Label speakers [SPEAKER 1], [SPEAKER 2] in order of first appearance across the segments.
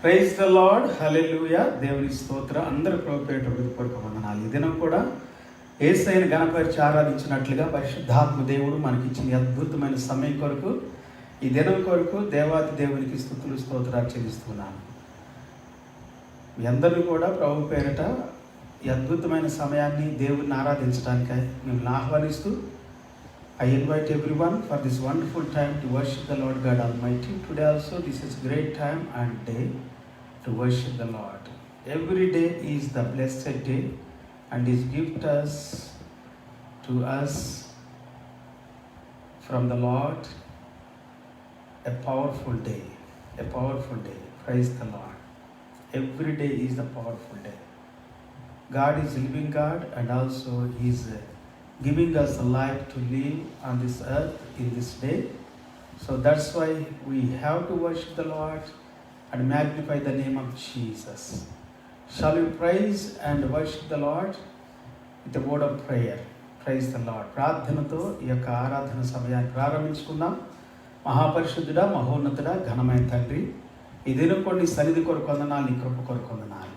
[SPEAKER 1] Praise the Lord, హల్లెలూయా. దేవుని స్తోత్ర. అందరి ప్రభుపేట హృదయపూర్వక వందనాలు. ఈ దినం కూడా యేసయ్యను గణపరిచి ఆరాధించినట్లుగా పరిశుద్ధాత్మ దేవుడు మనకిచ్చిన అద్భుతమైన సమయం కొరకు, ఈ దినం కొరకు దేవాతి దేవునికి స్తుతులు స్తోత్రాలు చెల్లిస్తున్నాను. మీ అందరూ కూడా ప్రభు పేరిట ఈ అద్భుతమైన సమయాన్ని దేవుడిని ఆరాధించడానికై మిమ్మల్ని ఆహ్వానిస్తూ I invite everyone for this wonderful time to worship the Lord God Almighty. Today also this is great time and day to worship the Lord. Every day is the blessed day and is gift to us from the Lord a powerful day. A powerful day. Praise the Lord. Every day is the powerful day. God is living God and also He is giving us a life to live on this earth in this day. So that's why we have to worship the Lord and magnify the name of Jesus. Shall we praise and worship the Lord with a word of prayer? Praise the Lord. ప్రార్థనతో ఈ యొక్క ఆరాధన సమయాన్ని ప్రారంభించుకుందాం. మహాపరిశుద్ధుడా, మహోన్నతుడా, ఘనమైన తండ్రి, ఈ దినం కొన్ని సన్నిధి కొరకు వందనాలు, నీ కృప కొరకు వందనాలు.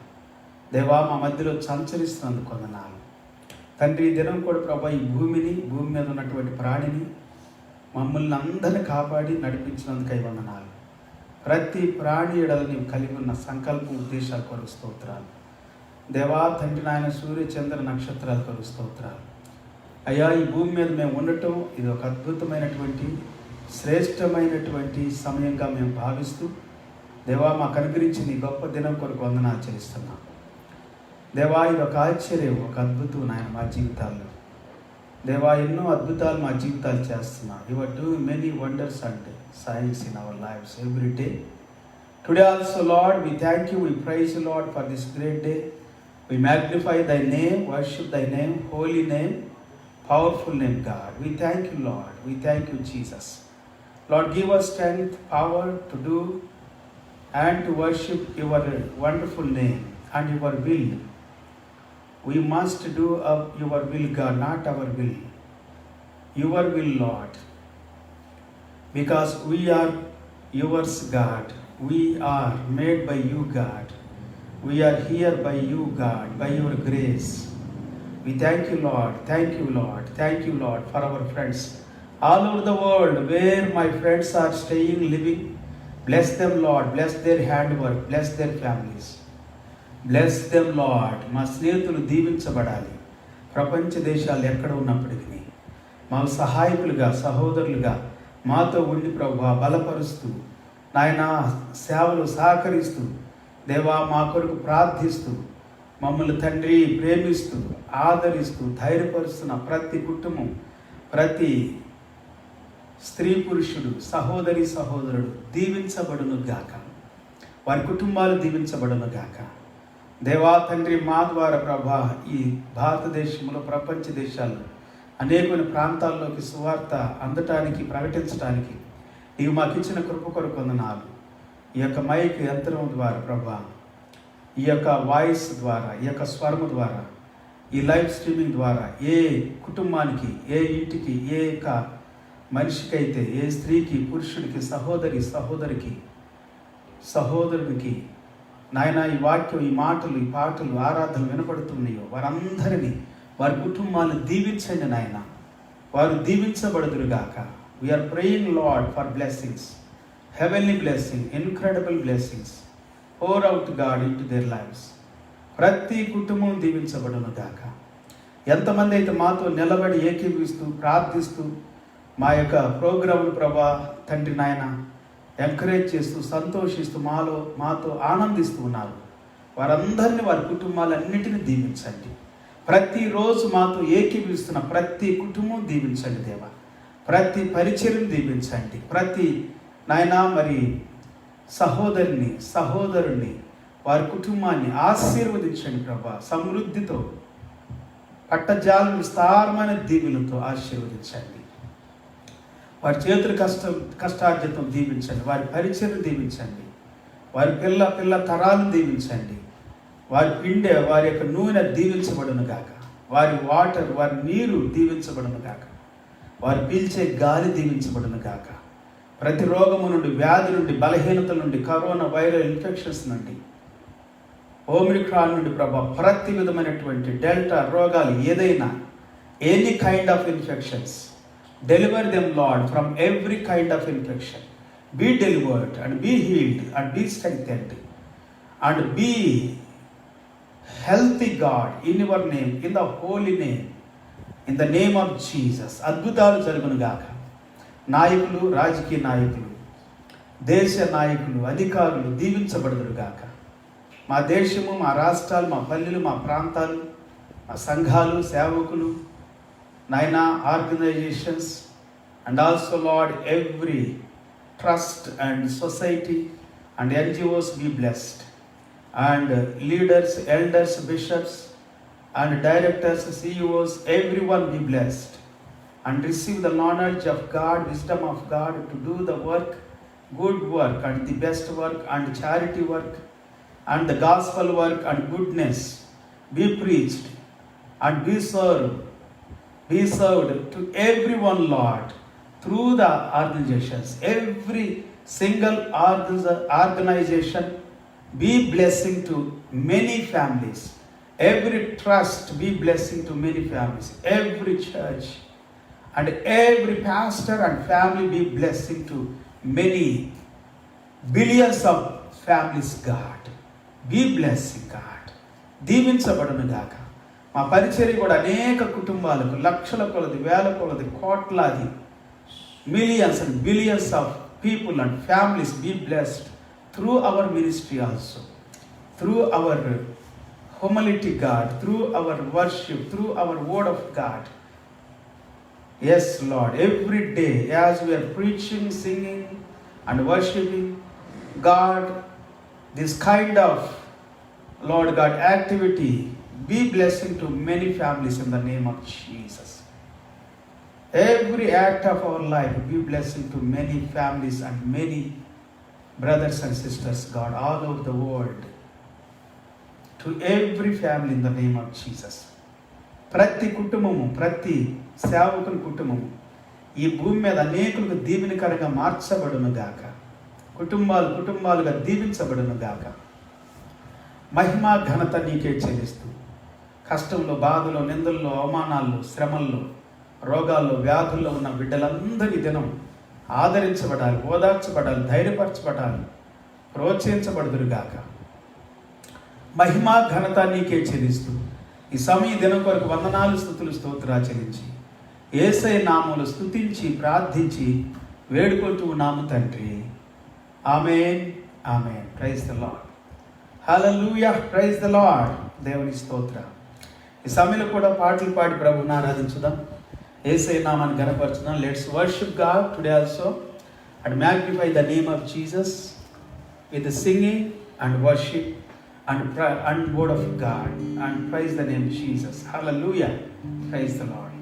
[SPEAKER 1] దేవా, మా మధ్యలో సంచరిస్తున్నందుకు వందనాలు తండ్రి. ఈ దినం కూడా ప్రభా, ఈ భూమి మీద ఉన్నటువంటి ప్రాణిని మమ్మల్ని అందరిని కాపాడి నడిపించినందుకై వందనాలు. ప్రతి ప్రాణి ఎడల నీవు కలిగి ఉన్న సంకల్పం, ఉద్దేశాల కొరకు స్తోత్రాలు. దేవా తండ్రి నాయన, సూర్య చంద్ర నక్షత్రాల కొరకు స్తోత్రాలు. అయ్యా, ఈ భూమి మీద మేము ఉండటం ఇది ఒక అద్భుతమైనటువంటి శ్రేష్టమైనటువంటి సమయంగా మేము భావిస్తూ దేవా, మాకు అనుగ్రహించిన ఈ గొప్ప దినం కొరకు వందనాలు చేస్తున్నాం. దేవా, ఇది ఒక ఆశ్చర్యం, ఒక అద్భుతం నాయన మా జీవితాల్లో. దేవా, ఎన్నో అద్భుతాలు మా జీవితాలు చేస్తున్నాం. You are doing many wonders and signs in our lifes every day. Today also lord we thank you, we praise you lord for this great day. We magnify thy name, worship thy name, holy name, powerful name God. We thank you lord, we thank you Jesus. Lord, give us strength, power to do and to worship your wonderful name and your will. We must do your will, God, not our will. Your will, Lord. Because we are yours, God. We are made by you, God. We are here by you, God, by your grace. We thank you, Lord. Thank you, Lord. Thank you, Lord, for our friends all over the world where my friends are staying, living. Bless them, Lord. Bless their handwork. Bless their families. Bless them lord. మా స్నేహితులు దీవించబడాలి. ప్రపంచ దేశాలు ఎక్కడ ఉన్నప్పటికీ మాకు సహాయకులుగా, సహోదరులుగా మాతో ఉండి ప్రభువా బలపరుస్తూ నాయన సేవలు సహకరిస్తూ దేవా మా కొరకు ప్రార్థిస్తూ మమ్మల్ని తండ్రి ప్రేమిస్తూ ఆదరిస్తూ ధైర్యపరుస్తున్న ప్రతి కుటుంబం, ప్రతి స్త్రీ పురుషుడు, సహోదరి సహోదరుడు దీవించబడును గాక. వారి కుటుంబాలు దీవించబడును గాక. దేవా తండ్రి, మా ద్వారా ప్రభా ఈ భారతదేశంలో, ప్రపంచ దేశాల్లో అనేకమైన ప్రాంతాల్లోకి సువార్త అందటానికి, ప్రకటించడానికి నీవు మాకు ఇచ్చిన కృప కొరకు వందనాలు. ఈ యొక్క మైక్ యంత్రం ద్వారా ప్రభా, ఈ యొక్క వాయిస్ ద్వారా, ఈ యొక్క స్వరము ద్వారా, ఈ లైవ్ స్ట్రీమింగ్ ద్వారా ఏ కుటుంబానికి, ఏ ఇంటికి, ఏ యొక్క మనిషికైతే, ఏ స్త్రీకి, పురుషుడికి, సహోదరునికి నాయన ఈ వాక్యం, ఈ మాటలు, ఈ పాటలు, ఆరాధనలు వినపడుతున్నాయో వారందరినీ, వారి కుటుంబాలను దీవించండి నాయన. వారు దీవించబడుదురుగాక. We are praying Lord for blessings, heavenly blessing, incredible blessings pour out God into their lives. ప్రతి కుటుంబం దీవించబడును గాక. ఎంతమంది అయితే మాతో నిలబడి ఏకీభవిస్తూ ప్రార్థిస్తూ మా యొక్క ప్రోగ్రాములు ప్రభా తండ్రి నాయన ఎంకరేజ్ చేస్తూ సంతోషిస్తూ మాతో ఆనందిస్తూ ఉన్నారు, వారందరినీ, వారి కుటుంబాలన్నిటిని దీవించండి. ప్రతిరోజు మాతో ఏకీభవిస్తున్న ప్రతి కుటుంబం దీవించండి దేవా. ప్రతి పరిచర్యను దీవించండి. ప్రతి నాయన మరి సహోదరుని వారి కుటుంబాన్ని ఆశీర్వదించండి ప్రభా. సమృద్ధితో, పట్టజాల విస్తారమైన దీవులతో ఆశీర్వదించండి. వారి చేతుల కష్టార్జితం దీవించండి. వారి పరిచయం దీవించండి. వారి పిల్ల తరాలను దీవించండి. వారి యొక్క నూనె దీవించబడును గాక. వారి వాటర్, వారి నీరు దీవించబడును గాక. వారు పీల్చే గాలి దీవించబడును గాక. ప్రతి రోగము నుండి, వ్యాధి నుండి, బలహీనతల నుండి, కరోనా వైరల్ ఇన్ఫెక్షన్స్ నుండి, ఓమిక్రాన్ నుండి ప్రభా, ప్రతి విధమైనటువంటి డెల్టా రోగాలు ఏదైనా, any kind of infections, deliver them lord from every kind of infection. Be delivered and be healed and be strengthened and be healthy, God, in your name, in the holy name, in the name of Jesus. అద్భుతాలు జరుగును గాక. నాయకులు, రాజకీయ నాయకులు, దేశ నాయకులు, అధికారులు దీవించబడుదురు గాక. మా దేశము, మా రాష్ట్రాలు, మా పల్లెలు, మా ప్రాంతాలు, మా సంఘాలు, సేవకులు, నాయనా, organizations, and also Lord every trust and society and NGOs be blessed, and leaders, elders, bishops and directors, CEOs, everyone be blessed and receive the knowledge of God, wisdom of God to do the work, good work and the best work and charity work and the gospel work and goodness be preached and be served to everyone, Lord, through the organizations. Every single organization be blessing to many families. Every trust be blessing to many families. Every church and every pastor and family be blessing to many billions of families, God. Be blessing, God. దీవించబడును గాక. మా పరిచర్య కూడా అనేక కుటుంబాలకు, లక్షల కొలది, వేల కొలది, కోట్లాది, millions and billions of people and families be blessed through our ministry also, through our humility, God, through our worship, through our word of God. Yes, Lord, every day as we are preaching, singing and worshiping God, this kind of, Lord God, activity be blessing to many families in the name of Jesus. Every act of our life be blessing to many families and many brothers and sisters, God, all over the world. To every family in the name of Jesus. ప్రతి కుటుంబము, ప్రతి సేవకుని కుటుంబము ఈ భూమి మీద అనేకులకు దీవెనకరంగా మార్చబడును గాక. కుటుంబాలుగా దీవించబడును గాక. మహిమ ఘనత నీకే చెల్లిస్తూ, కష్టంలో, బాధలో, నిందల్లో, అవమానాల్లో, శ్రమల్లో, రోగాల్లో, వ్యాధుల్లో ఉన్న బిడ్డలందరి దినం ఆదరించబడాలి, ఓదార్చబడాలి, ధైర్యపరచబడాలి, ప్రోత్సహించబడుదురుగాక. మహిమా ఘనత నీకే చెల్లిస్తూ ఈ సమయ దినం కొరకు వందనాలు, స్తుతులు, స్తోత్రాలు చెల్లించి యేసయ్య నామములో స్తుతించి ప్రార్థించి వేడుకుంటూ ఉన్నాము తండ్రి. ఆమేన్, ఆమేన్. Praise the Lord. హల్లెలూయా, ప్రైజ్ ద లార్డ్. దేవుని స్తోత్ర. ఈ సమయంలో కూడా పాటలు పాడి ప్రభువుని ఆరాధించుదాం, యేసయ్య నామాన్ని ఘనపరచుదాం. Let's worship God today also and magnify the name of Jesus with singing and worship and word of God and praise the name of Jesus. Hallelujah. Praise the Lord.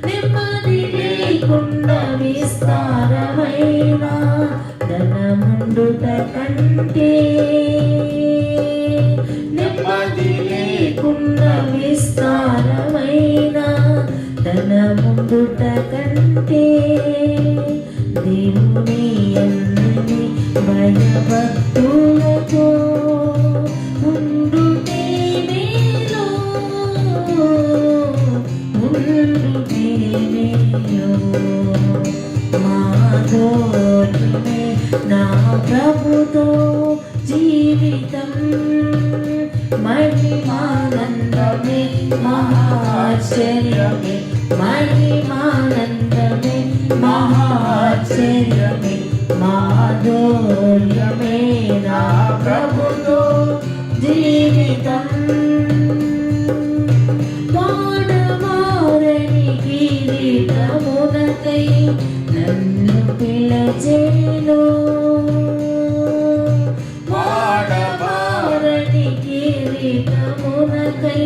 [SPEAKER 2] Never విస్తారమైన ధనముండుట కంటే నెమ్మది లేకుండా విస్తారమైన ధనముండుట కంటే దేవుని అన్ని భయభక్తులతో ఉండుటే మేలు, ఉండుటే మేలు. మాధుర్యమే నా ప్రభుతో జీవితం, మహిమానందమే మహాశ్చర్యమే, మహిమానందమే మహాశ్చర్యమే. మాధుర్యమే నా ప్రభుతో జీవితం, వాడవారని కిరీటమునకై నన్ను పిలచెను, వాడవారని కిరీటమునకై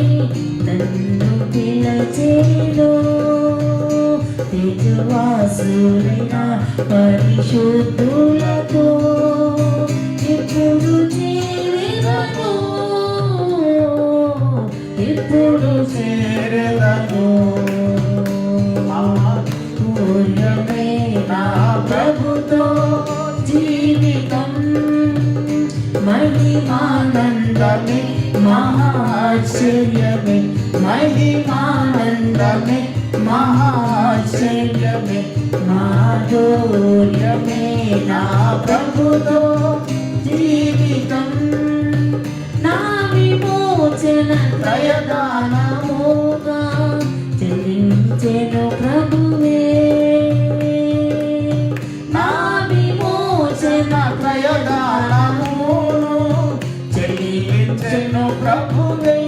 [SPEAKER 2] నన్ను పిలచెను. తేజవాసులైన పరిశుద్ధులతో ఎప్పుడు చేరెదను, ఎప్పుడు చేరెదను. పూర్ణమే నా ప్రభుతో జీవితం, మహిమానందమే మహాశ్చర్యమే, మహిమానందమే మహాశ్చర్యమే. మాధుర్యమే నా ప్రభుతో జీవితం, నా విమోచన ప్రయదానముగా చెల్లించెను ప్రభువే, నా విమోచన ప్రయదానమును చెల్లించెను ప్రభువే.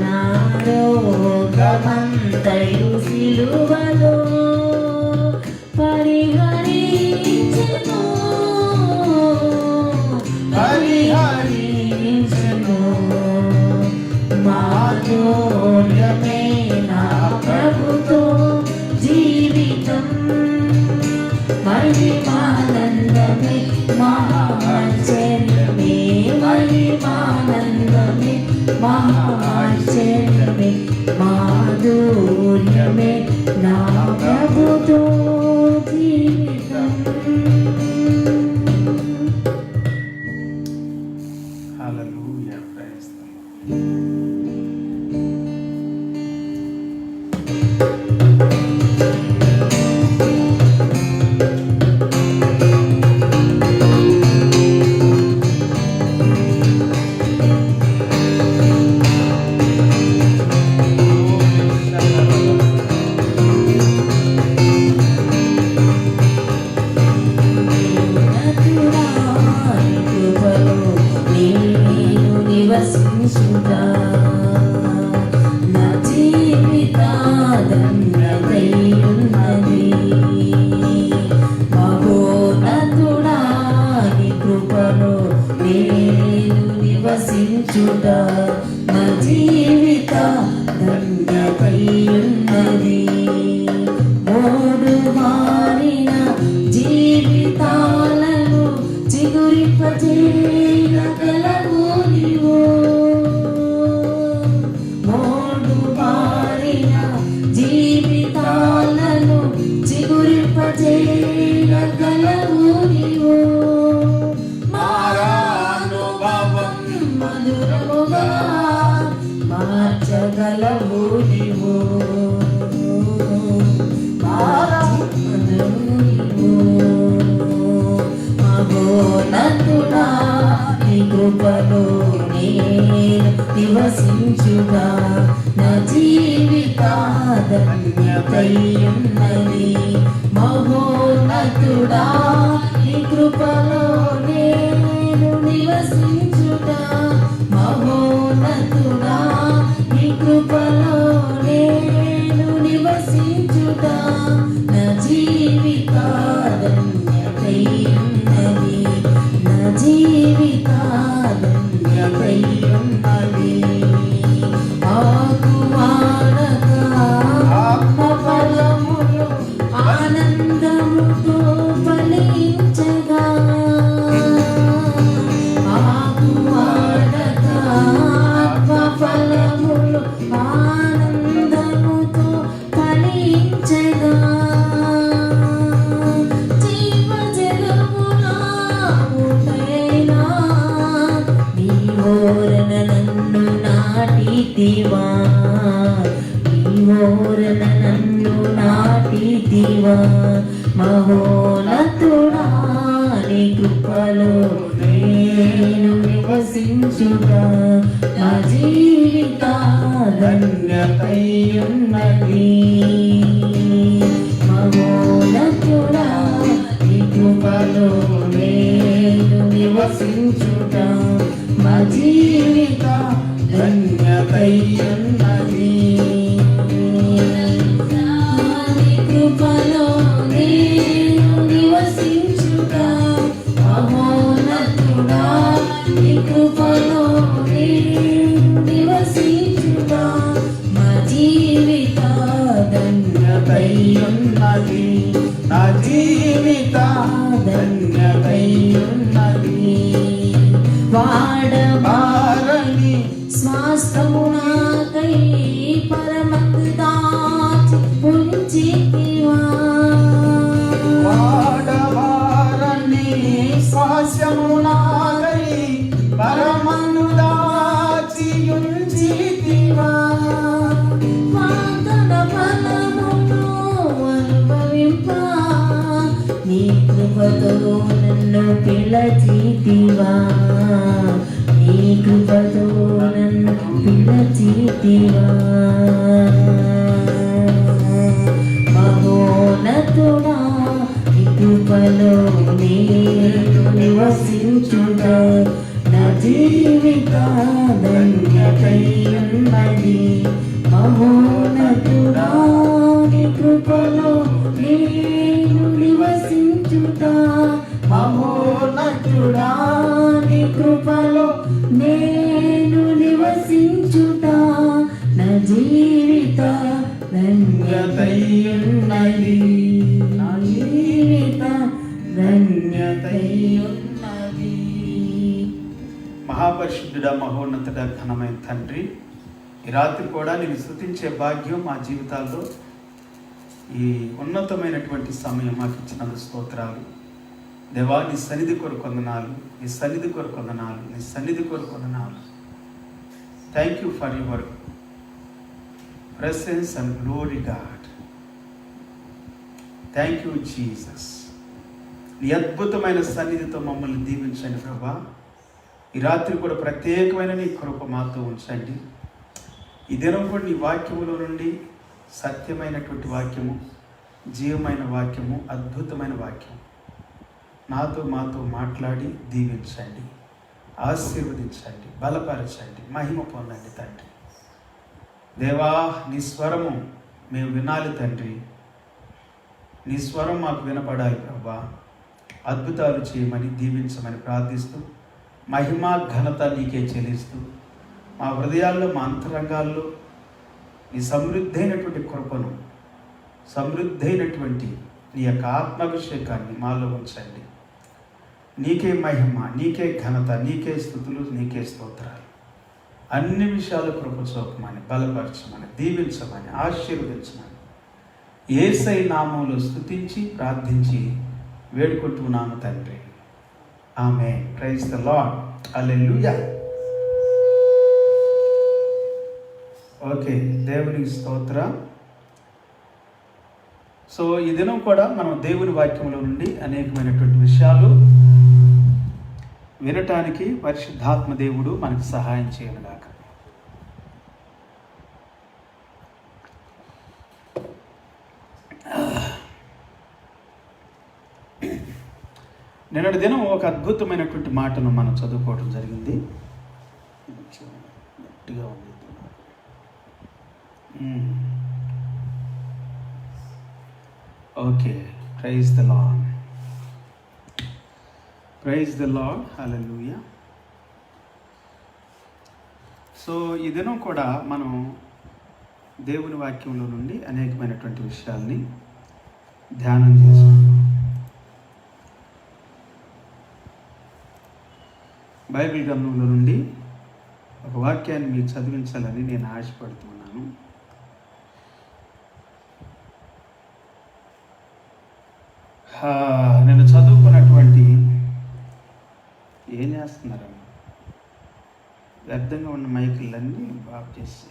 [SPEAKER 2] నా రోగమంతయు సిలువలో పరిహరించెను, పరిహరించెను. మాధుర్యమే నా ప్రభుతో జీవితం, మహిమానందమే మహాశ్చర్యమే, మహిమానందమే మహాశ్చర్యమే. మాధుర్యమే నా ప్రభుతో జీవితం.
[SPEAKER 1] Hallelujah, praise the Lord.
[SPEAKER 2] నా జీవిత ధన్యతయున్నది, మహోన్నతుడా నీ కృపలో నేను నివసించుట. నా జీవిత ధన్యతయున్నది, మూడు మారిన జీవితాలను చిగురింపజేయగలవు నీవు, మూడు మారిన జీవితాలను చిగురింపజేయగలవు నీవు. మారానుభవం మధురముగా మార్చగలవు నీవు, మహోన్నతుడా నీ కృపలో నేను నివసించుగా. నా జీవిత ధన్యతయున్నది, మహోన్నతుడా నీ కృపలో నేను నివసించుగా. మహోన్నతుడా నీ కృపలో నేను నివసించుగా. నా జీవిత ధన్యతయున్నది, నా జీవిత ధన్యతయున్నది. ఆకువాడక ఆత్మ ఫలములు ఆనందము మహోన్నతుడా నీ కృపలో నేను నివసించుగా నా జీవిత ధన్యతయున్నది మహోన్నతుడా నీ కృపలో నేను నివసించుగా నా జీవిత ధన్యతయున్నది నీ కృపలో నేను నివసించుగా మహోన్నతుడా నీ కృపలో నేను నివసించుగా మా జీవిత ధన్యతయున్నది
[SPEAKER 1] నా జీవిత ధన్యతయున్నది
[SPEAKER 2] వాడబారని స్వాస్థము నాకై పరమకు దాచి ఉంచితివా
[SPEAKER 1] వాడవారని స్వాస్యము నాకై పరమను దాచి ఉంచితివా
[SPEAKER 2] వాగ్దాన ఫలమును అనుభవింప నీ కృపతో నన్ను పిలచితివా నీ కృపతో నన్ను పిలచితివా మహోన్నతుడా నీ కృపలో నేను నివసించుగా నా జీవిత ధన్యతయున్నది మహోన్నతుడా నీ కృపలో నేను నివసించుగా
[SPEAKER 1] మహోన్నతుడా
[SPEAKER 2] నీ కృపలో నేను నివసించుగా నా జీవిత ధన్యతయున్నది నా జీవిత ధన్యతయున్నది
[SPEAKER 1] మహాపరిశుద్ధుడా మహోన్నతుడా ఘనమైన తండ్రి, ఈ రాత్రి కూడా నేను స్తుతించే భాగ్యం మా జీవితాల్లో ఈ ఉన్నతమైనటువంటి సమయం మాకు ఇచ్చినందుకు స్తోత్రాలు దేవా. నీ సన్నిధి కొరకు వందనాలు, నీ సన్నిధి కొరకు వందనాలు, నీ సన్నిధి కొరకు వందనాలు. Thank you for your presence and glory God. Thank you Jesus. నీ అద్భుతమైన సన్నిధితో మమ్మల్ని దీవించండి ప్రభా. ఈ రాత్రి కూడా ప్రత్యేకమైన నీ కృప మాతో ఉంచండి. ఈ దినం కూడా నీ వాక్యములో నుండి సత్యమైనటువంటి వాక్యము, జీవమైన వాక్యము, అద్భుతమైన వాక్యం నాతో మాతో మాట్లాడి దీవించండి, ఆశీర్వదించండి, బలపరచండి, మహిమ పొందండి తండ్రి. దేవా, నీ స్వరము మేము వినాలి తండ్రి. నీ స్వరం మాకు వినపడాలి ప్రభా. అద్భుతాలు చేయమని దీవించమని ప్రార్థిస్తూ మహిమ ఘనత నీకే చెల్లిస్తూ మా హృదయాల్లో, మా అంతరంగాల్లో నీ సమృద్ధైనటువంటి కృపను, సమృద్ధైనటువంటి నీ యొక్క ఆత్మాభిషేకాన్ని మాలో ఉంచండి. నీకే మహిమ, నీకే ఘనత, నీకే స్తుతులు, నీకే స్తోత్రాలు. అన్ని విషయాలు కృప చూపమని, బలపరచమని, దీవించమని, ఆశీర్వదించమని యేసయ్య నామములో స్తుతించి ప్రార్థించి వేడుకుంటున్నాము తండ్రి. ఆమేన్. Praise the Lord. Hallelujah. Okay, దేవునికి స్తోత్రం. సో ఈ దినం కూడా మనం దేవుని వాక్యంలో నుండి అనేకమైనటువంటి విషయాలు వినటానికి పరిశుద్ధాత్మ దేవుడు మనకు సహాయం చేయనుగాక. నిన్నటి దినం ఒక అద్భుతమైనటువంటి మాటను మనం చదువుకోవడం జరిగింది. గట్టిగా ఉంది. Okay, praise the Lord. Praise the Lord. Hallelujah. So ఈ దినం కూడా మనం దేవుని వాక్యంలో నుండి అనేకమైనటువంటి విషయాల్ని ధ్యానం చేసుకుంటాం. బైబిల్ గ్రంథంలో నుండి ఒక వాక్యాన్ని మీకు చదివించాలని నేను ఆశపడుతున్నాను. నేను చదువుకున్నటువంటి ఏం చేస్తున్నారమ్మా, వ్యర్థంగా ఉన్న మైకులన్నీ బాగు చేసి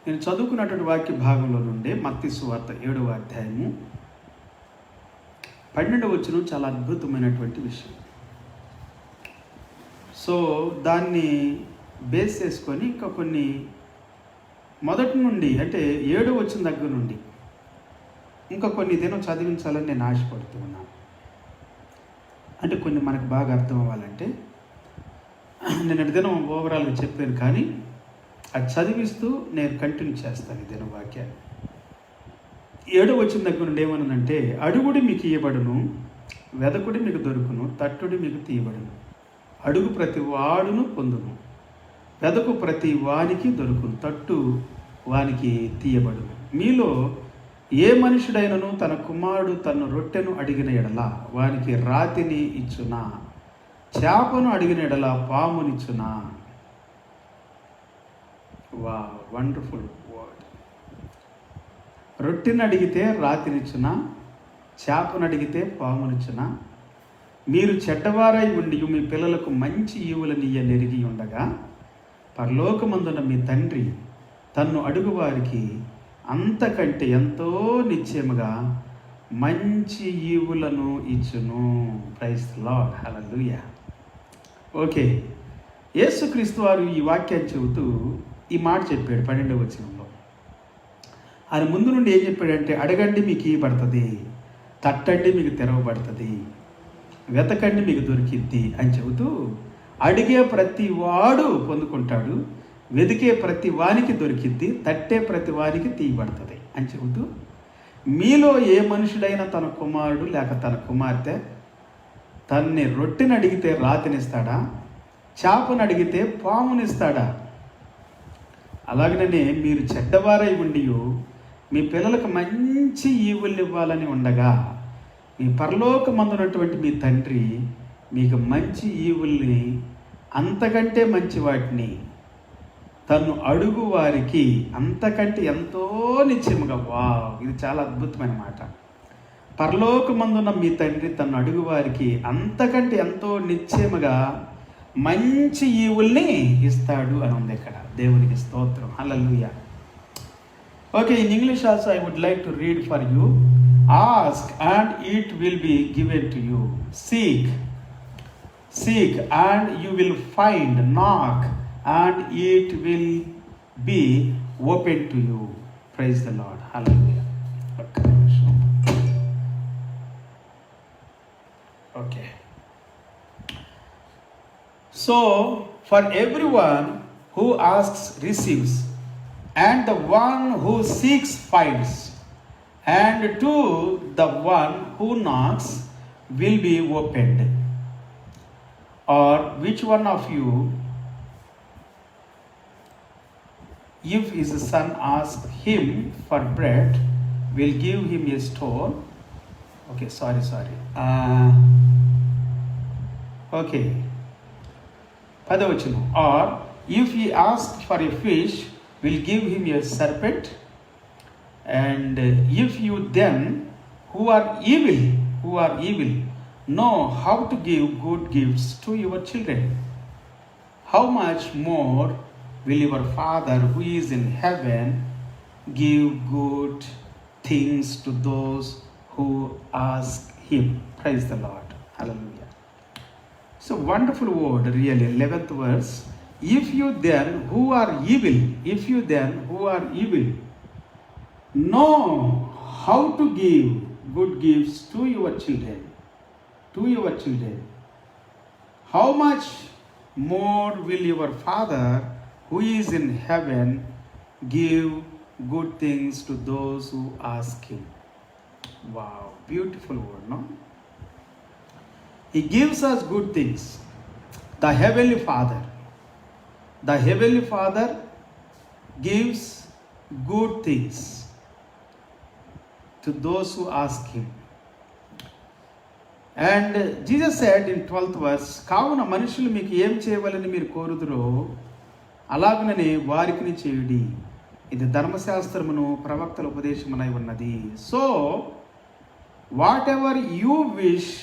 [SPEAKER 1] నేను చదువుకున్నటువంటి వాక్య భాగంలో నుండి మత్తయి సువార్త 7వ అధ్యాయము 12వ వచనం చాలా అద్భుతమైనటువంటి విషయం. సో దాన్ని బేస్ చేసుకొని ఇంకా కొన్ని మొదటి నుండి అంటే 7వ వచనం దగ్గర నుండి ఇంకా కొన్ని దినం చదివించాలని నేను ఆశపడుతూ ఉన్నాను. అంటే కొన్ని మనకు బాగా అర్థం అవ్వాలంటే నేను దినం ఓవరాల్గా చెప్పాను, కానీ అది చదివిస్తూ నేను కంటిన్యూ చేస్తాను ఈ దినం వాక్యాన్ని. 7వ వచనం దగ్గర నుండి ఏమనుందంటే, అడుగుడి మీకు ఇయ్యబడును, వెదకుడి మీకు దొరుకును, తట్టుడి మీకు తీయబడును. అడుగు ప్రతి వాడును పొందును, వెదకు ప్రతి వానికి దొరుకును, తట్టు వానికి తీయబడును. మీలో ఏ మనుషుడైనను తన కుమారుడు తన రొట్టెను అడిగిన ఎడల వానికి రాతిని ఇచ్చునా, చేపను అడిగిన ఎడల పామునిచ్చునా? వా వండర్ఫుల్ వర్డ్. రొట్టెను అడిగితే రాతినిచ్చునా, చేపను అడిగితే పామునిచ్చునా? మీరు చెడ్డవారై ఉండి మీ పిల్లలకు మంచి ఈవులనియ్య నెరిగి ఉండగా పరలోకమందున మీ తండ్రి తన్ను అడుగువారికి అంతకంటే ఎంతో నిశ్చయముగా మంచి ఈవులను ఇచ్చును. Praise the Lord, hallelujah. Okay, యేసుక్రీస్తు వారు ఈ వాక్యాన్ని చెబుతూ ఈ మాట చెప్పాడు 12వ వచనంలో. ఆయన ముందు నుండి ఏం చెప్పాడంటే, అడగండి మీకు ఇవ్వబడుతుంది, తట్టండి మీకు తెరవబడుతుంది, వెతకండి మీకు దొరికిద్ది అని చెబుతూ, అడిగే ప్రతి వాడు పొందుకుంటాడు, వెతికే ప్రతి వానికి దొరికిద్ది, తట్టే ప్రతి వానికి తీయబడుతుంది అని చెబుతూ, మీలో ఏ మనుషుడైనా తన కుమారుడు లేక తన కుమార్తె తన్ని రొట్టెని అడిగితే రాతినిస్తాడా, చేపను అడిగితే పామునిస్తాడా? అలాగనే మీరు చెడ్డవారై ఉండి మీ పిల్లలకు మంచి ఈవులు ఇవ్వాలని ఉండగా మీ పరలోకమందున్నటువంటి మీ తండ్రి మీకు మంచి ఈవుల్ని, అంతకంటే మంచి వాటిని తను అడుగు వారికి అంతకంటే ఎంతో నిశ్చయముగా. ఇది చాలా అద్భుతమైన మాట. పరలోకమందున్న మీ తండ్రి తను అడుగు వారికి అంతకంటే ఎంతో నిశ్చయముగా మంచి ఈవుల్ని ఇస్తాడు అని ఉంది ఇక్కడ. దేవునికి స్తోత్రం, హల్లెలూయా. Okay, in English also I would like to read for you. Ask and it will be given to you, seek and you will find, knock and it will be open to you. Praise the Lord, hallelujah. Okay, so for everyone who asks receives, and the one who seeks finds, and to the one who knocks will be opened. Or which one of you, if his son asks him for bread, will give him a stone? Okay, sorry. Okay, padavachanu. Or if he asks for a fish, will give him a serpent? And if you then, who are evil, know how to give good gifts to your children, how much more will your Father who is in heaven give good things to those who ask him? Praise the Lord, hallelujah. So wonderful word, really. 11th verse. If you then who are evil know how to give good gifts to your children, how much more will your Father who is in heaven give good things to those who ask him? Wow, beautiful word, no? He gives us good things. The Heavenly Father gives good things to those who ask him. And Jesus said in 12th verse, కావున మనుషులు మీకు ఏం చేయవాలని మీరు కోరుదురో అలాగుననే వారికి చేయుడి, ఇది ధర్మశాస్త్రమును ప్రవక్తల ఉపదేశమునై ఉన్నది. So whatever you wish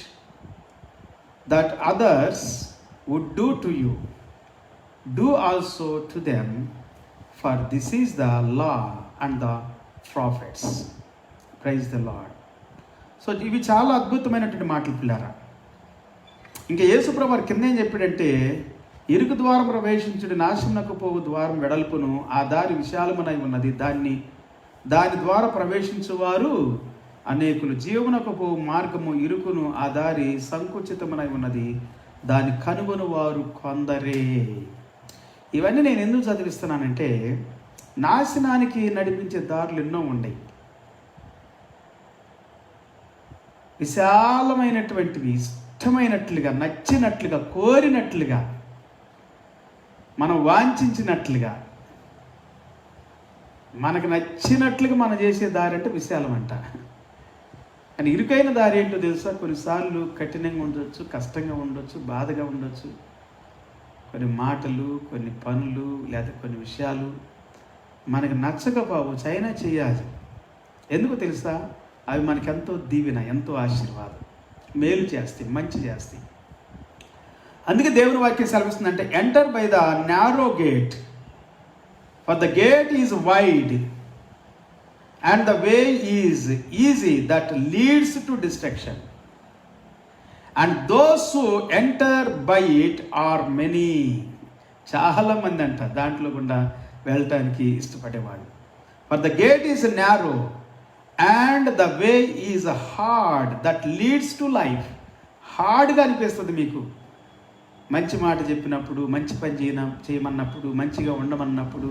[SPEAKER 1] that others would do to you, do also to them, for this is the law and the prophets. Praise the Lord. So ఇవి చాలా అద్భుతమైనటువంటి మాటలు పిల్లారా. ఇంకా యేసుప్రభు వారు కింద ఏం చెప్పాడంటే, ఇరుకు ద్వారం ప్రవేశించుడి, నాశనకు పోవు ద్వారం వెడల్పును, ఆ దారి విశాలమునై ఉన్నది, దాని ద్వారా ప్రవేశించువారు అనేకులు. జీవనకు పోవు మార్గము ఇరుకును, ఆ దారి సంకుచితమునై ఉన్నది, దాని కనుగొను వారు కొందరే. ఇవన్నీ నేను ఎందుకు చదివిస్తున్నానంటే, నాశనానికి నడిపించే దారులు ఎన్నో ఉన్నాయి. విశాలమైనటువంటివి, ఇష్టమైనట్లుగా, నచ్చినట్లుగా, కోరినట్లుగా, మనం వాంఛించినట్లుగా, మనకు నచ్చినట్లుగా మనం చేసే దారి అంటే విశాలం అంట. కానీ ఇరుకైన దారి ఏంటో తెలుసా? కొన్నిసార్లు కఠినంగా ఉండొచ్చు, కష్టంగా ఉండొచ్చు, బాధగా ఉండొచ్చు. కొన్ని మాటలు, కొన్ని పనులు, లేదా కొన్ని విషయాలు మనకు నచ్చకపోవచ్చు, అయినా చేయాలి. ఎందుకు తెలుసా? అవి మనకి ఎంతో దీవెన, ఎంతో ఆశీర్వాదం, మేలు చేస్తాయి, మంచి చేస్తాయి. అందుకే దేవుని వాక్యం సెలవిస్తుందంటే, enter by the narrow gate, for the gate is wide and the way is easy that leads to destruction, and those who enter by it are many. చాలా మంది అంట దాంట్లో గుండా వెళ్ళటానికి ఇష్టపడేవాడు. For the gate is narrow and the way is hard that leads to life. హార్డ్గా అనిపిస్తుంది మీకు మంచి మాట చెప్పినప్పుడు, మంచి పని చేయమన్నప్పుడు, మంచిగా ఉండమన్నప్పుడు,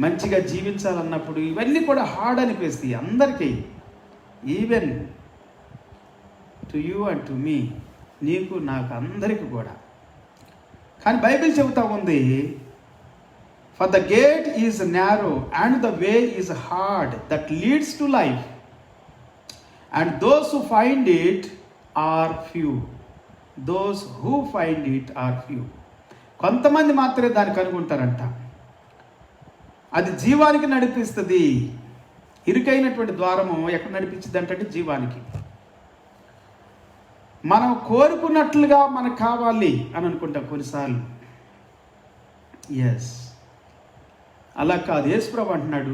[SPEAKER 1] మంచిగా జీవించాలన్నప్పుడు, ఇవన్నీ కూడా హార్డ్ అనిపిస్తాయి అందరికీ, even to you and to me, నీకు నాకు అందరికీ కూడా. కానీ బైబిల్ చెబుతా ఉంది, for the gate is narrow and the way is hard that leads to life and those who find it are few. Those who find it are few. కొంతమంది మాత్రమే దాన్ని కనుగొంటారంట. అది జీవానికి నడిపిస్తుంది. ఇరుకైనటువంటి ద్వారము ఎక్కడ నడిపించింది అంటే జీవానికి. మనం కోరుకున్నట్లుగా మనకు కావాలి అని అనుకుంటాం కొన్నిసార్లు. ఎస్, అలా కాదు. యేసుప్రభు అంటున్నాడు,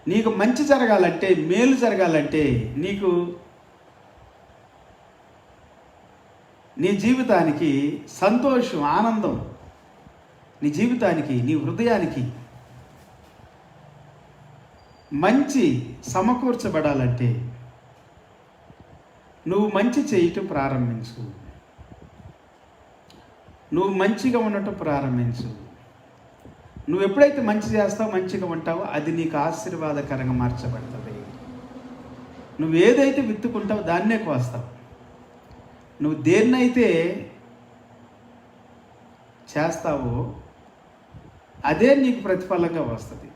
[SPEAKER 1] నీకు మంచి జరగాలంటే, మేలు జరగాలంటే, నీకు నీ జీవితానికి సంతోషం, ఆనందం, నీ జీవితానికి, నీ హృదయానికి మంచి సమకూర్చబడాలంటే నువ్వు మంచి చేయటం ప్రారంభించు, నువ్వు మంచిగా ఉండటం ప్రారంభించు. నువ్వు ఎప్పుడైతే మంచి చేస్తావో, మంచిగా ఉంటావో, అది నీకు ఆశీర్వాదకరంగా మార్చబడుతుంది. నువ్వు ఏదైతే విత్తుకుంటావో దాన్నే కోస్తావు. నువ్వు దేన్నైతే చేస్తావో అదే నీకు ప్రతిఫలంగా వస్తుంది,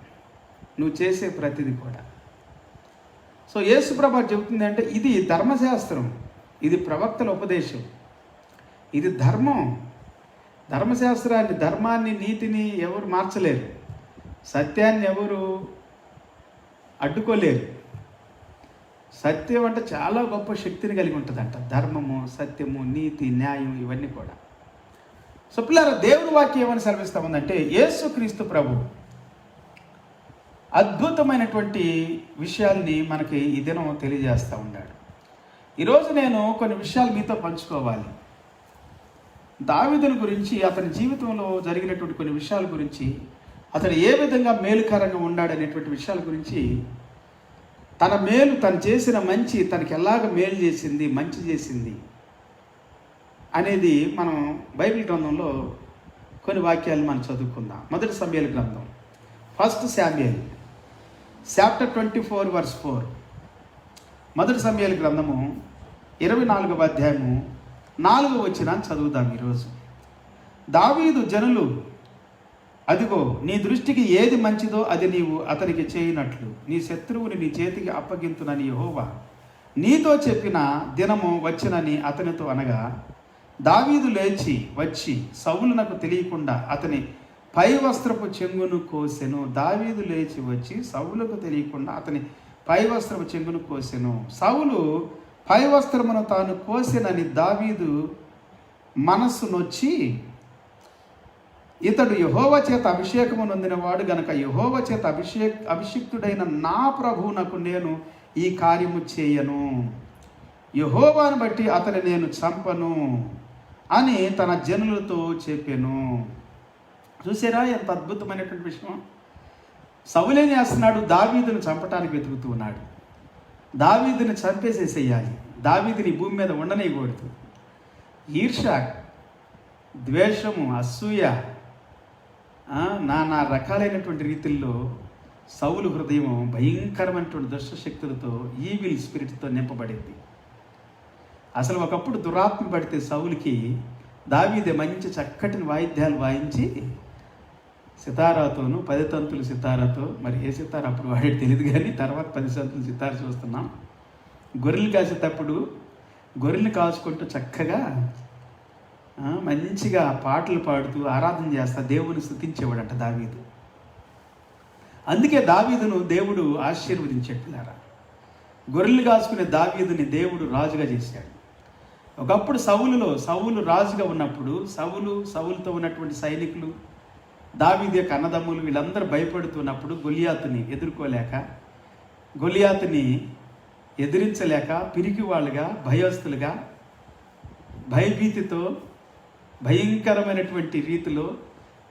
[SPEAKER 1] నువ్వు చేసే ప్రతిదీ కూడా. సో యేసుప్రభు చెబుతుంది అంటే, ఇది ధర్మశాస్త్రం, ఇది ప్రవక్తల ఉపదేశం, ఇది ధర్మం. ధర్మశాస్త్రాన్ని, ధర్మాన్ని, నీతిని ఎవరు మార్చలేరు, సత్యాన్ని ఎవరు అడ్డుకోలేరు. సత్యం అంటే చాలా గొప్ప శక్తిని కలిగి ఉంటుందంట. ధర్మము, సత్యము, నీతి, న్యాయం, ఇవన్నీ కూడా. సో పిల్లల, దేవుని వాక్యం ఏమని సెలవిస్తా ఉందంటే, యేసుక్రీస్తు ప్రభు అద్భుతమైనటువంటి విషయాల్ని మనకి ఈ దినం తెలియజేస్తూ ఉన్నాడు. ఈరోజు నేను కొన్ని విషయాలు మీతో పంచుకోవాలి. దావీదుని గురించి, అతని జీవితంలో జరిగినటువంటి కొన్ని విషయాల గురించి, అతను ఏ విధంగా మేలుకరంగా ఉన్నాడనేటువంటి విషయాల గురించి, తన మేలు, తను చేసిన మంచి తనకి ఎలాగ మేలు చేసింది, మంచి చేసింది అనేది మనం బైబిల్ గ్రంథంలో కొన్ని వాక్యాలు మనం చదువుకుందాం. మొదటి సమూయేలు గ్రంథం, 1 శామ్యూయల్ చాప్టర్ 24 verse 4. మొదటి సమూయేలు గ్రంథము 24వ అధ్యాయము 4వ వచనం చదువుదాం ఈరోజు. దావీదు జనులు, అదిగో నీ దృష్టికి ఏది మంచిదో అది నీవు అతనికి చేయనట్లు నీ శత్రువుని నీ చేతికి అప్పగింతునని యెహోవా నీతో చెప్పిన దినము వచ్చినని అతనితో అనగా, దావీదు లేచి వచ్చి సౌలునకు తెలియకుండా అతని పై వస్త్రపు చెంగును కోసెను. దావీదు లేచి వచ్చి సౌలుకు తెలియకుండా అతని పై వస్త్రపు చెంగును కోసెను. సౌలు పై వస్త్రమును తాను కోసెనని దావీదు మనస్సు నొచ్చి
[SPEAKER 3] ఇతడు యెహోవా చేత అభిషేకము నొందినవాడు గనక యెహోవా చేత అభిషిక్తుడైన నా ప్రభువునకు నేను ఈ కార్యము చేయను, యెహోవాను బట్టి అతని నేను చంపను అని తన జనులతో చెప్పాను. చూసారా ఎంత అద్భుతమైనటువంటి విషయం. సౌలు ఏం చేస్తున్నాడు? దావీదును చంపటానికి వెతుకుతూ ఉన్నాడు. దావీదుని చంపేసేసేయాలి, దావీదుని భూమి మీద ఉండనేయకూడదు. ఈర్ష, ద్వేషము, అసూయ, నానా రకాలైనటువంటి రీతిల్లో సౌలు హృదయం భయంకరమైనటువంటి దుష్టశక్తులతో, ఈవిల్ స్పిరిట్తో నింపబడింది. అసలు ఒకప్పుడు దురాత్మ పడితే సౌలుకి దావీదే మంచి చక్కటి వాయిద్యాలు వాయించి సితారాతోను 10 తంతులు సితారాతో, మరి ఏ సితార అప్పుడు వాడే తెలియదు కానీ తర్వాత 10 తంతులు సితార చూస్తున్నాం. గొర్రెలు కాసేటప్పుడు గొర్రెలు కాచుకుంటూ చక్కగా మంచిగా పాటలు పాడుతూ ఆరాధన చేస్తా దేవుని స్తుతించేవాడంట దావీదు. అందుకే దావీదును దేవుడు ఆశీర్వదించేట్టున్నారా. గొర్రెలు కాసుకునే దావీదుని దేవుడు రాజుగా చేశాడు. ఒకప్పుడు సౌలు రాజుగా ఉన్నప్పుడు సౌలుతో ఉన్నటువంటి సైనికులు, దావీదు యొక్క అన్నదమ్ములు వీళ్ళందరూ భయపడుతున్నప్పుడు గొలియాతుని ఎదుర్కోలేక, గొలియాతుని ఎదిరించలేక పిరికి వాళ్ళుగా, భయస్తులుగా, భయభీతితో, భయంకరమైనటువంటి రీతిలో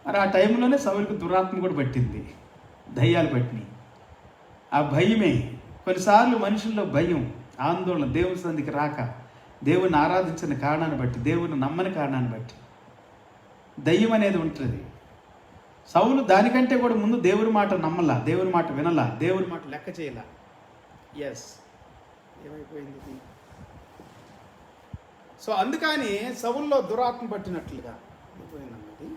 [SPEAKER 3] మరి ఆ టైంలోనే సౌలుకు దురాత్మ కూడా పట్టింది, దయ్యాలు పట్టినాయి. ఆ భయమే కొన్నిసార్లు మనుషుల్లో భయం, ఆందోళన, దేవుని సన్నిధికి రాక, దేవుని ఆరాధించిన కారణాన్ని బట్టి, దేవుని నమ్మని కారణాన్ని బట్టి దయ్యం అనేది ఉంటుంది. సౌలు దానికంటే కూడా ముందు దేవుని మాట నమ్మలా, దేవుని మాట వినలా, దేవుని మాట లెక్క చేయలా. ఏమైపోయింది? సో అందుకని సౌల్లో దురాత్మ పట్టినట్లుగా అయిపోయిందన్నది,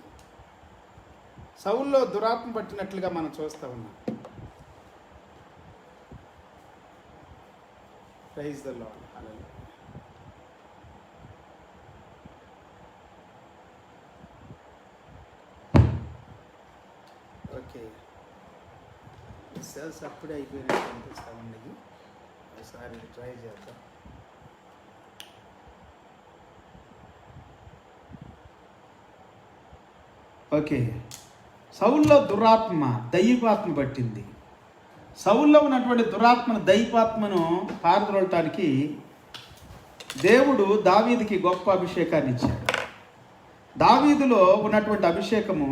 [SPEAKER 3] సౌల్లో దురాత్మ పట్టినట్లుగా మనం చూస్తూ ఉన్నాం. Praise the Lord. Hallelujah. Okay, cells అప్పుడే అయిపోయినట్టు అనిపిస్తా ఉన్నది. ఒకసారి ట్రై చేద్దాం. ఓకే, సౌల్లో దురాత్మ, దైవాత్మ పట్టింది. సౌల్లో ఉన్నటువంటి దురాత్మను, దైవాత్మను పారద్రోలటానికి దేవుడు దావీదుకి గొప్ప అభిషేకాన్ని ఇచ్చాడు. దావీదులో ఉన్నటువంటి అభిషేకము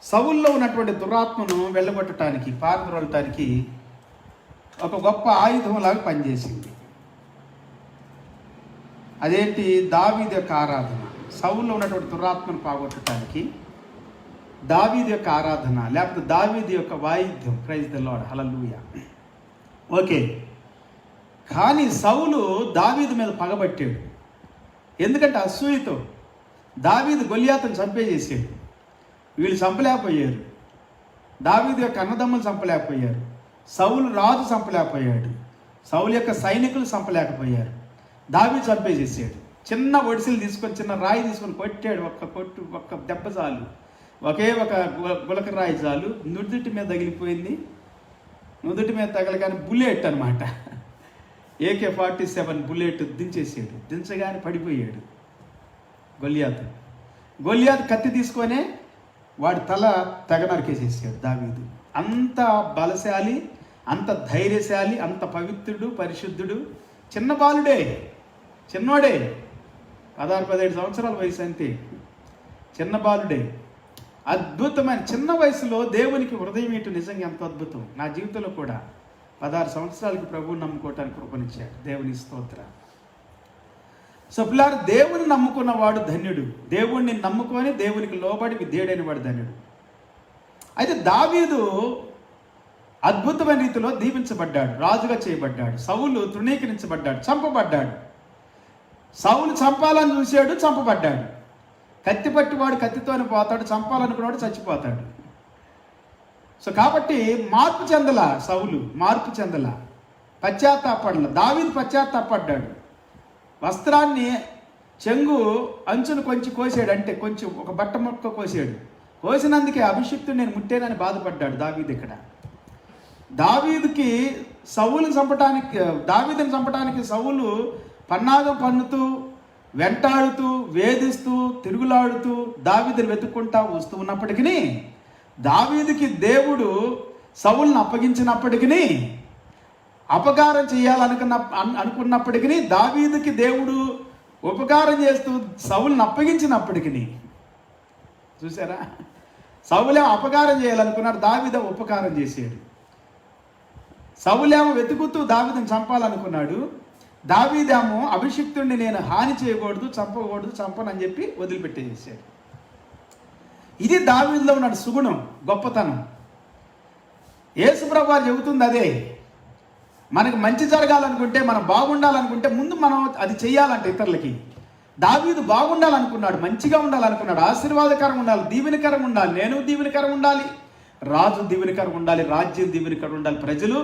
[SPEAKER 3] సౌల్లో ఉన్నటువంటి దురాత్మను వెళ్ళగొట్టడానికి, పారద్రోలటానికి ఒక గొప్ప ఆయుధంలాగా పనిచేసింది. అదేంటి? దావీదు యొక్క ఆరాధన. సౌల్లో ఉన్నటువంటి దురాత్మను పోగొట్టడానికి దావీదు యొక్క ఆరాధన, లేకపోతే దావీదు యొక్క వాయిద్యం. Praise the Lord. Hallelujah. Okay, కానీ సౌలు దావీదు మీద పగబట్టాడు. ఎందుకంటే అసూయతో దావీదు గొలియాతును చంపేసేసాడు. వీళ్ళు చంపలేకపోయారు, దావీదు యొక్క అన్నదమ్ములు చంపలేకపోయారు, సౌలు రాజు చంపలేకపోయాడు, సౌలు యొక్క సైనికులు చంపలేకపోయారు, దావీదు చంపేసేసాడు. చిన్న ఒడిసెలు తీసుకొని, చిన్న రాయి తీసుకొని కొట్టాడు. ఒక్క దెబ్బ చాలు, ఒకే ఒక గులక రాయి చాలు, నుదుటి మీద తగిలిపోయింది. నుదుటి మీద తగలగానే బుల్లెట్ అనమాట, AK-47 బుల్లెట్ దించేసాడు. దించగానే పడిపోయాడు గొలియాతు కత్తి తీసుకొనే వాడి తల తెగ నరికేసేసాడు దావీదు. అంత బలశాలి, అంత ధైర్యశాలి, అంత పవిత్రుడు, పరిశుద్ధుడు, చిన్న బాలుడే, చిన్నోడే, 16-17 సంవత్సరాల వయసు అంతే, చిన్న బాలుడే. అద్భుతమైన చిన్న వయసులో దేవునికి హృదయం ఏంటో నిజంగా ఎంత అద్భుతం. నా జీవితంలో కూడా 16 సంవత్సరాలకి ప్రభువుని నమ్ముకోవటానికి కృపనిచ్చాడు. దేవుని స్తోత్ర. సో పిల్లారు, దేవుని నమ్ముకున్నవాడు ధన్యుడు. దేవుణ్ణి నమ్ముకొని దేవునికి లోబడి విధేయుడైన వాడు ధన్యుడు. అయితే దావీదు అద్భుతమైన రీతిలో దీవించబడ్డాడు, రాజుగా చేయబడ్డాడు. సౌలు తృణీకరించబడ్డాడు, చంపబడ్డాడు. సౌలు చంపాలని చూశాడు, చంపబడ్డాడు. కత్తి పట్టివాడు కత్తితోనే పోతాడు, చంపాలనుకున్నాడు చచ్చిపోతాడు. సో కాబట్టి మార్పు చెందల సౌలు, మార్పు చెందల, పశ్చాత్తాపడల. దావీదు పశ్చాత్తాపడ్డాడు. వస్త్రాన్ని చెంగు అంచును కొంచెం కోసాడు, అంటే కొంచెం ఒక బట్ట మొక్క కోసాడు. కోసినందుకే అభిషిక్తుడు నేను ముట్టానని బాధపడ్డాడు దావీదు. ఇక్కడ దావీదుకి దావీదుని చంపటానికి సౌలు పన్నాగం పన్నుతూ వెంటాడుతూ వేధిస్తూ తిరుగులాడుతూ దావీదుని వెతుక్కుంటా వస్తూ ఉన్నప్పటికీ, దావీదుకి దేవుడు సౌలును అప్పగించినప్పటికీ, అపకారం అనుకున్నప్పటికీ, దావీదుకి దేవుడు ఉపకారం చేస్తూ సౌలును అప్పగించినప్పటికీ, చూసారా, సౌలేమో అపకారం చేయాలనుకున్నాడు, దావీదు ఉపకారం చేశాడు. సౌలేమో వెతుకుతూ దావీదుని చంపాలనుకున్నాడు, దావీదేమో అభిషిక్తుడిని నేను హాని చేయకూడదు, చంపనని చెప్పి వదిలిపెట్టేసాడు. ఇది దావీదులో ఉన్నాడు సుగుణం, గొప్పతనం. యేసుప్రభువు చెబుతుంది అదే. మనకు మంచి జరగాలనుకుంటే, మనం బాగుండాలనుకుంటే ముందు మనం అది చెయ్యాలంటే ఇతరులకి. దావీదు బాగుండాలనుకున్నాడు, మంచిగా ఉండాలనుకున్నాడు, ఆశీర్వాదకరంగా ఉండాలి, దీవెనకరంగా ఉండాలి, నేను దీవెనకరంగా ఉండాలి, రాజు దీవెనకరంగా ఉండాలి, రాజ్యం దీవెనకరంగా ఉండాలి, ప్రజలు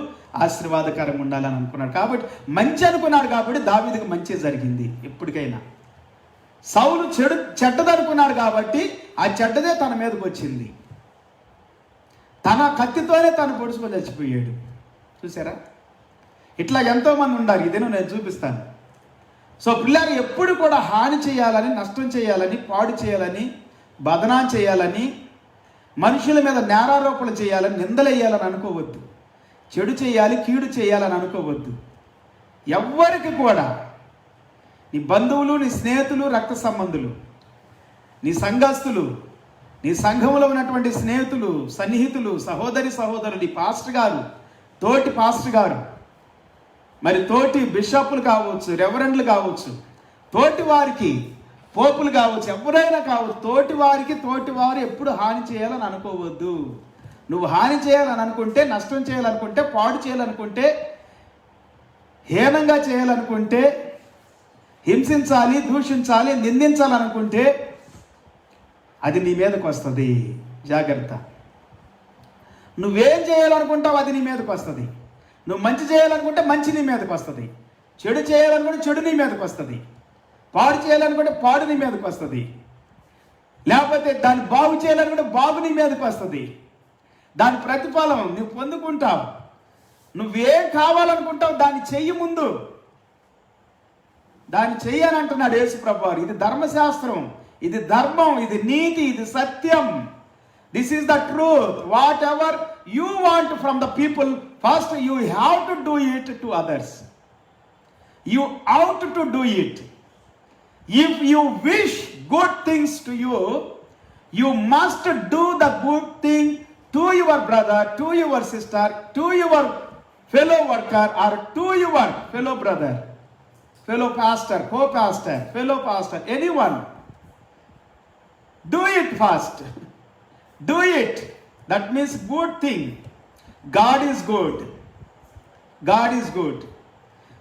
[SPEAKER 3] ఆశీర్వాదకరంగా ఉండాలని అనుకున్నాడు. కాబట్టి మంచి అనుకున్నాడు, కాబట్టి దావీదుకు మంచి జరిగింది. ఎప్పటికైనా సౌలు చెడ్డదనుకున్నాడు కాబట్టి ఆ చెడ్డదే తన మీదకి వచ్చింది. తన కత్తితోనే తను పొడుచుకొని చచ్చిపోయాడు. చూసారా, ఇట్లా ఎంతోమంది ఉన్నారు. ఇదేనో నేను చూపిస్తాను. సో పిల్లలు ఎప్పుడు కూడా హాని చేయాలని, నష్టం చేయాలని, పాడు చేయాలని, బదనాం చేయాలని, మనుషుల మీద నేరారోపణ చేయాలని, నిందలేయాలని అనుకోవద్దు. చెడు చేయాలి, కీడు చేయాలని అనుకోవద్దు. ఎవ్వరికి కూడా, నీ బంధువులు, నీ స్నేహితులు, రక్త సంబంధులు, నీ సంఘస్థులు, నీ సంఘంలో ఉన్నటువంటి స్నేహితులు, సన్నిహితులు, సహోదరులు, నీ పాస్టర్ గారు, తోటి పాస్టర్ గారు, మరి తోటి బిషప్లు కావచ్చు, రెవరెండ్లు కావచ్చు, తోటి వారికి పోపులు కావచ్చు, ఎవరైనా కావచ్చు, తోటి వారు ఎప్పుడు హాని చేయాలని అనుకోవద్దు. నువ్వు హాని చేయాలని అనుకుంటే, నష్టం చేయాలనుకుంటే, పాడు చేయాలనుకుంటే, హీనంగా చేయాలనుకుంటే, హింసించాలి, దూషించాలి, నిందించాలనుకుంటే అది నీ మీదకి వస్తుంది. జాగ్రత్త. నువ్వేం చేయాలనుకుంటావు అది నీ మీదకి వస్తుంది. నువ్వు మంచి చేయాలనుకుంటే మంచి నీ మీదకి వస్తుంది, చెడు చేయాలనుకుంటే చెడు నీ మీదకి వస్తుంది, పాడు చేయాలనుకుంటే పాడు నీ మీదకి వస్తుంది, లేకపోతే దాన్ని బాగు చేయాలనుకుంటే బాగు నీ మీదకి వస్తుంది. దాని ప్రతిఫలం నువ్వు పొందుకుంటావు. నువ్వేం కావాలనుకుంటావు దాన్ని చెయ్యి ముందు. దాన్ని చెయ్యని అంటున్నాడు యేసుప్రభువు వారు. ఇది ధర్మశాస్త్రం, ఇది ధర్మం, ఇది నీతి, ఇది సత్యం. This is the truth. Whatever you want from the people, first you have to do it to others. You ought to do it. If you wish good things to you, you must do the good thing to your brother, to your sister, to your fellow worker, or to your fellow brother, fellow pastor, co-pastor, fellow pastor, anyone. Do it first. Do it. That means good thing. God is good. God is good.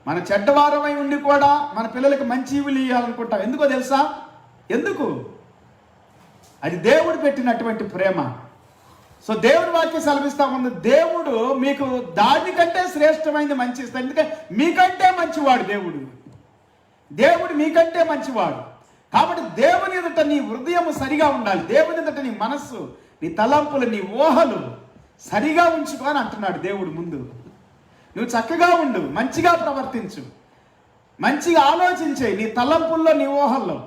[SPEAKER 3] మన చెడ్డవారమై ఉండి కూడా మన పిల్లలకి మంచి ఇవులు ఇవ్వాలనుకుంటాం. ఎందుకో తెలుసా? ఎందుకు? అది దేవుడు పెట్టినటువంటి ప్రేమ. సో దేవుడి వాక్యం సెలవిస్తా ఉంది, దేవుడు మీకు దానికంటే శ్రేష్టమైనది మంచి ఇస్తాడు. ఎందుకంటే మీకంటే మంచివాడు దేవుడు. దేవుడు మీకంటే మంచివాడు. కాబట్టి దేవుని ఎదుట నీ హృదయం సరిగా ఉండాలి. దేవుని ఎదుట నీ మనస్సు, నీ తలంపులు, నీ ఊహలు సరిగా ఉంచుకో అని అంటున్నాడు దేవుడు ముందు. నువ్వు చక్కగా ఉండు, మంచిగా ప్రవర్తించు, మంచిగా ఆలోచించే నీ తలంపుల్లో, నీ ఊహల్లో.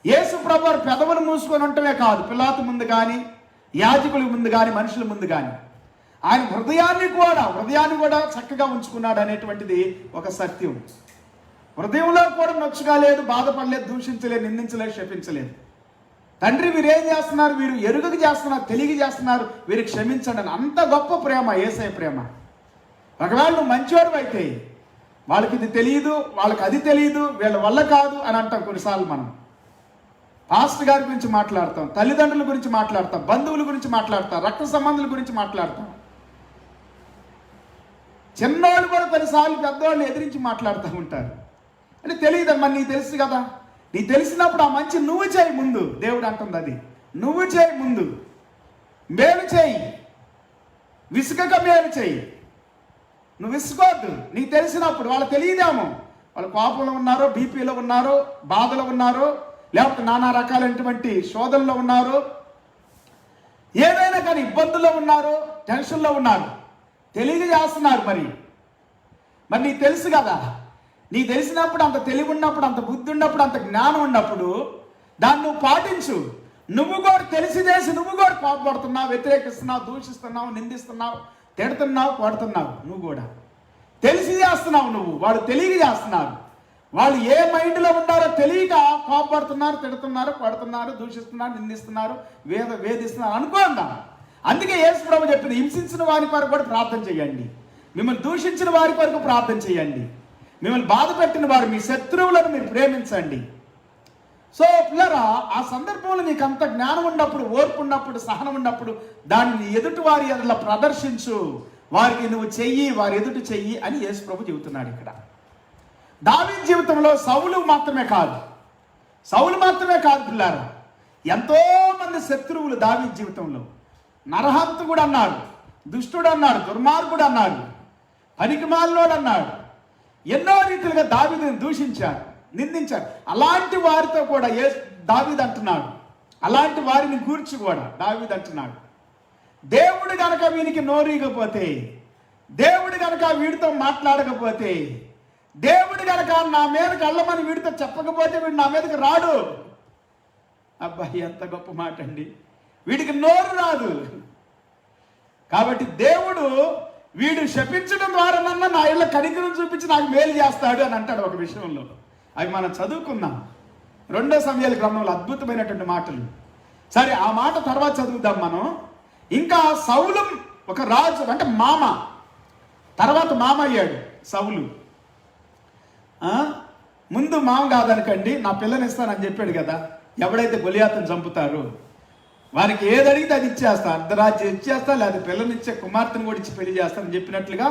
[SPEAKER 3] యేసు ప్రభువు పెదవులు మూసుకొని ఉండటమే కాదు, పిలాతు ముందు కానీ, యాజకుల ముందు కానీ, మనుషుల ముందు కానీ, ఆయన హృదయాన్ని కూడా చక్కగా ఉంచుకున్నాడు అనేటువంటిది ఒక సత్యం. హృదయంలో కూడా నొచ్చుగా లేదు, బాధపడలేదు, దూషించలేదు, నిందించలేదు, శపించలేదు. తండ్రి వీరేం చేస్తున్నారు, వీరు ఎరుగక చేస్తున్నారు, తెలియక చేస్తున్నారు, వీరు క్షమించండి అని. అంత గొప్ప ప్రేమ యేసయ్య ప్రేమ. ఒకవేళ నువ్వు మంచివాడు అయితే వాళ్ళకి ఇది తెలియదు, వాళ్ళకి అది తెలియదు, వీళ్ళ వల్ల కాదు అని అంటాం. కొన్నిసార్లు మనం పాస్టర్ గారి గురించి మాట్లాడతాం, తల్లిదండ్రుల గురించి మాట్లాడతాం, బంధువుల గురించి మాట్లాడతాం, రక్త సంబంధుల గురించి మాట్లాడతాం. చిన్నవాళ్ళు కూడా కొన్నిసార్లు పెద్దవాళ్ళని ఎదిరించి మాట్లాడుతూ ఉంటారు. అంటే తెలియదమ్మా, నీకు తెలుసు కదా. నీకు తెలిసినప్పుడు ఆ మంచి నువ్వు చేయి ముందు. దేవుడు అంటుంది అది. నువ్వు చేయి ముందు, మేలు చేయి, విసుగక మేలు చేయి. నువ్వు విసుకోవద్దు. నీకు తెలిసినప్పుడు. వాళ్ళు తెలియదేమో, వాళ్ళు కోపంలో ఉన్నారో, బీపీలో ఉన్నారో, బాధలో ఉన్నారో, లేకపోతే నానా రకాలైనటువంటి శోధనలో ఉన్నారు, ఏదైనా కానీ ఇబ్బందుల్లో ఉన్నారు, టెన్షన్లో ఉన్నారు, తెలియజేస్తున్నారు. మరి నీకు తెలుసు కదా. నీకు తెలిసినప్పుడు, అంత తెలివి ఉన్నప్పుడు, అంత బుద్ధి ఉన్నప్పుడు, అంత జ్ఞానం ఉన్నప్పుడు దాన్ని నువ్వు పాటించు. నువ్వు కూడా తెలిసి చేసి నువ్వు కూడా కోపపడుతున్నావు, వ్యతిరేకిస్తున్నావు, దూషిస్తున్నావు, నిందిస్తున్నావు, తిడుతున్నావు, కొడుతున్నావు. నువ్వు కూడా తెలిసి చేస్తున్నావు. నువ్వు వాళ్ళు తెలియక చేస్తున్నారు. వాళ్ళు ఏ మైండ్లో ఉన్నారో తెలియక కోపపడుతున్నారు, తిడుతున్నారు, కొడుతున్నారు, దూషిస్తున్నారు, నిందిస్తున్నారు, వేధిస్తున్నారు అనుకోండా. అందుకే యేసు ప్రభు చెప్పింది, హింసించిన వారి కొరకు కూడా ప్రార్థన చేయండి, మిమ్మల్ని దూషించిన వారి కొరకు ప్రార్థన చేయండి, మిమ్మల్ని బాధ పెట్టిన వారు మీ శత్రువులను మీరు ప్రేమించండి. సో పిల్లరా, ఆ సందర్భంలో నీకు అంత జ్ఞానం ఉన్నప్పుడు, ఓర్పు ఉన్నప్పుడు, సహనం ఉన్నప్పుడు దానిని ఎదుటి వారి ఎదుట ప్రదర్శించు. వారికి నువ్వు చెయ్యి, వారి ఎదుటి చెయ్యి అని యేసు ప్రభు చెబుతున్నాడు ఇక్కడ. దావీదు జీవితంలో సౌలు మాత్రమే కాదు పిల్లారా, ఎంతో మంది శత్రువులు దావీదు జీవితంలో. నరహంతకుడు అన్నాడు, దుష్టుడు అన్నాడు, దుర్మార్గుడు అన్నాడు, పనికిమాలినోడు అన్నాడు. ఎన్నో రీతిలుగా దావీదుని దూషించారు, నిందించారు. అలాంటి వారితో కూడా దావీదు అంటున్నాడు, అలాంటి వారిని గూర్చి కూడా దావీదు అంటున్నాడు, దేవుడు గనక వీనికి నోరీయకపోతే, దేవుడు గనక వీడితో మాట్లాడకపోతే, దేవుడు గనక నా మీదకి వెళ్ళమని వీడితో చెప్పకపోతే వీడు నా మీదకి రాడు. అబ్బాయి, ఎంత గొప్ప మాట అండి. వీడికి నోరు రాదు. కాబట్టి దేవుడు వీడు శపించడం ద్వారా నా ఇళ్ళ కనికరం చూపించి నాకు మేలు చేస్తాడు అని అంటాడు ఒక విషయంలో. అవి మనం చదువుకుందాం 2 సమూయేలు గ్రంథంలో అద్భుతమైనటువంటి మాటలు. సరే, ఆ మాట తర్వాత చదువుదాం మనం. ఇంకా సౌలు ఒక రాజు, అంటే మామ, తర్వాత మామ అయ్యాడు సౌలు. ముందు మామ కాదనకండి, నా పిల్లని ఇస్తానని చెప్పాడు కదా. ఎవడైతే గొలియాతును చంపుతారో వారికి ఏది అడిగితే అది ఇచ్చేస్తా, అర్ధరాజ్యం ఇచ్చేస్తా, లేదా పిల్లనిచ్చే కుమార్తెను కూడా ఇచ్చి పెళ్లి చేస్తానని చెప్పినట్లుగా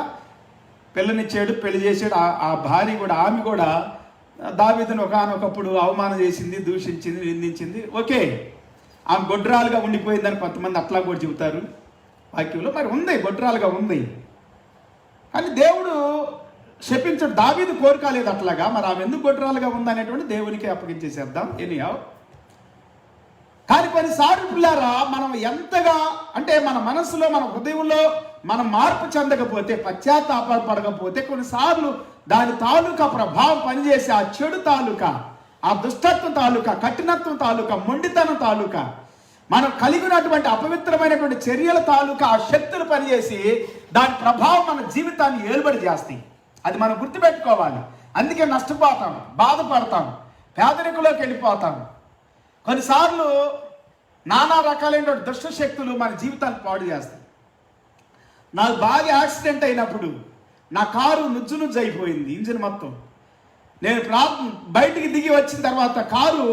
[SPEAKER 3] పిల్లనిచ్చాడు, పెళ్లి చేసాడు. ఆ భార్య కూడా, ఆమె కూడా దావీదును ఒకానొకప్పుడు అవమానం చేసింది, దూషించింది, నిందించింది. ఓకే, ఆమె గొడ్రాలుగా ఉండిపోయిందని కొంతమంది అట్లా కూడా చెబుతారు వాక్యంలో. మరి ఉంది, గొడ్రాలుగా ఉంది. కానీ దేవుడు శపించడు. దావీదు కోరుకోలేదు అట్లాగా. మరి ఆమె ఎందుకు గొడ్రాలుగా ఉందనేటువంటి దేవునికి అప్పగించేసేద్దాం. ఎనీహౌ, కానీ కొన్నిసార్లు పిల్లారా, మనం ఎంతగా అంటే మన మనసులో, మన హృదయంలో మనం మార్పు చెందకపోతే, పశ్చాత్తాపడకపోతే, కొన్నిసార్లు దాని తాలూకా ప్రభావం పనిచేసి ఆ చెడు తాలూకా, ఆ దుష్టత్వం తాలూకా, కఠినత్వం తాలూకా, మొండితనం తాలూకా, మనం కలిగినటువంటి అపవిత్రమైనటువంటి చర్యల తాలూకా ఆ శక్తులు పనిచేసి దాని ప్రభావం మన జీవితాన్ని ఏలుబడి చేస్తాయి. అది మనం గుర్తుపెట్టుకోవాలి. అందుకే నష్టపోతాం, బాధపడతాం, పేదరికంలోకి వెళ్ళిపోతాం. కొన్నిసార్లు నానా రకాలైన దుష్ట శక్తులు మన జీవితాన్ని పాడు చేస్తాయి. నాకు బాగా యాక్సిడెంట్ అయినప్పుడు నా కారు నుజ్జు అయిపోయింది, ఇంజిన్ మొత్తం. నేను బయటికి దిగి వచ్చిన తర్వాత కారు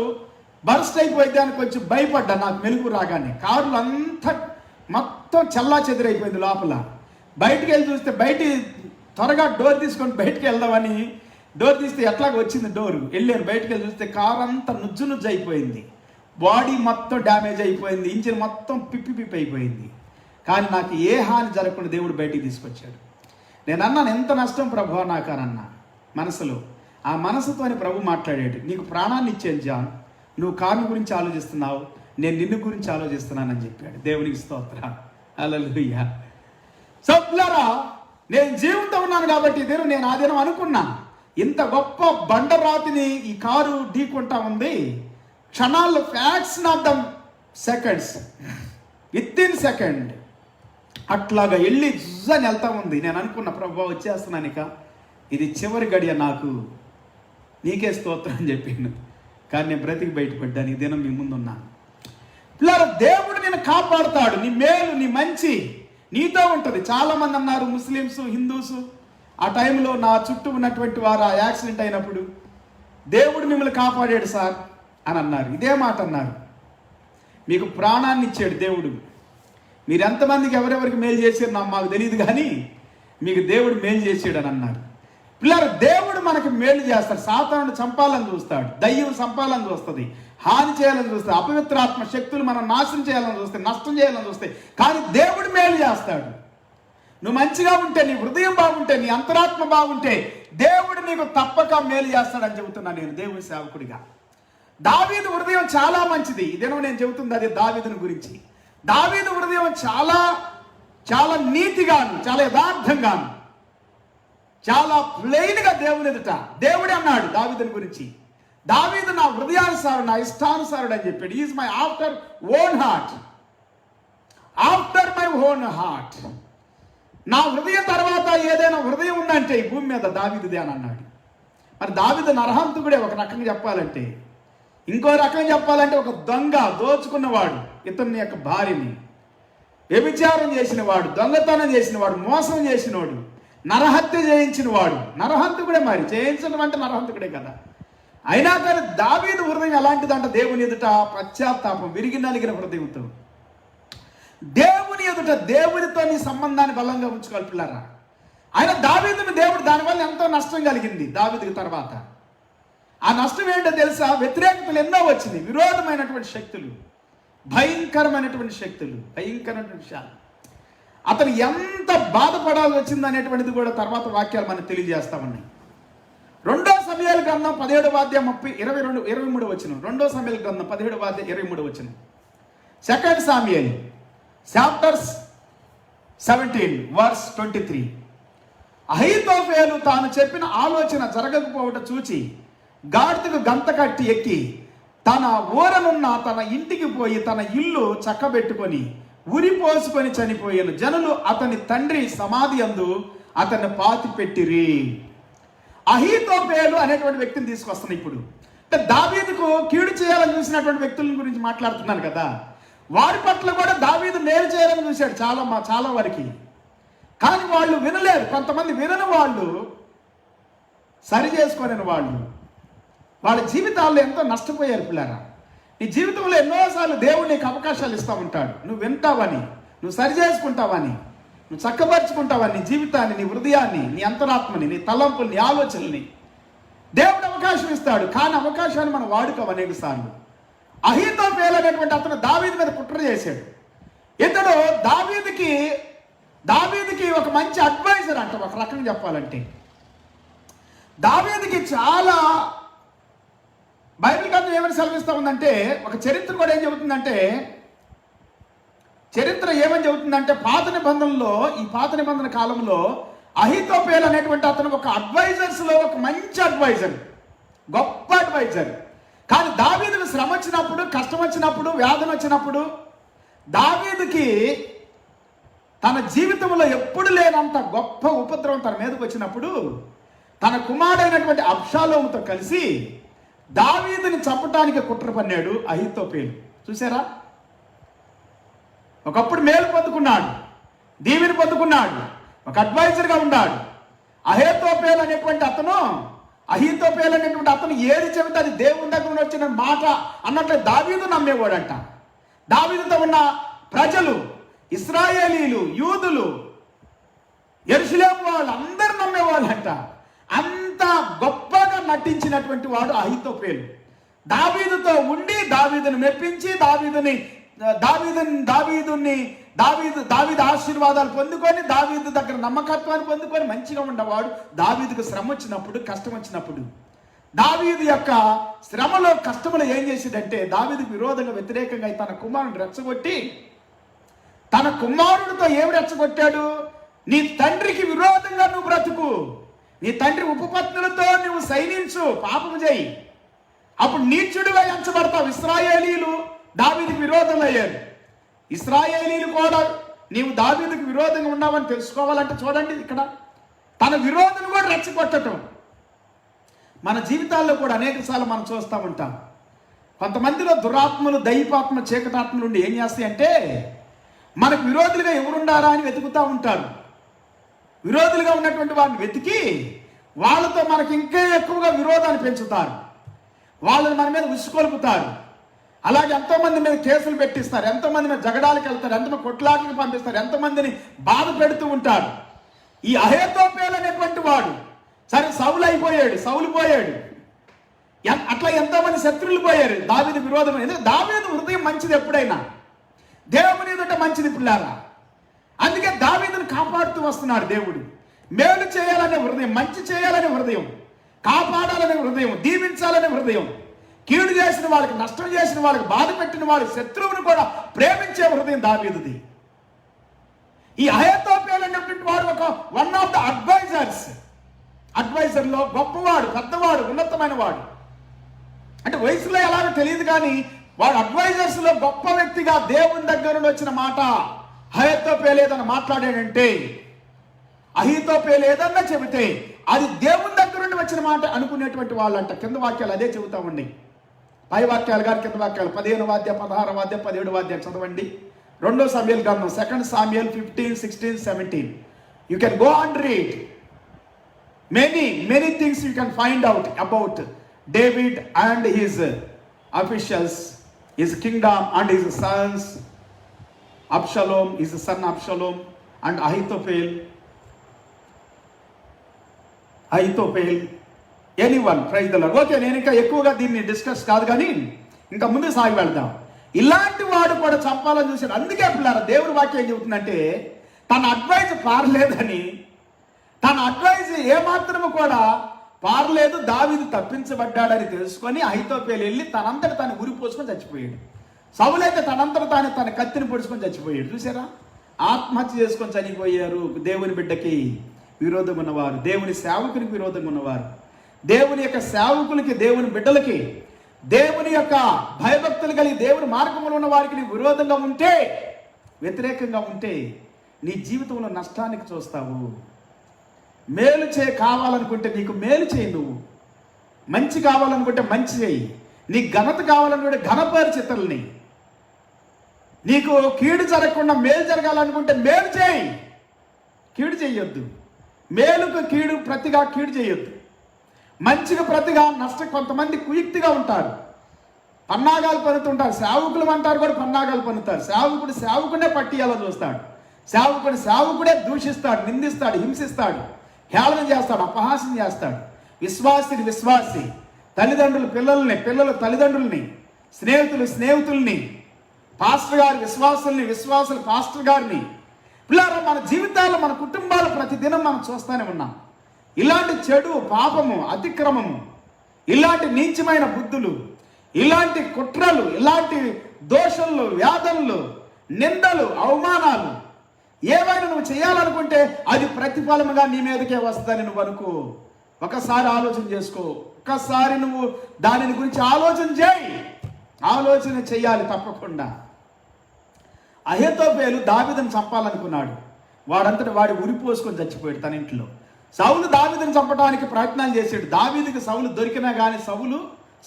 [SPEAKER 3] బర్స్ట్ అయిపోయింది అని కొంచెం భయపడ్డా. నాకు మెలుగు రాగానే కారులు అంతా మొత్తం చల్లా చెదిరైపోయింది లోపల. బయటికి వెళ్ళి చూస్తే, త్వరగా డోర్ తీసుకొని బయటికి వెళ్దామని డోర్ తీస్తే ఎట్లాగ వచ్చింది డోరు. వెళ్ళాను, బయటికి వెళ్ళి చూస్తే కారు అంతా నుజ్జు అయిపోయింది, బాడీ మొత్తం డ్యామేజ్ అయిపోయింది, ఇంజిన్ మొత్తం పిప్పి అయిపోయింది. కానీ నాకు ఏ హాని జరగకుండా దేవుడు బయటికి తీసుకొచ్చాడు. నేను అన్నాను, ఎంత నష్టం ప్రభువా నాకు అని అన్నా మనసులో. ఆ మనసుతోని ప్రభు మాట్లాడాడు, నీకు ప్రాణాన్ని ఇచ్చాను జాన్, నువ్వు కారుని గురించి ఆలోచిస్తున్నావు, నేను నిన్ను గురించి ఆలోచిస్తున్నానని చెప్పాడు. దేవునికి స్తోత్రం, హల్లెలూయా. సభ్యులారా, నేను జీవితం ఉన్నాను కాబట్టి నేను ఆ దినం అనుకున్నా, ఇంత గొప్ప బండరాతిని ఈ కారు ఢీకుంటా ఉంది, క్షణాల్లో, faction of the seconds, with in second అట్లాగా వెళ్ళి జుజ్జని వెళ్తా ఉంది. నేను అనుకున్న ప్రభు వచ్చేస్తున్నాను, ఇక ఇది చివరి గడియ, నాకు నీకే స్తోత్రం అని చెప్పిండు. కానీ నేను బ్రతికి బయటపడ్డాను. ఈ దినం మీ ముందున్నాను. పిల్లలు, దేవుడు నిన్ను కాపాడుతాడు. నీ మేలు, నీ మంచి నీతో ఉంటుంది. చాలామంది అన్నారు, ముస్లిమ్స్, హిందూస్, ఆ టైంలో నా చుట్టూ ఉన్నటువంటి వారు ఆ యాక్సిడెంట్ అయినప్పుడు, దేవుడు మిమ్మల్ని కాపాడాడు సార్ అని అన్నారు. ఇదే మాట అన్నారు. మీకు ప్రాణాన్ని ఇచ్చాడు దేవుడు. మీరు ఎంతమందికి ఎవరెవరికి మేలు చేశారు మాకు తెలియదు, కానీ మీకు దేవుడు మేలు చేసాడు అని అన్నారు. పిల్లలు, దేవుడు మనకి మేలు చేస్తాడు. సాతానుడు చంపాలని చూస్తాడు, దయ్యం చంపాలని చూస్తుంది, హాని చేయాలని చూస్తాయి, అపవిత్రాత్మ శక్తులు మనం నాశనం చేయాలని చూస్తాయి, నష్టం చేయాలని చూస్తాయి. కానీ దేవుడు మేలు చేస్తాడు. నువ్వు మంచిగా ఉంటే, నీ హృదయం బాగుంటే, నీ అంతరాత్మ బాగుంటే దేవుడు నీకు తప్పక మేలు చేస్తాడని చెబుతున్నాను నేను దేవుని సేవకుడిగా. దావీదు హృదయం చాలా మంచిది. ఇదేనో నేను చెబుతుంది అదే దావీదుని గురించి. దావీదు హృదయం చాలా చాలా నీతిగాను, చాలా యథార్థంగాను, చాలా ప్లెయిన్గా దేవుని ఎదుట దేవుడే అన్నాడు దావీదుని గురించి, దావీదు నా హృదయానుసారుడు, నా ఇష్టానుసారుడు అని చెప్పాడు. Is my after own heart, after my own heart. నా హృదయం తర్వాత ఏదైనా హృదయం ఉందంటే ఈ భూమి మీద దావీదుదే అని అన్నాడు. మరి దావీదు నరహంతకుడే ఒక రకంగా చెప్పాలంటే. ఇంకో రకంగా చెప్పాలంటే ఒక దొంగ, దోచుకున్నవాడు, ఇతని యొక్క భార్యని వ్యభిచారం చేసినవాడు, దొంగతనం చేసినవాడు, మోసం చేసినవాడు, నరహత్య చేయించినవాడు. నరహంతకుడే, మరి చేయించడం అంటే నరహంతకుడే కదా. అయినా కానీ దావీదు హృదయం ఎలాంటిదంట, దేవుని ఎదుట పశ్చాత్తాపం, విరిగి నలిగిన హృదయంతో దేవుని ఎదుట దేవునితో నీ సంబంధాన్ని బలంగా ఉంచుకోవాలి పిల్లరా. ఆయన దావీదుని దేవుడు దానివల్ల ఎంతో నష్టం కలిగింది దావీదుకి తర్వాత. ఆ నష్టం ఏంటో తెలుసా? వ్యతిరేకతలు ఎన్నో వచ్చింది, విరోధమైనటువంటి శక్తులు, భయంకరమైనటువంటి శక్తులు, భయంకరమైనటువంటి విషయాలు. అతను ఎంత బాధపడాల్సి వచ్చింది అనేటువంటిది కూడా తర్వాత వాక్యాలు మనకు తెలియజేస్తా ఉన్నాయి. 2 సమూయేలు గ్రంథం 17వ అధ్యాయం 23 వచనం. 2 సమూయేలు గ్రంథం 17వ అధ్యాయం 23 వచనం. 2 సామ్యూయల్ చాప్టర్ 17 వర్స్ 23. అహీతోఫేలు తాను చెప్పిన ఆలోచన జరగకపోవట చూచి గాడిదకు గంత కట్టి ఎక్కి తన ఊరనున్న తన ఇంటికి పోయి తన ఇల్లు చక్కబెట్టుకొని ఉరిపోసుకొని చనిపోయాను. జనులు అతని తండ్రి సమాధి అందు అతన్ని పాతి పెట్టిరి. అహీతోఫేలు అనేటువంటి వ్యక్తిని తీసుకొస్తున్నాను ఇప్పుడు. అంటే దావీదుకు కీడు చేయాలని చూసినటువంటి వ్యక్తుల గురించి మాట్లాడుతున్నాను కదా. వారి పట్ల కూడా దావీదు మేలు చేయాలని చూశాడు చాలా వరకు. కానీ వాళ్ళు వినలేరు. కొంతమంది వినని వాళ్ళు, సరి చేసుకోలేని వాళ్ళు, వాళ్ళ జీవితాల్లో ఎంతో నష్టపోయారు పిల్లరా. నీ జీవితంలో ఎన్నోసార్లు దేవుడు నీకు అవకాశాలు ఇస్తూ ఉంటాడు. నువ్వు వింటావని, నువ్వు సరి చేసుకుంటావని, నువ్వు చక్కపరుచుకుంటావని నీ జీవితాన్ని, నీ హృదయాన్ని, నీ అంతరాత్మని, నీ తలంపుల్ని, నీ ఆలోచనల్ని దేవుడు అవకాశం ఇస్తాడు. కానీ అవకాశాన్ని మనం వాడుకోం అనేక సార్లు. అహీతోఫేలు అనేటువంటి అతను దావీదు మీద కుట్ర చేశాడు. ఇతడు దావీదుకి ఒక మంచి అడ్వైజర్ అంట. ఒక రకంగా చెప్పాలంటే దావీదుకి చాలా బైబిల్ గ్రంథం ఏమని సెలవిస్తూ ఉందంటే, ఒక చరిత్ర కూడా ఏం చెబుతుందంటే, చరిత్ర ఏమని చెబుతుందంటే పాత నిబంధన కాలంలో అహీతోఫేలు అనేటువంటి అతను ఒక అడ్వైజర్స్లో ఒక మంచి అడ్వైజర్, గొప్ప అడ్వైజర్. కానీ దావీదుకు శ్రమ వచ్చినప్పుడు, కష్టం వచ్చినప్పుడు, వ్యాధన వచ్చినప్పుడు, దావీదుకి తన జీవితంలో ఎప్పుడు లేనంత గొప్ప ఉపద్రవం తన మీదకి వచ్చినప్పుడు తన కుమారుడైనటువంటి అబ్షాలోముతో కలిసి దావీదుని చంపటానికి కుట్ర పన్నాడు అహీతోఫేలు. చూసారా? ఒకప్పుడు మేలు పొందుకున్నాడు, దీవిని పొందుకున్నాడు, ఒక అడ్వైజర్గా ఉన్నాడు. అహీతోఫేలు అనేటువంటి అతను ఏది చెబితే అది దేవుని దగ్గర వచ్చిన మాట అన్నట్లు దావీదు నమ్మేవాడంట. దావీదుతో ఉన్న ప్రజలు, ఇశ్రాయేలీలు, యూదులు, యెరూషలేము వాళ్ళు అందరూ నమ్మేవాళ్ళంట. అంత గొప్పగా నటించినటువంటి వాడు అహీతోఫేలు. దావీదుతో ఉండి దావీదుని మెప్పించి దావీదు ఆశీర్వాదాలు పొందుకొని, దావీదు దగ్గర నమ్మకత్వాన్ని పొందుకొని మంచిగా ఉండేవాడు. దావీదుకు శ్రమ వచ్చినప్పుడు, కష్టం వచ్చినప్పుడు, దావీదు యొక్క శ్రమలో, కష్టంలో ఏం చేసేదంటే దావీదుకు విరోధంగా, వ్యతిరేకంగా తన కుమారుని రెచ్చగొట్టి, తన కుమారుడితో ఏమి రెచ్చగొట్టాడు? నీ తండ్రికి విరోధంగా నువ్వు బ్రతుకు, నీ తండ్రి ఉపపత్నులతో నువ్వు సైనించు, పాపము చేయి, అప్పుడు నీచుడుగా ఎంచబడతావు. ఇశ్రాయేలీలు దావీదుకు విరోధంగా అయ్యారు. ఇశ్రాయేలీలు కూడా నీవు దావీదుకు విరోధంగా ఉన్నావని తెలుసుకోవాలంటే చూడండి, ఇక్కడ తన విరోధం కూడా రెచ్చగొట్టడం. మన జీవితాల్లో కూడా అనేక సార్లు మనం చూస్తూ ఉంటాం. కొంతమందిలో దురాత్మలు, దైవాత్మ, చీకటాత్మలు ఉండి ఏం చేస్తాయి అంటే మనకు విరోధులుగా ఎవరుండారా అని వెతుకుతూ ఉంటారు. విరోధులుగా ఉన్నటువంటి వారిని వెతికి వాళ్ళతో మనకి ఇంకా ఎక్కువగా విరోధాన్ని పెంచుతారు, వాళ్ళని మన మీద ఉసుకొలుపుతారు. అలాగే ఎంతోమంది మీద కేసులు పెట్టిస్తారు, ఎంతోమంది మీద జగడాలకు వెళ్తారు, ఎంతమంది కొట్లాటలకు పంపిస్తారు, ఎంతమందిని బాధ పెడుతూ ఉంటారు. ఈ అహీతోఫేలు అనేటువంటి వాడు సరే సౌలు పోయాడు, అట్లా ఎంతోమంది శత్రువులు పోయారు దావీదు విరోధం. దావీదు హృదయం మంచిది, ఎప్పుడైనా దేవుని ఎదుట మంచిది పిల్లారా. అందుకే దావీదును కాపాడుతూ వస్తున్నాడు దేవుడు. మేలు చేయాలనే హృదయం, మంచి చేయాలనే హృదయం, కాపాడాలనే హృదయం, దీవించాలనే హృదయం, కీడు చేసిన వాళ్ళకి, నష్టం చేసిన వాళ్ళకి, బాధ పెట్టిన వాళ్ళకి, శత్రువుని కూడా ప్రేమించే హృదయం దావీదుది. ఈ అహీతోఫేలు అనేటువంటి వాడు వన్ ఆఫ్ ద అడ్వైజర్స్, అడ్వైజర్లో గొప్పవాడు, పెద్దవాడు, ఉన్నతమైన వాడు. అంటే వయసులో ఎలాగో తెలియదు కానీ వాడు అడ్వైజర్స్లో గొప్ప వ్యక్తిగా దేవుని దగ్గర నుండి వచ్చిన మాట అహీతోపెలు ఏదన్నా మాట్లాడాడంటే, అహీతోపెలు ఏదన్నా చెబితే అది దేవుని దగ్గర నుండి వచ్చిన మాట అనుకునేటువంటి వాళ్ళంట. కింద వాక్యాలు అదే చెబుతా ఉండి, పై వాక్యాలు గారు కింద వాక్యాలు 15వ అధ్యాయం 16వ అధ్యాయం 17వ అధ్యాయం చదవండి. 2 సామ్యూయల్ గ్రంథం 2 Samuel 15, 16, 17. You can go and read. Many things you can find out about David and his officials, his kingdom and his sons, Absalom, his son Absalom, and Ahithophel. Anyone, praise the Lord. Okay, నేను ఇంకా ఎక్కువగా దీన్ని discuss కాదు కానీ ఇంకా ముందు సాగి వెళ్దాం. ఇలాంటి వాడు కూడా చంపాలని చూశాడు. అందుకే పిల్లలు దేవుడి వాక్యం ఏం చెబుతుందంటే, తన అడ్వైజ్ పారలేదని, తన అడ్వైజ్ ఏమాత్రము కూడా పారలేదు, దావీదు తప్పించబడ్డాడని తెలుసుకొని అహీతోపెలు వెళ్ళి తనంతట తాను ఉరి పోసుకొని చచ్చిపోయాడు. సౌలైతే తనంతట తాను తన కత్తిని పొడుచుకొని చచ్చిపోయాడు. చూసారా, ఆత్మహత్య చేసుకొని చనిపోయారు. దేవుని బిడ్డకి విరోధం ఉన్నవారు, దేవుని సేవకునికి విరోధంగా ఉన్నవారు, దేవుని యొక్క సేవకులకి, దేవుని బిడ్డలకి, దేవుని యొక్క భయభక్తులు కలిగి దేవుని మార్గంలో ఉన్న వారికి నీకు విరోధంగా ఉంటే, వ్యతిరేకంగా ఉంటే నీ జీవితంలో నష్టానికి చూస్తావు. మేలు కావాలనుకుంటే నీకు మేలు చేయి, నువ్వు మంచి కావాలనుకుంటే మంచి చేయి, నీకు ఘనత కావాలనుకుంటే ఘనపరిచి ఇతరుల్ని, నీకు కీడు జరగకుండా మేలు జరగాలనుకుంటే మేలు చేయి, కీడు చేయొద్దు. మేలుకు కీడు ప్రతిగా కీడు చేయొద్దు, మంచిగా ప్రతిగా నష్టం. కొంతమంది కుయుక్తిగా ఉంటారు, పన్నాగాలు పన్నుతుంటారు. సేవకులు అంటారు కూడా పన్నాగాలు పన్నుతారు. సేవకుడే పట్టియాలో చూస్తాడు, సేవకుడే దూషిస్తాడు, నిందిస్తాడు, హింసిస్తాడు, హేళన చేస్తాడు, అపహాస్యం చేస్తాడు. విశ్వాసి తల్లిదండ్రులు పిల్లల్ని, పిల్లలు తల్లిదండ్రుల్ని, స్నేహితుల్ని, పాస్టర్ గారి విశ్వాసులు పాస్టర్ గారిని. పిల్లలు మన జీవితాల్లో, మన కుటుంబాలు ప్రతిదినం మనం చూస్తూనే ఉన్నాం. ఇలాంటి చెడు, పాపము, అతిక్రమము, ఇలాంటి నీచమైన బుద్ధులు, ఇలాంటి కుట్రలు, ఇలాంటి దోషులు, వ్యాధులు, నిందలు, అవమానాలు ఏవైనా నువ్వు చేయాలనుకుంటే అది ప్రతిఫలముగా నీ మీదకే వస్తుందని నువ్వు అనుకో. ఒకసారి ఆలోచన చేసుకో, ఒక్కసారి నువ్వు దానిని గురించి ఆలోచన చేయాలి తప్పకుండా. అహీతోపెలు దావీదును చంపాలనుకున్నాడు. వాడంతటి వాడి ఉరిపోసుకొని చచ్చిపోయాడు తన ఇంట్లో. సౌలు దావీదును చంపడానికి ప్రయత్నాలు చేశాడు. దావీదుకి సౌలు దొరికినా కానీ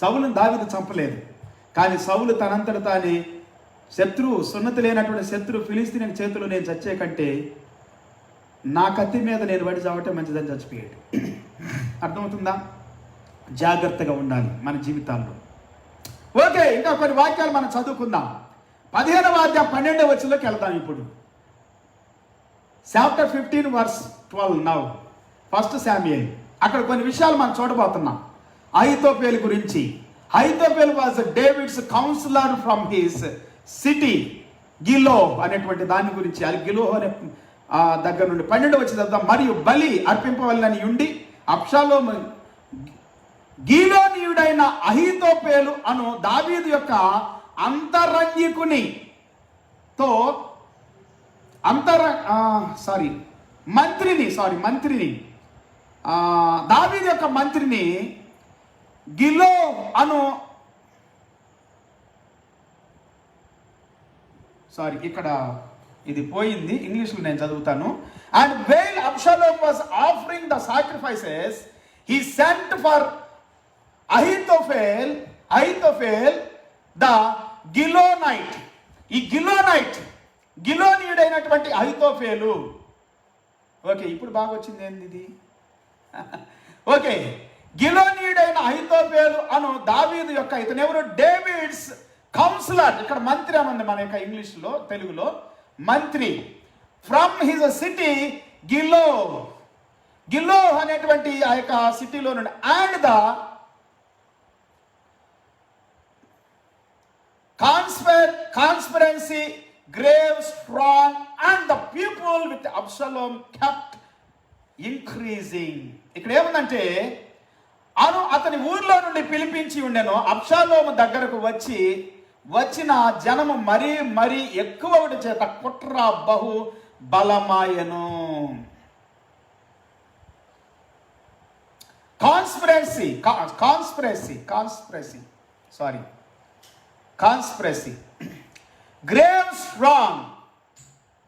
[SPEAKER 3] సౌలును దావీదు చంపలేదు. కానీ సౌలు తనంతట తానే సున్నతి లేనటువంటి శత్రువు ఫిలిస్తీన్ చేతిలో నేను చచ్చే కంటే నా కత్తి మీద నేను పడి చావటం మంచిదని చచ్చిపోయాడు. అర్థమవుతుందా? జాగ్రత్తగా ఉండాలి మన జీవితాల్లో. ఓకే, ఇంకా కొన్ని వాక్యాలు మనం చదువుకుందాం. 15వ అధ్యాయం 12వ వచనంలోకి వెళ్దాం ఇప్పుడు. Chapter 15 verse 12 now. 1 సామ్యూయల్. అక్కడ కొన్ని విషయాలు మనం చూడబోతున్నాం అహీతోపెలు గురించి. Ahithophel was David's counsellor from his city Giloh అనేటువంటి దాని గురించి. అది గిలో అనే దగ్గర నుండి 12వ వచనం. మరియు బలి అర్పింపవలనని ఉండి అబ్షాలోము గీలోనీయుడైన అహీతోపెలు అను దావీదు యొక్క మంత్రిని దావీదు యొక్క మంత్రిని గిలో అను ఇక్కడ ఇది పోయింది, ఇంగ్లీష్లో నేను చదువుతాను. And while Absalom was offering the sacrifices he sent for Ahithophel the Gilonite. ఈ గిలోనీయుడైనటువంటి అహీతోపెలు. ఓకే, ఇప్పుడు బాగా వచ్చింది ఏంది ఇది? ఓకే, గిలోనీయుడైన అహీతోపెలు అను దావీదు యొక్క, ఇతను ఎవరు? David's counsellor. ఇక్కడ మంత్రి అనండి మన యొక్క ఇంగ్లీష్లో, తెలుగులో మంత్రి. ఫ్రమ్ హిజ్ సిటీ గిలో అనేటువంటి ఆ యొక్క సిటీలో నుండి. And the conspiracy grave strong and the people with Absalom kept increasing. ఇక్కడ ఏముందంటే, అతని ఊర్లో నుండి పిలిపించి ఉండెను. అబ్షాలోము దగ్గరకు వచ్చిన జనము మరీ ఎక్కువ చేత కుట్ర బహు బలమాయను. Conspiracy grave strong,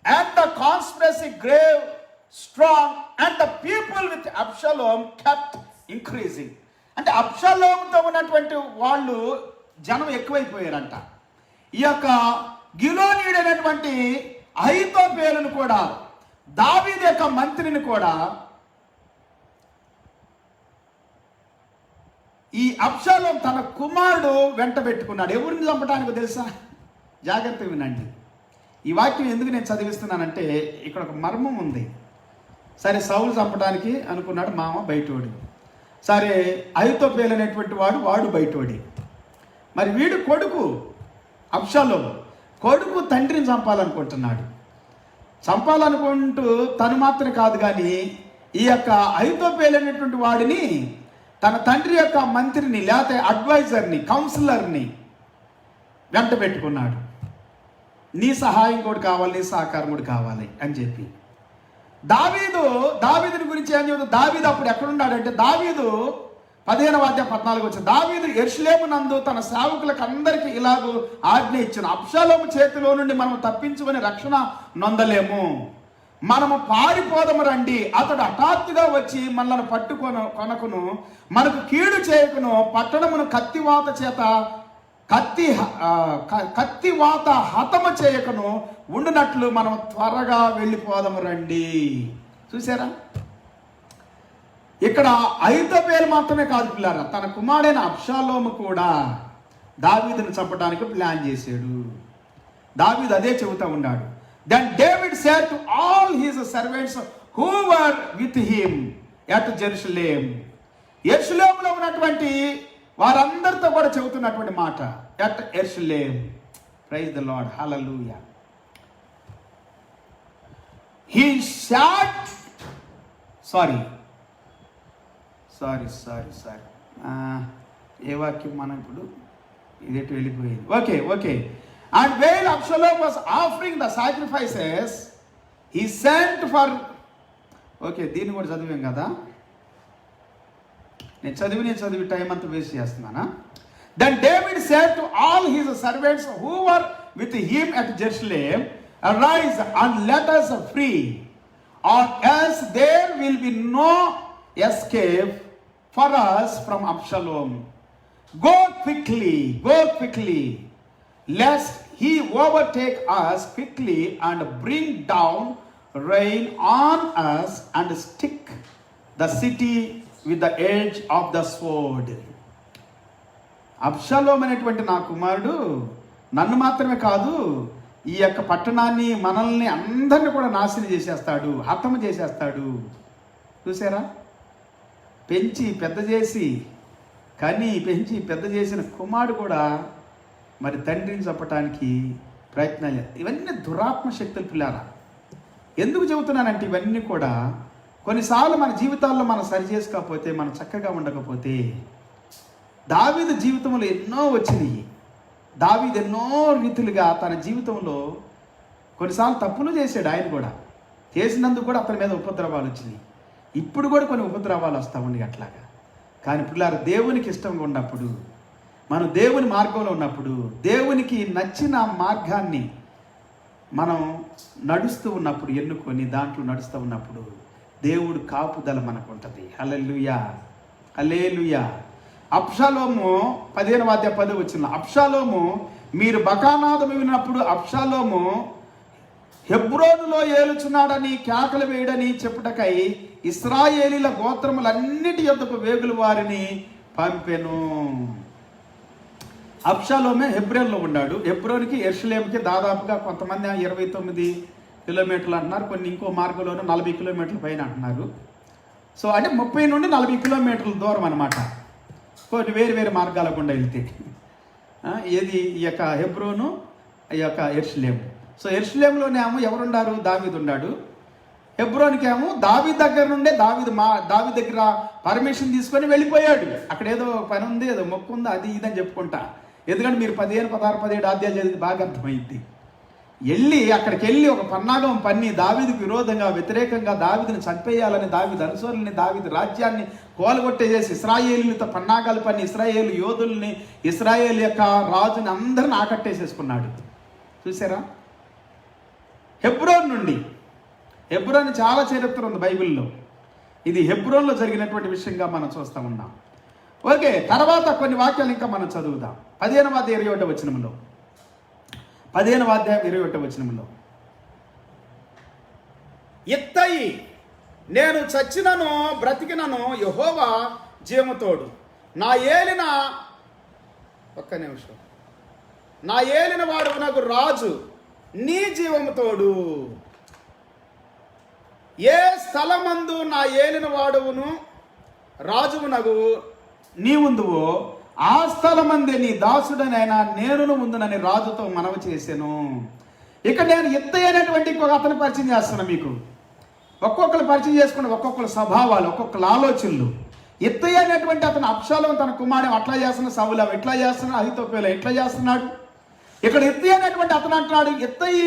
[SPEAKER 3] and the conspiracy grave strong, and the people with Absalom kept increasing. అంటే అబ్షాలోముతో ఉన్నటువంటి వాళ్ళు జనం ఎక్కువైపోయారంట. ఈ యొక్క గిలోనీయుడైనటువంటి అహీతోఫెలును కూడా, దావీదు యొక్క మంత్రిని కూడా ఈ అబ్షాలోం తన కుమారుడు వెంట పెట్టుకున్నాడు. ఎవరిని చంపడానికి తెలుసా? జాగ్రత్తగా వినండి. ఈ వాక్యం ఎందుకు నేను చదివిస్తున్నానంటే ఇక్కడ ఒక మర్మం ఉంది. సరే, సౌలు చంపడానికి అనుకున్నాడు మామ బయటోడి. సరే, అహీతోఫెలు అనేటువంటి వాడు బయటోడి. మరి వీడు కొడుకు అబ్షాలోం కొడుకు తండ్రిని చంపాలనుకుంటున్నాడు. చంపాలనుకుంటూ తను మాత్రం కాదు కానీ ఈ యొక్క అహీతోఫెలు అనేటువంటి వాడిని తన తండ్రి యొక్క మంత్రిని లేకపోతే అడ్వైజర్ని, కౌన్సిలర్ని వెంట పెట్టుకున్నాడు. నీ సహాయం కూడా కావాలి, నీ సహకారం కూడా కావాలి అని చెప్పి. దావీదుని గురించి ఏం చెబుతుంది? దావీదు అప్పుడు ఎక్కడున్నాడంటే, దావీదు 15వ అధ్యాయం 14 వచ్చింది. దావీదు యెరూషలేము నందు తన సేవకులకు అందరికీ ఇలాగూ ఆజ్ఞ ఇచ్చిన, అబ్షాలోము చేతిలో నుండి మనం తప్పించుకొని రక్షణ నొందలేము, మనము పారిపోదము రండి. అతడు హఠాత్తుగా వచ్చి మనల్ని కొనకును, మనకు కీడు చేయకును, పట్టణమును కత్తివాత హతము చేయకను ఉండునట్లు మనం త్వరగా వెళ్ళిపోదము రండి. చూసారా? ఇక్కడ అహీతోఫెలు మాత్రమే కాదు పిల్లారా, తన కుమారుడైన అబ్షాలోము కూడా దావీదును చంపడానికి ప్లాన్ చేశాడు. దావీదు అదే చెబుతా ఉన్నాడు. Then David said to all his servants who were with him at Jerusalem. యెరూషలేములో ఉన్నటువంటి వారందరితో కూడా చెబుతున్నటువంటి మాట, at Jerusalem. Praise the Lord. Hallelujah. He shot. Sorry. ఏ వాక్యం మనం ఇప్పుడు ఇదేటి వెళ్ళిపోయింది. Okay. And while Absalom was offering the sacrifices, he sent for. దీన్ని కూడా చదివాం కదా. నేను చదివి టైం అంతా వేస్ట్ చేస్తున్నానా? Then David said to all his servants who were with him at Jerusalem, arise and let us free, or else there will be no escape for us from Absalom. Go quickly, lest he overtake us quickly and bring down rain on us and stick the city with the edge of the sword. Absalom అనేటువంటి నా కుమారుడు నన్ను మాత్రమే కాదు, ఈ యొక్క పట్టణాన్ని, మనల్ని అందరిని కూడా నాశనం చేసేస్తాడు, హతము చేసేస్తాడు. చూసారా? పెంచి పెద్ద చేసిన కుమారుడు కూడా మరి తండ్రిని చంపటానికి ప్రయత్నాలు. ఇవన్నీ దురాత్మ శక్తులు పిల్లారా. ఎందుకు చెబుతున్నానంటే ఇవన్నీ కూడా కొన్నిసార్లు మన జీవితాల్లో మనం సరి చేసుకోకపోతే, మనం చక్కగా ఉండకపోతే, దావీదు జీవితంలో ఎన్నో వచ్చినాయి. దావీదు ఎన్నో రీతులుగా తన జీవితంలో కొన్నిసార్లు తప్పులు చేశాడు. ఆయన కూడా చేసినందుకు కూడా అతని మీద ఉపద్రవాలు వచ్చినాయి. ఇప్పుడు కూడా కొన్ని ఉపద్రవాలు వస్తూ ఉండి అట్లాగా. కానీ పిల్లారు, దేవునికి ఇష్టంగా ఉన్నప్పుడు, మనం దేవుని మార్గంలో ఉన్నప్పుడు, దేవునికి నచ్చిన మార్గాన్ని మనం నడుస్తూ ఉన్నప్పుడు, ఎన్నుకొని దాంట్లో నడుస్తూ ఉన్నప్పుడు దేవుడు కాపుదల మనకు ఉంటుంది. హల్లెలూయా. అబ్షాలోము 15వ అధ్యాయం 10 వచ్చిన, అబ్షాలోము మీరు బకానాదము విన్నప్పుడు అబ్షాలోము హెబ్రోనులో ఏలుచున్నాడని, కేకలు వేయడని చెప్పుటకై ఇశ్రాయేలీల గోత్రములన్నిటి యొద్దకు వేగులు వారిని పంపెను. అబ్షాలోమే హెబ్రోన్లో ఉన్నాడు. హెబ్రోన్కి యెరూషలేముకి దాదాపుగా కొంతమంది 29 కిలోమీటర్లు అంటున్నారు, కొన్ని ఇంకో మార్గంలోనే 40 కిలోమీటర్ల పైన అంటున్నారు. సో అంటే 30 నుండి 40 కిలోమీటర్ల దూరం అనమాట, కొన్ని వేరు మార్గాల గుండా వెళ్తే. ఏది ఈ యొక్క హెబ్రోను, ఈ యొక్క యెరూషలేము. సో యెరూషలేములోనేమో ఎవరున్నారు? దావీదు ఉన్నాడు. హెబ్రోన్కి ఏమో దావీదు దగ్గర నుండే దావీదు దగ్గర పర్మిషన్ తీసుకొని వెళ్ళిపోయాడు. అక్కడ ఏదో పని ఉంది, ఏదో మొక్కు ఉంది, అది ఇదని చెప్పుకుంటా. ఎందుకంటే మీరు 15, 16, 17 అధ్యాయాలు చదివితే బాగా అర్థమైంది. అక్కడికి వెళ్ళి ఒక పన్నాగం పన్ని దావీదుకు విరోధంగా వ్యతిరేకంగా దావీదుని చంపేయాలని, దావీదు అనుచరుల్ని, దావీదు రాజ్యాన్ని కోలగొట్టేసేసి ఇశ్రాయేలుతో పన్నాగాలు పన్ని ఇశ్రాయేలు యోధుల్ని, ఇశ్రాయేల్ యొక్క రాజుని అందరిని ఆకట్టేసేసుకున్నాడు. చూసారా? హెబ్రోన్ చాలా చరిత్ర ఉంది బైబిల్లో. ఇది హెబ్రోన్లో జరిగినటువంటి విషయంగా మనం చూస్తూ ఉన్నాం. ఓకే, తర్వాత కొన్ని వాక్యాలు ఇంకా మనం చదువుదాం. 15వ అధ్యాయం 21వ వచనంలో, 15వ అధ్యాయం 21వ వచనంలో, ఇత్తయి నేను చచ్చినను బ్రతికినను యెహోవా జీవముతోడు, నా ఏలిన వాడు నాకు రాజు నీ జీవముతోడు. ఏ స్థలమందు నా ఏలిన వాడువును రాజువునగు నీ ఉందువో ఆ స్థలమందే నీ దాసుడనైనా నేనును ఉందునని రాజుతో మనవి చేశాను. ఇక్కడ నేను ఇత్తయి అనేటువంటి ఇంకొక అతను పరిచయం చేస్తున్నా మీకు. ఒక్కొక్కరు పరిచయం చేసుకున్న ఒక్కొక్కరు స్వభావాలు, ఒక్కొక్కరు ఆలోచనలు. ఇత్తయి అనేటువంటి అతను అబ్షాలోము తన కుమారుడు అట్లా చేస్తున్నాడు, సౌలు ఎట్లా చేస్తున్నాడు, అహీతోపెలు ఎట్లా చేస్తున్నాడు. ఇక్కడ ఇత్తయి అనేటువంటి అతను అంటున్నాడు, ఇత్తయి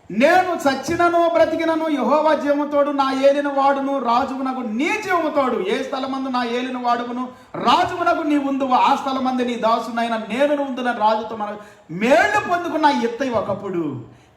[SPEAKER 3] నేను చచ్చినను బ్రతికినను యెహోవా జీవముతోడు, నా ఏలిన వాడును రాజువునకు నీ జీవముతోడు. ఏ స్థలమందు నా ఏలిన వాడును రాజువునకు నీ ఉందువు ఆ స్థలమందు నీ దాసునైనా నేను ఉందున రాజుతో మన మేళ్లు పొందుకున్న ఇత్తయి ఒకప్పుడు,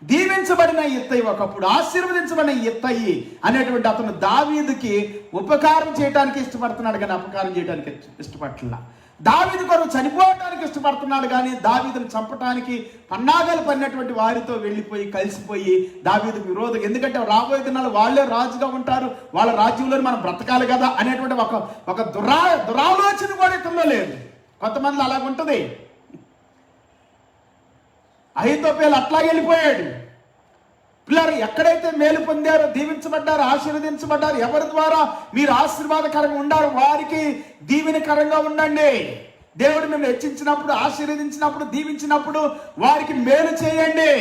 [SPEAKER 3] దీవించబడిన ఇత్తయి ఒకప్పుడు, ఆశీర్వదించబడిన ఇత్తయి అనేటువంటి అతను దావీదుకి ఉపకారం చేయడానికి ఇష్టపడుతున్నాడు కానీ అపకారం చేయడానికి ఇష్టపడట్లా. దావీదు కొరకు చనిపోవడానికి ఇష్టపడుతున్నాడు కానీ దావీదును చంపడానికి పన్నాగాలు పడినటువంటి వారితో వెళ్ళిపోయి కలిసిపోయి దావీదుకు విరోధం. ఎందుకంటే రాబోయే దినాలు వాళ్ళే రాజుగా ఉంటారు, వాళ్ళ రాజ్యంలో మనం బ్రతకాలి కదా అనేటువంటి ఒక దురాలోచన కూడా ఇతరులో లేదు. కొంతమంది అలాగుంటుంది. అహీతోపెలు అట్లా వెళ్ళిపోయాడు. పిల్లలు ఎక్కడైతే మేలు పొందారో, దీవించబడ్డారు, ఆశీర్వదించబడ్డారు, ఎవరి ద్వారా మీరు ఆశీర్వాదకరంగా ఉండారు వారికి దీవెనకరంగా ఉండండి. దేవుడు మిమ్మల్ని హెచ్చించినప్పుడు, ఆశీర్వదించినప్పుడు, దీవించినప్పుడు వారికి మేలు చేయండి.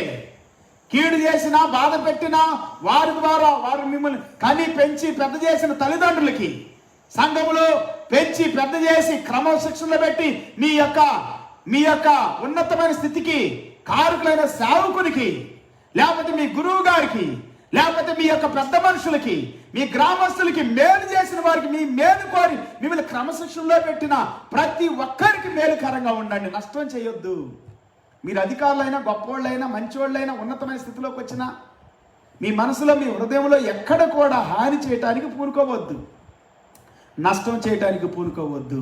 [SPEAKER 3] కీడు చేసినా, బాధ పెట్టినా వారి ద్వారా వారు మిమ్మల్ని కని పెంచి పెద్ద చేసిన తల్లిదండ్రులకి, సంఘములో పెంచి పెద్ద చేసి క్రమశిక్షణలో పెట్టి మీ యొక్క ఉన్నతమైన స్థితికి కారకులైన సేవకునికి, లేకపోతే మీ గురువు గారికి, లేకపోతే మీ యొక్క పెద్ద మనుషులకి, మీ గ్రామస్తులకి మేలు చేసిన వారికి మీ మేలు కోరి మిమ్మల్ని క్రమశిక్షణలో పెట్టిన ప్రతి ఒక్కరికి మేలుకరంగా ఉండండి. నష్టం చేయొద్దు. మీరు అధికారులైనా, గొప్పవాళ్ళైనా, మంచివాళ్ళైనా, ఉన్నతమైన స్థితిలోకి వచ్చినా మీ మనసులో, మీ హృదయంలో ఎక్కడ కూడా హాని చేయటానికి పూనుకోవద్దు, నష్టం చేయటానికి పూనుకోవద్దు.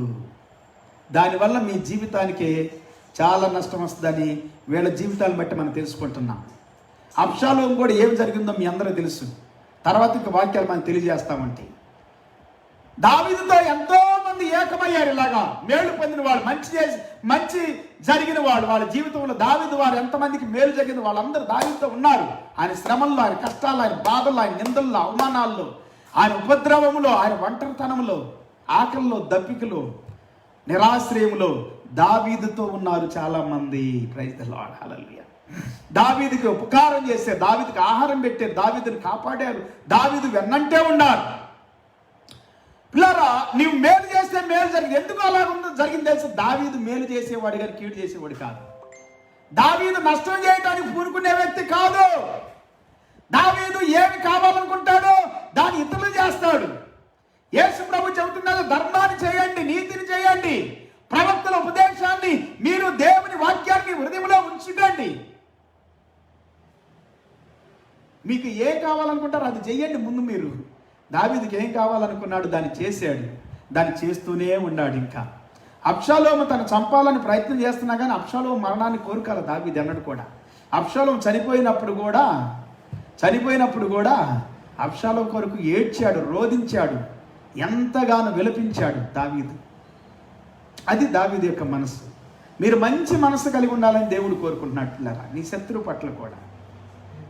[SPEAKER 3] దానివల్ల మీ జీవితానికి చాలా నష్టం వస్తుందని వీళ్ళ జీవితాలను బట్టి మనం తెలుసుకుంటున్నాం. అబ్షాలోము కూడా ఏం జరిగిందో మీ అందరూ తెలుసు. తర్వాత ఇంక వాక్యాలు మనం తెలియజేస్తామంటే, దావీదుతో ఎంతో మంది ఏకమయ్యారు. ఇలాగా మేలు పొందిన వాళ్ళు, మంచి జరిగిన వాళ్ళు, వాళ్ళ జీవితంలో దావీదు వారు ఎంతమందికి మేలు జరిగిన వాళ్ళందరూ దావీదుతో ఉన్నారు. ఆయన శ్రమల్లో, ఆయన కష్టాల్లో, ఆయన బాధల్లో, ఆయన నిందల్లో, అవమానాల్లో, ఆయన ఉపద్రవములో, ఆయన ఒంటరితనంలో, ఆకలిలో, దప్పికలో, నిరాశ్రయంలో దావీదుతో ఉన్నారు చాలా మంది. ప్రైజ్ ది లార్డ్, హల్లెలూయా. దావీదుకి ఉపకారం చేశారు, దావీదుకి ఆహారం పెట్టారు, దావీదుని కాపాడారు, దావీదు వెన్నంటే ఉన్నారు. పిల్లరా, నీవు మేలు చేస్తే మేలు జరిగింది. ఎందుకు అలా జరిగింది తెలుసు? దావీదు మేలు చేసేవాడు కానీ కీడు చేసేవాడు కాదు. దావీదు నష్టం చేయడానికి పూనుకునే వ్యక్తి కాదు. దావీదు ఏమి కావాలనుకుంటాడో దాన్ని ఇతరులు చేస్తాడు. యేసు ప్రభు చెబుతున్నారు, ధర్మాన్ని చేయండి, నీతిని చేయండి, ప్రవక్తల ఉపదేశాన్ని మీరు దేవుని వాక్యాన్ని హృదయంలో ఉంచుకోండి. మీకు ఏం కావాలనుకుంటారో అది చెయ్యండి. ముందు మీరు దావీదుకి ఏం కావాలనుకున్నాడు దాన్ని చేశాడు, దాన్ని చేస్తూనే ఉన్నాడు. ఇంకా అబ్షాలోము తను చంపాలని ప్రయత్నం చేస్తున్నా కానీ అబ్షాలోము మరణాన్ని కోరుకోల దావీదు అన్నాడు కూడా. అబ్షాలోము చనిపోయినప్పుడు కూడా అబ్షాలోము కొరకు ఏడ్చాడు, రోధించాడు, ఎంతగానో విలపించాడు దావీదు. అది దావీదు యొక్క మనసు. మీరు మంచి మనసు కలిగి ఉండాలని దేవుడు కోరుకుంటున్నాడు. పిల్లరా, నీ శత్రువు పట్ల కూడా,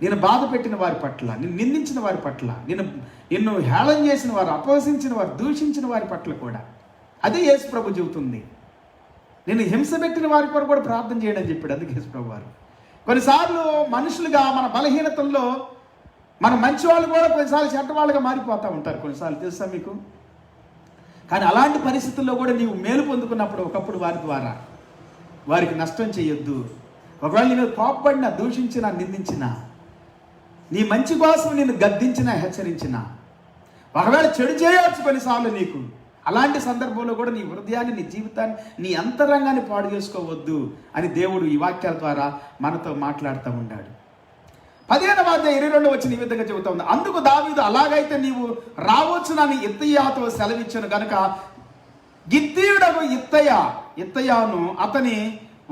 [SPEAKER 3] నేను బాధ పెట్టిన వారి పట్ల, నిన్ను నిందించిన వారి పట్ల, నిన్ను హేళన చేసిన వారు, అపహసించిన వారు, దూషించిన వారి పట్ల కూడా అదే యేసు ప్రభు చెబుతుంది. నేను హింస పెట్టిన వారి కొరకు కూడా ప్రార్థన చేయడం చెప్పాడు. అందుకే యేసు ప్రభు వారు కొన్నిసార్లు మనుషులుగా మన బలహీనతల్లో మన మంచి వాళ్ళు కూడా కొన్నిసార్లు చెడ్డ వాళ్ళుగా మారిపోతూ ఉంటారు. కొన్నిసార్లు తెలుసా మీకు? కానీ అలాంటి పరిస్థితుల్లో కూడా నీవు మేలు పొందుకున్నప్పుడు ఒకప్పుడు వారి ద్వారా వారికి నష్టం చేయొద్దు. ఒకవేళ నీ మీద కోపపడినా, దూషించినా, నిందించినా, నీ మంచి కోసం నిన్ను గద్దించినా, హెచ్చరించినా, ఒకవేళ చెడు చేయవచ్చు కొన్నిసార్లు నీకు, అలాంటి సందర్భంలో కూడా నీ హృదయాన్ని, నీ జీవితాన్ని, నీ అంతరంగాన్ని పాడు చేసుకోవద్దు అని దేవుడు ఈ వాక్యాల ద్వారా మనతో మాట్లాడుతూ ఉన్నాడు. 15:22 ఈ విధంగా చెబుతా ఉంది, అందుకు దావీదు, అలాగైతే నీవు రావచ్చునని ఇత్తయ్యతో సెలవిచ్చాను గనుక గిత్తీయుడకు ఇత్తయ్యాను అతని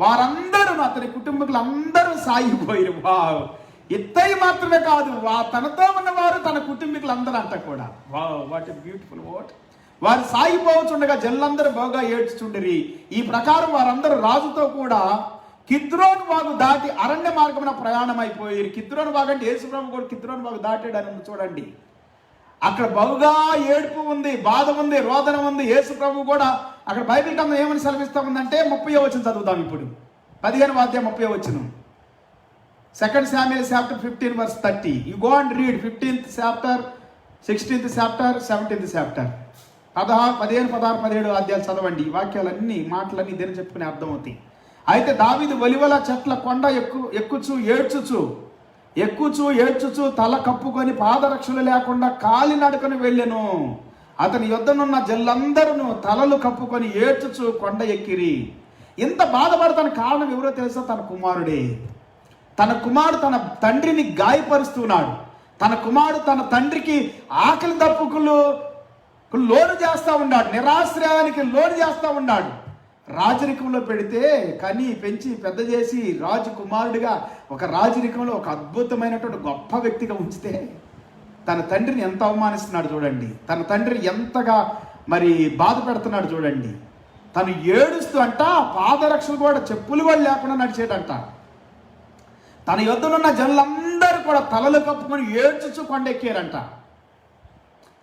[SPEAKER 3] వారందరూ, అతని కుటుంబీకులు అందరూ సాగిపోయారు. వావ్! ఇత్తయ్య మాత్రమే కాదు, తనతో ఉన్నవారు, తన కుటుంబీకులు అందరూ అంట కూడా. Wow, what a beautiful word. వారు సాగిపోవచ్చుండగా జనులందరూ బాగా ఏడ్చుచుండిరి. ఈ ప్రకారం వారందరూ రాజుతో కూడా కిద్రోను వాగు దాటి అరణ్య మార్గమున ప్రయాణం అయిపోయారు. కిద్రోను వాగు అంటే యేసుప్రభు కూడా కిద్రోను వాగు దాటాడు అని చూడండి. అక్కడ బహుగా ఏడుపు ఉంది, బాధ ఉంది, రోదన ఉంది. యేసుప్రభు కూడా అక్కడ బైబిల్ గ్రంథం ఏమని సెలవిస్తా ఉందంటే 30వ వచనం చదువుదాం ఇప్పుడు. 15వ అధ్యాయం 30వ వచనం. 2 Samuel chapter 15 verse 30. You go and read 15th chapter, 16th chapter, 17th chapter. 15, 16, 17 అధ్యాయాలు చదవండి. ఈ వాక్యాలన్నీ, మాటలన్నీ దేని చెప్పుకునే అర్థం అవుతాయి. అయితే దావీదు ఒలీవల చెట్ల కొండ ఎక్కుచు ఏడ్చుచు తల కప్పుకొని పాదరక్షలు లేకుండా కాలి నడుకని వెళ్ళెను. అతని యొద్దనున్న జల్లందరూ తలలు కప్పుకొని ఏడ్చుచు కొండ ఎక్కిరి. ఇంత బాధపడతానికి కారణం ఎవరో తెలుసా? తన కుమారుడే. తన కుమారుడు తన తండ్రిని గాయపరుస్తున్నాడు. తన కుమారుడు తన తండ్రికి ఆకలి దప్పుకులు లోను చేస్తూ ఉన్నాడు, నిరాశ్రయానికి లోను చేస్తూ ఉన్నాడు. రాజరికంలో పెడితే కని పెంచి పెద్ద చేసి రాజకుమారుడిగా ఒక రాజరికంలో ఒక అద్భుతమైనటువంటి గొప్ప వ్యక్తిగా ఉంచితే తన తండ్రిని ఎంత అవమానిస్తున్నాడు చూడండి. తన తండ్రిని ఎంతగా మరి బాధ పెడుతున్నాడు చూడండి. తను ఏడుస్తూ అంట పాదరక్షలు కూడా, చెప్పులు కూడా లేకుండా నడిచేటంట. తన యొద్దనున్న జనులందరూ కూడా తలలు కప్పుకొని ఏడ్చుచు కొండెక్కారంట.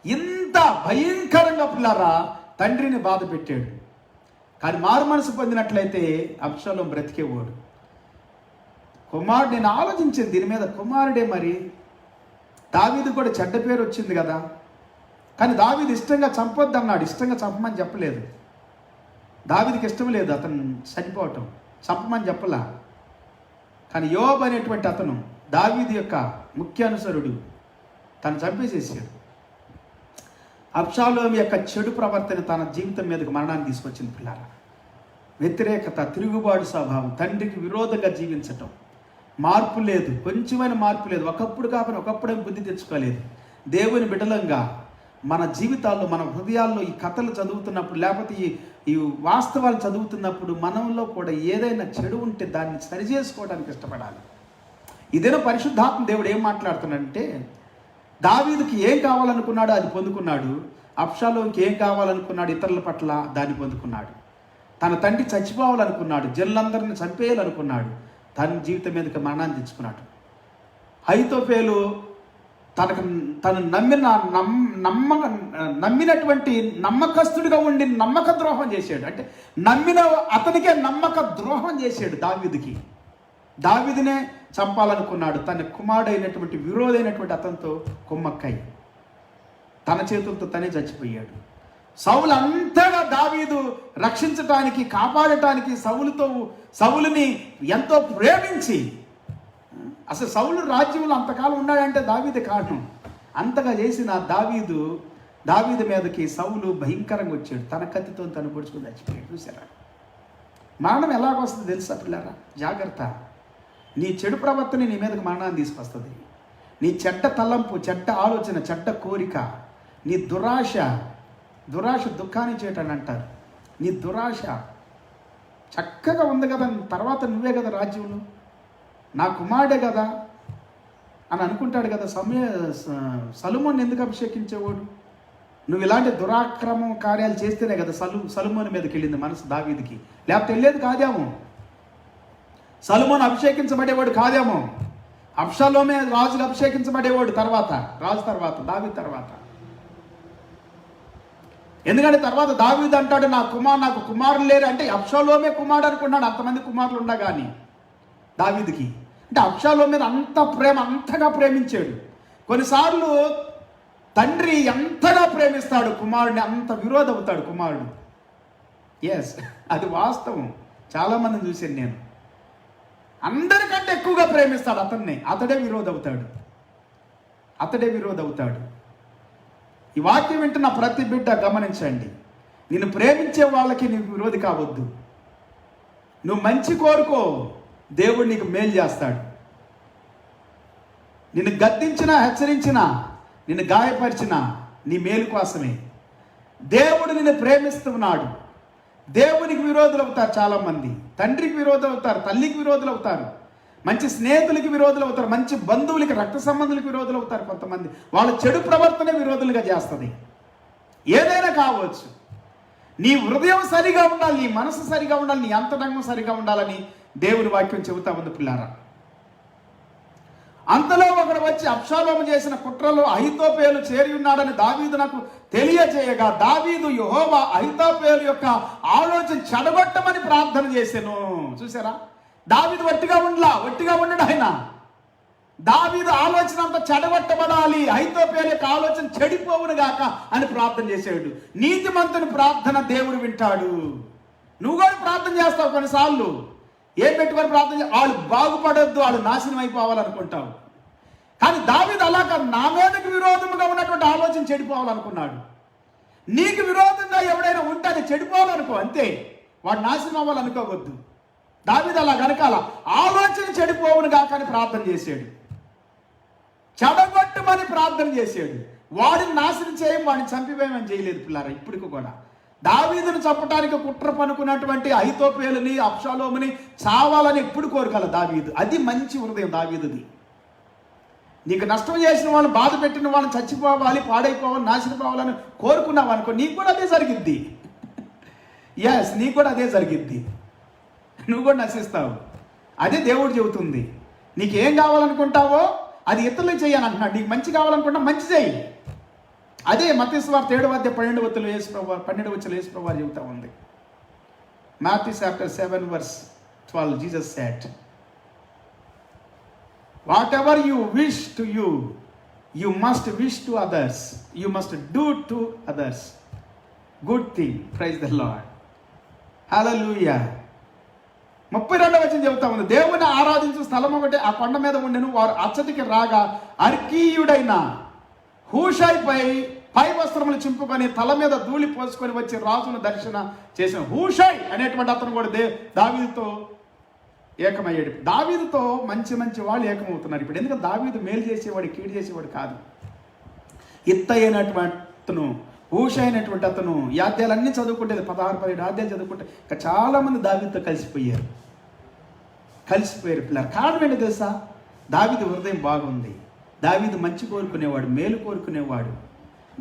[SPEAKER 3] ఇంత భయంకరంగా పిల్లారా తండ్రిని బాధ పెట్టాడు. కానీ మారు మనసు పొందినట్లయితే అబ్షాలోము బ్రతికేవాడు. కుమారుడు, నేను ఆలోచించింది దీని మీద, కుమారుడే మరి. దావీదు కూడా చెడ్డ పేరు వచ్చింది కదా. కానీ దావీదు ఇష్టంగా చంపొద్దు అన్నాడు, ఇష్టంగా చంపమని చెప్పలేదు. దావీదుకి ఇష్టం లేదు అతను చనిపోవటం, చంపమని చెప్పలా. కానీ యోబు అనేటువంటి అతను దావీదు యొక్క ముఖ్య అనుసరుడు, తను చంపేసేసాడు. అబ్షాలోము యొక్క చెడు ప్రవర్తన తన జీవితం మీదకి మరణాన్ని తీసుకొచ్చింది పిల్లారా. వ్యతిరేకత, తిరుగుబాటు స్వభావం, తండ్రికి విరోధంగా జీవించటం, మార్పు లేదు, కొంచెమైన మార్పు లేదు. ఒకప్పుడు కాకుండా ఒకప్పుడేం బుద్ధి తెచ్చుకోలేదు. దేవుని బిడ్డలంగా మన జీవితాల్లో, మన హృదయాల్లో ఈ కథలు చదువుతున్నప్పుడు, లేకపోతే ఈ వాస్తవాలు చదువుతున్నప్పుడు మనలో కూడా ఏదైనా చెడు ఉంటే దాన్ని సరిచేసుకోవడానికి ఇష్టపడాలి. ఇదేనా పరిశుద్ధాత్మ దేవుడు ఏం మాట్లాడుతున్నాడంటే, దావీదుకి ఏం కావాలనుకున్నాడో అది పొందుకున్నాడు. అబ్షాలోముకి ఏం కావాలనుకున్నాడు? ఇతరుల పట్ల దాన్ని పొందుకున్నాడు. తన తండ్రి చచ్చిపోవాలనుకున్నాడు, జనులందరిని చంపేయాలనుకున్నాడు, తన జీవితం మీదకి మరణాన్ని తెచ్చుకున్నాడు. అహీతోఫెలు తను నమ్మినటువంటి నమ్మకస్తుడిగా ఉండి నమ్మక ద్రోహం చేశాడు. అంటే నమ్మిన అతనికే నమ్మక ద్రోహం చేశాడు దావీదుకి. దావీదునే చంపాలనుకున్నాడు. తన కుమారుడైనటువంటి విరోధైనటువంటి అతనితో కుమ్మక్కై తన చేతులతో తనే చచ్చిపోయాడు. సౌలు అంతగా దావీదు రక్షించటానికి, కాపాడటానికి సౌలుని ఎంతో ప్రేమించి, అసలు సౌలు రాజ్యంలో అంతకాలం ఉన్నాడంటే దావీదే కారణం. అంతగా చేసిన దావీదు మీదకి సౌలు భయంకరంగా వచ్చాడు. తన కత్తితో తను పొడుచుకుని చచ్చిపోయాడు. చూసారా మరణం ఎలాగొస్తుంది తెలుసా పిల్లరా? జాగ్రత్త. నీ చెడు ప్రవర్తన నీ మీదకి మరణాన్ని తీసుకొస్తుంది. నీ చెడ్డ తలంపు, చెడ్డ ఆలోచన, చెడ్డ కోరిక, నీ దురాశ దుఃఖాన్ని చేయటని అంటారు. నీ దురాశ చక్కగా ఉంది కదా, తర్వాత నువ్వే కదా రాజ్యంలో, నా కుమారుడే కదా అని అనుకుంటాడు కదా. సొలొమోను ఎందుకు అభిషేకించేవాడు? నువ్వు ఇలాంటి దురాక్రమం కార్యాలు చేస్తేనే కదా సొలొమోను మీదకి వెళ్ళింది మనసు దావీదుకి. లేకపోతే వెళ్ళేది కాదేమో. సొలొమోను అభిషేకించబడేవాడు కాదేమో. అబ్షాలోమే రాజులు అభిషేకించబడేవాడు రాజు తర్వాత దావీదు తర్వాత. ఎందుకంటే తర్వాత దావీదు అంటాడు, నాకు కుమారులు లేరు అంటే అబ్షాలోమే కుమారుడు అనుకున్నాడు. అంతమంది కుమారులు ఉండా కానీ దావీదుకి, అంటే అబ్షాలోము మీద అంత ప్రేమ, అంతగా ప్రేమించాడు. కొన్నిసార్లు తండ్రి ఎంతగా ప్రేమిస్తాడు కుమారుడిని, అంత విరోధం అవుతాడు కుమారుడు. ఎస్, అది వాస్తవం. చాలామందిని చూశాను నేను. అందరికంటే ఎక్కువగా ప్రేమిస్తాడు అతన్నే. అతడే విరోధవుతాడు. ఈ వాక్యం వింటున్న ప్రతి బిడ్డ గమనించండి, నిన్ను ప్రేమించే వాళ్ళకి నీకు విరోధి కావద్దు. నువ్వు మంచి కోరుకో, దేవుడు నీకు మేలు చేస్తాడు. నిన్ను గద్దించినా, హెచ్చరించినా, నిన్ను గాయపరిచినా నీ మేలు కోసమే. దేవుడు నిన్ను ప్రేమిస్తున్నాడు. దేవునికి విరోధులు అవుతారు చాలామంది. తండ్రికి విరోధులు అవుతారు, తల్లికి విరోధులు అవుతారు, మంచి స్నేహితులకి విరోధులు అవుతారు, మంచి బంధువులకి, రక్త సంబంధులకి విరోధులు అవుతారు. కొంతమంది వాళ్ళ చెడు ప్రవర్తన విరోధులుగా చేస్తుంది. ఏదైనా కావచ్చు. నీ హృదయం సరిగా ఉండాలి, నీ మనసు సరిగా ఉండాలి, నీ అంతరంగం సరిగా ఉండాలని దేవుని వాక్యం చెబుతా ఉంది పిల్లారా. అంతలో ఒకడు వచ్చి అబ్షాలోము చేసిన కుట్రలో అహీతోపేలు చేరి ఉన్నాడని దావీదు నాకు తెలియజేయగా, దావీదు యెహోవా అహీతోపేలు యొక్క ఆలోచన చెడగొట్టమని ప్రార్థన చేశాను. చూసారా, దావీదు వట్టిగా ఉండడు. ఆయన దావీదు ఆలోచన అంతా చెడగొట్టబడాలి, అహీతోపేలు యొక్క ఆలోచన చెడిపోవును గాక అని ప్రార్థన చేశాడు. నీతిమంతుని ప్రార్థన దేవుడు వింటాడు. నువ్వు కూడా ప్రార్థన చేస్తావు కొన్నిసార్లు. ఏం పెట్టుకొని ప్రార్థన వాళ్ళు బాగుపడొద్దు, వాళ్ళు నాశనం అయిపోవాలనుకుంటావు. కానీ దావీదు అలా కాదు, నా మీదకి విరోధముగా ఉన్నటువంటి ఆలోచన చెడిపోవాలనుకున్నాడు. నీకు విరోధంగా ఎవడైనా ఉంటే అది చెడిపోవాలనుకో, అంతే. వాడు నాశనం అవ్వాలనుకోవద్దు. దావీదు అలా గనకాల ఆలోచన చెడిపోవును గాక అని ప్రార్థన చేశాడు. చెడగొట్టమని ప్రార్థన చేశాడు. వాడిని నాశనం చేయం, వాడిని చంపివేయమని చేయలేదు పిల్లారా. ఇప్పటికి కూడా దావీదును చంపడానికి కుట్ర పనుకున్నటువంటి అహీతోపేలుని, అబ్షాలోముని చావాలని ఎప్పుడు కోరుకోవాలి దావీదు. అది మంచి హృదయం దావీదుది. నీకు నష్టం చేసిన వాళ్ళని, బాధ పెట్టిన వాళ్ళని చచ్చిపోవాలి, పాడైపోవాలి, నాశనపోవాలని కోరుకున్నావు అనుకో, నీకు కూడా అదే జరిగిద్ది. ఎస్, నీకు కూడా అదే జరిగిద్ది. నువ్వు కూడా నశిస్తావు. అదే దేవుడు చెబుతుంది. నీకేం కావాలనుకుంటావో అది ఇతరులకు చెయ్యని అంటున్నాడు. నీకు మంచి కావాలనుకుంటా మంచి చెయ్యి. అదే మత్తయి సువార్త 7:12 యేసుప్రభువు చెబుతా ఉంది. Matthew chapter 7:12 Jesus said, whatever you wish to you, you must wish to others. You must do to others good thing. Praise the Lord. Hallelujah. 32వ వచనం చెబుతా ఉంది, దేవుని ఆరాధించు స్థలం ఒకటి ఆ కొండ మీద ఉండెను. వారు అచ్చటికి రాగా అర్కీయుడైన హూషైపై పై వస్త్రములు చింపుకొని తల మీద ధూళి పోసుకొని వచ్చి రాజును దర్శన చేసిన హూషై అనేటువంటి అతను కూడా దావీదుతో ఏకమయ్యాడు. దావీదుతో మంచి వాళ్ళు ఏకమవుతున్నారు ఇప్పుడు. ఎందుకంటే దావీదు మేలు చేసేవాడు, కీడు చేసేవాడు కాదు. ఇత్తయి అయినటువంటి అతను, హూషై అయినటువంటి అతను యాద్యాలన్నీ చదువుకుంటేది 16-17 ఆద్యాలు చదువుకుంటే ఇంకా చాలామంది దావీదుతో కలిసిపోయారు పిల్లలు. కారణం ఏంటి తెలుసా? దావీదు హృదయం బాగుంది. దావీదు మంచి కోరుకునేవాడు, మేలు కోరుకునేవాడు.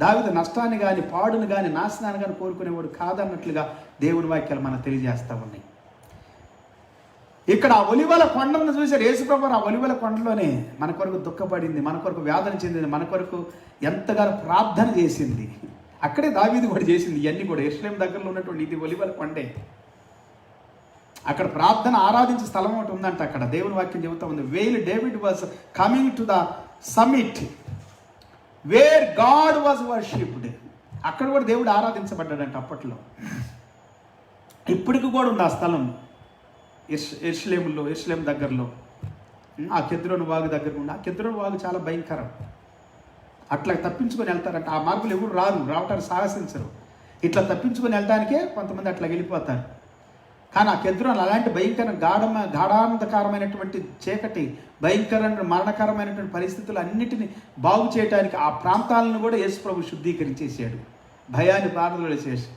[SPEAKER 3] దావీదు నష్టాన్ని కానీ, పాడును కానీ, నాశనాన్ని కానీ కోరుకునేవాడు కాదన్నట్లుగా దేవుని వాక్యాలు మనకు తెలియజేస్తూ ఉన్నాయి. ఇక్కడ ఆ ఒలివల కొండలను చూశారు యేసుప్రభు. ఆ ఒలివల కొండలోనే మన కొరకు దుఃఖపడింది, మన కొరకు వేదన చెందింది, మన కొరకు ఎంతగానో ప్రార్థన చేసింది. అక్కడే దావీదు కూడా చేసింది. ఇవన్నీ కూడా యెరూషలేము దగ్గరలో ఉన్నటువంటి ఇది ఒలివల కొండే. అక్కడ ప్రార్థన ఆరాధించే స్థలం ఒకటి ఉందంట. అక్కడ దేవుని వాక్యం చెబుతా ఉంది, while David was coming to the summit where God was worshipped. అక్కడ కూడా దేవుడు ఆరాధించబడ్డాడంట అప్పట్లో. ఇప్పటికి కూడా ఉంది ఆ స్థలం యెరూషలేము దగ్గరలో. ఆ కెద్రోను వాగు దగ్గర ఉంది. ఆ కెద్రోను వాగు చాలా భయంకరం. అట్లా తప్పించుకొని వెళ్తారంట. ఆ మార్పులు ఎవరు రావటానికి సాహసించరు. ఇట్లా తప్పించుకొని వెళ్ళడానికే కొంతమంది అట్లా వెళ్ళిపోతారు. కానీ ఆ కెద్రోను అలాంటి గాఢాంధకారమైనటువంటి చీకటి, భయంకరమైన మరణకరమైనటువంటి పరిస్థితులు అన్నిటిని బాగు చేయడానికి ఆ ప్రాంతాలను కూడా యేసుప్రభు శుద్ధీకరించేసాడు. భయాన్ని ప్రార్థనలు చేసి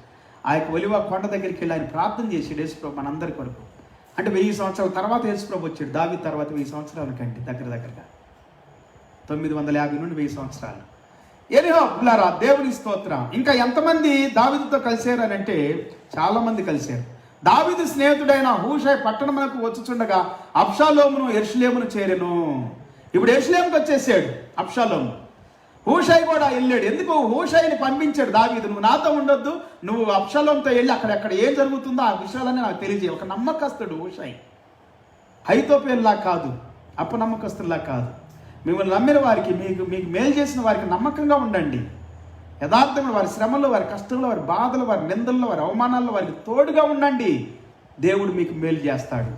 [SPEAKER 3] ఆ యొక్క ఒలివ కొండ దగ్గరికి వెళ్ళి ఆయన ప్రార్థన చేసాడు యేసుప్రభు మనందరి కొరకు. అంటే 1000 సంవత్సరాల తర్వాత యేసుప్రభు వచ్చాడు. దావీదు తర్వాత 1000 సంవత్సరాలకండి దగ్గరగా 950 నుండి 1000 సంవత్సరాలు. ఎనిహో పిల్లారా, దేవుని స్తోత్రం. ఇంకా ఎంతమంది దావీదుతో కలిశారు అని అంటే చాలామంది కలిశారు. దావీదు స్నేహితుడైన హూషై పట్టణమునకు వచ్చుచుండగా అబ్షాలోమును యెరూషలేమును చేరెను. ఇప్పుడు యెరూషలేముకి వచ్చేసాడు అబ్షాలోము. హూషై కూడా వెళ్ళాడు. ఎందుకు? హూషైని పంపించాడు దావీదు, నువ్వు నాతో ఉండొద్దు, నువ్వు అబ్షాలోముతో వెళ్ళి అక్కడ ఏం జరుగుతుందో ఆ విషయాలన్నీ నాకు తెలియజేయ. ఒక నమ్మకస్తుడు హూషై. అహీతోపేలులా కాదు, అపనమ్మకస్తులా కాదు. మిమ్మల్ని నమ్మిన వారికి, మీకు మేలు చేసిన వారికి నమ్మకంగా ఉండండి. యథార్థంగా వారి శ్రమల్లో, వారి కష్టంలో, వారి బాధలు, వారి నిందల్లో, వారి అవమానాల్లో వారికి తోడుగా ఉండండి. దేవుడు మీకు మేలు చేస్తాడు.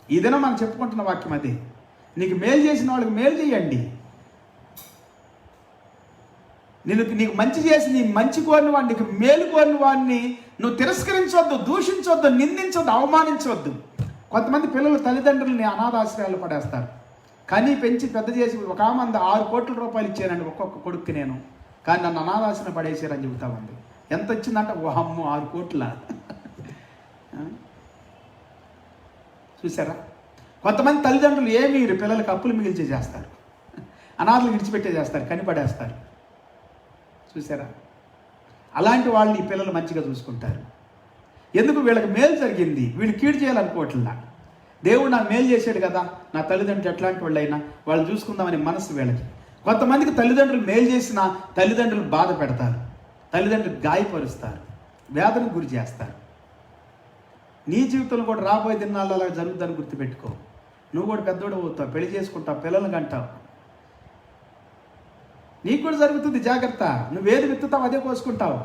[SPEAKER 3] ఈ దినం మనం చెప్పుకుంటున్న వాక్యం అదే. నీకు మేలు చేసిన వాళ్ళకి మేలు చేయండి. నీకు మంచి చేసి నీ మంచి కోరిన వాడిని, నీకు మేలు కోరిన వాడిని నువ్వు తిరస్కరించవద్దు, దూషించవద్దు, నిందించవద్దు, అవమానించవద్దు. కొంతమంది పిల్లలు తల్లిదండ్రులని అనాథాశ్రయాలు పడేస్తారు. కానీ పెంచి పెద్ద చేసి ఒక మంది 6 కోట్ల రూపాయలు ఇచ్చానండి ఒక్కొక్క కొడుక్కి నేను, కానీ నన్ను అనాథాశ్రయం పడేసారని చెబుతా ఉంది. ఎంత వచ్చిందంటే అమ్మో 6 కోట్ల. చూసారా? కొంతమంది తల్లిదండ్రులు ఏమి పిల్లలకి అప్పులు మిగిల్చే చేస్తారు, అనాథలు విడిచిపెట్టే చేస్తారు, కనిపడేస్తారు. చూసారా? అలాంటి వాళ్ళని ఈ పిల్లలు మంచిగా చూసుకుంటారు. ఎందుకు? వీళ్ళకి మేలు జరిగింది, వీళ్ళు కీడు చేయాలనుకోవట్లా. దేవుడు నాకు మేలు చేశాడు కదా, నా తల్లిదండ్రులు ఎట్లాంటి వాళ్ళైనా వాళ్ళు చూసుకుందామనే మనసు వీళ్ళకి. కొంతమందికి తల్లిదండ్రులు మేలు చేసినా తల్లిదండ్రులు బాధ పెడతారు, తల్లిదండ్రులు గాయపరుస్తారు, వేదనకు గురి చేస్తారు. నీ జీవితంలో కూడా రాబోయే దినాల్లో అలా జరుగుతుందని గుర్తుపెట్టుకో. నువ్వు కూడా పెద్దోడు అవుతావు, పెళ్లి చేసుకుంటావు, పిల్లలు కంటావు, నీకు కూడా జరుగుతుంది. జాగ్రత్త. నువ్వేది విత్తుతావు అదే కోసుకుంటావు.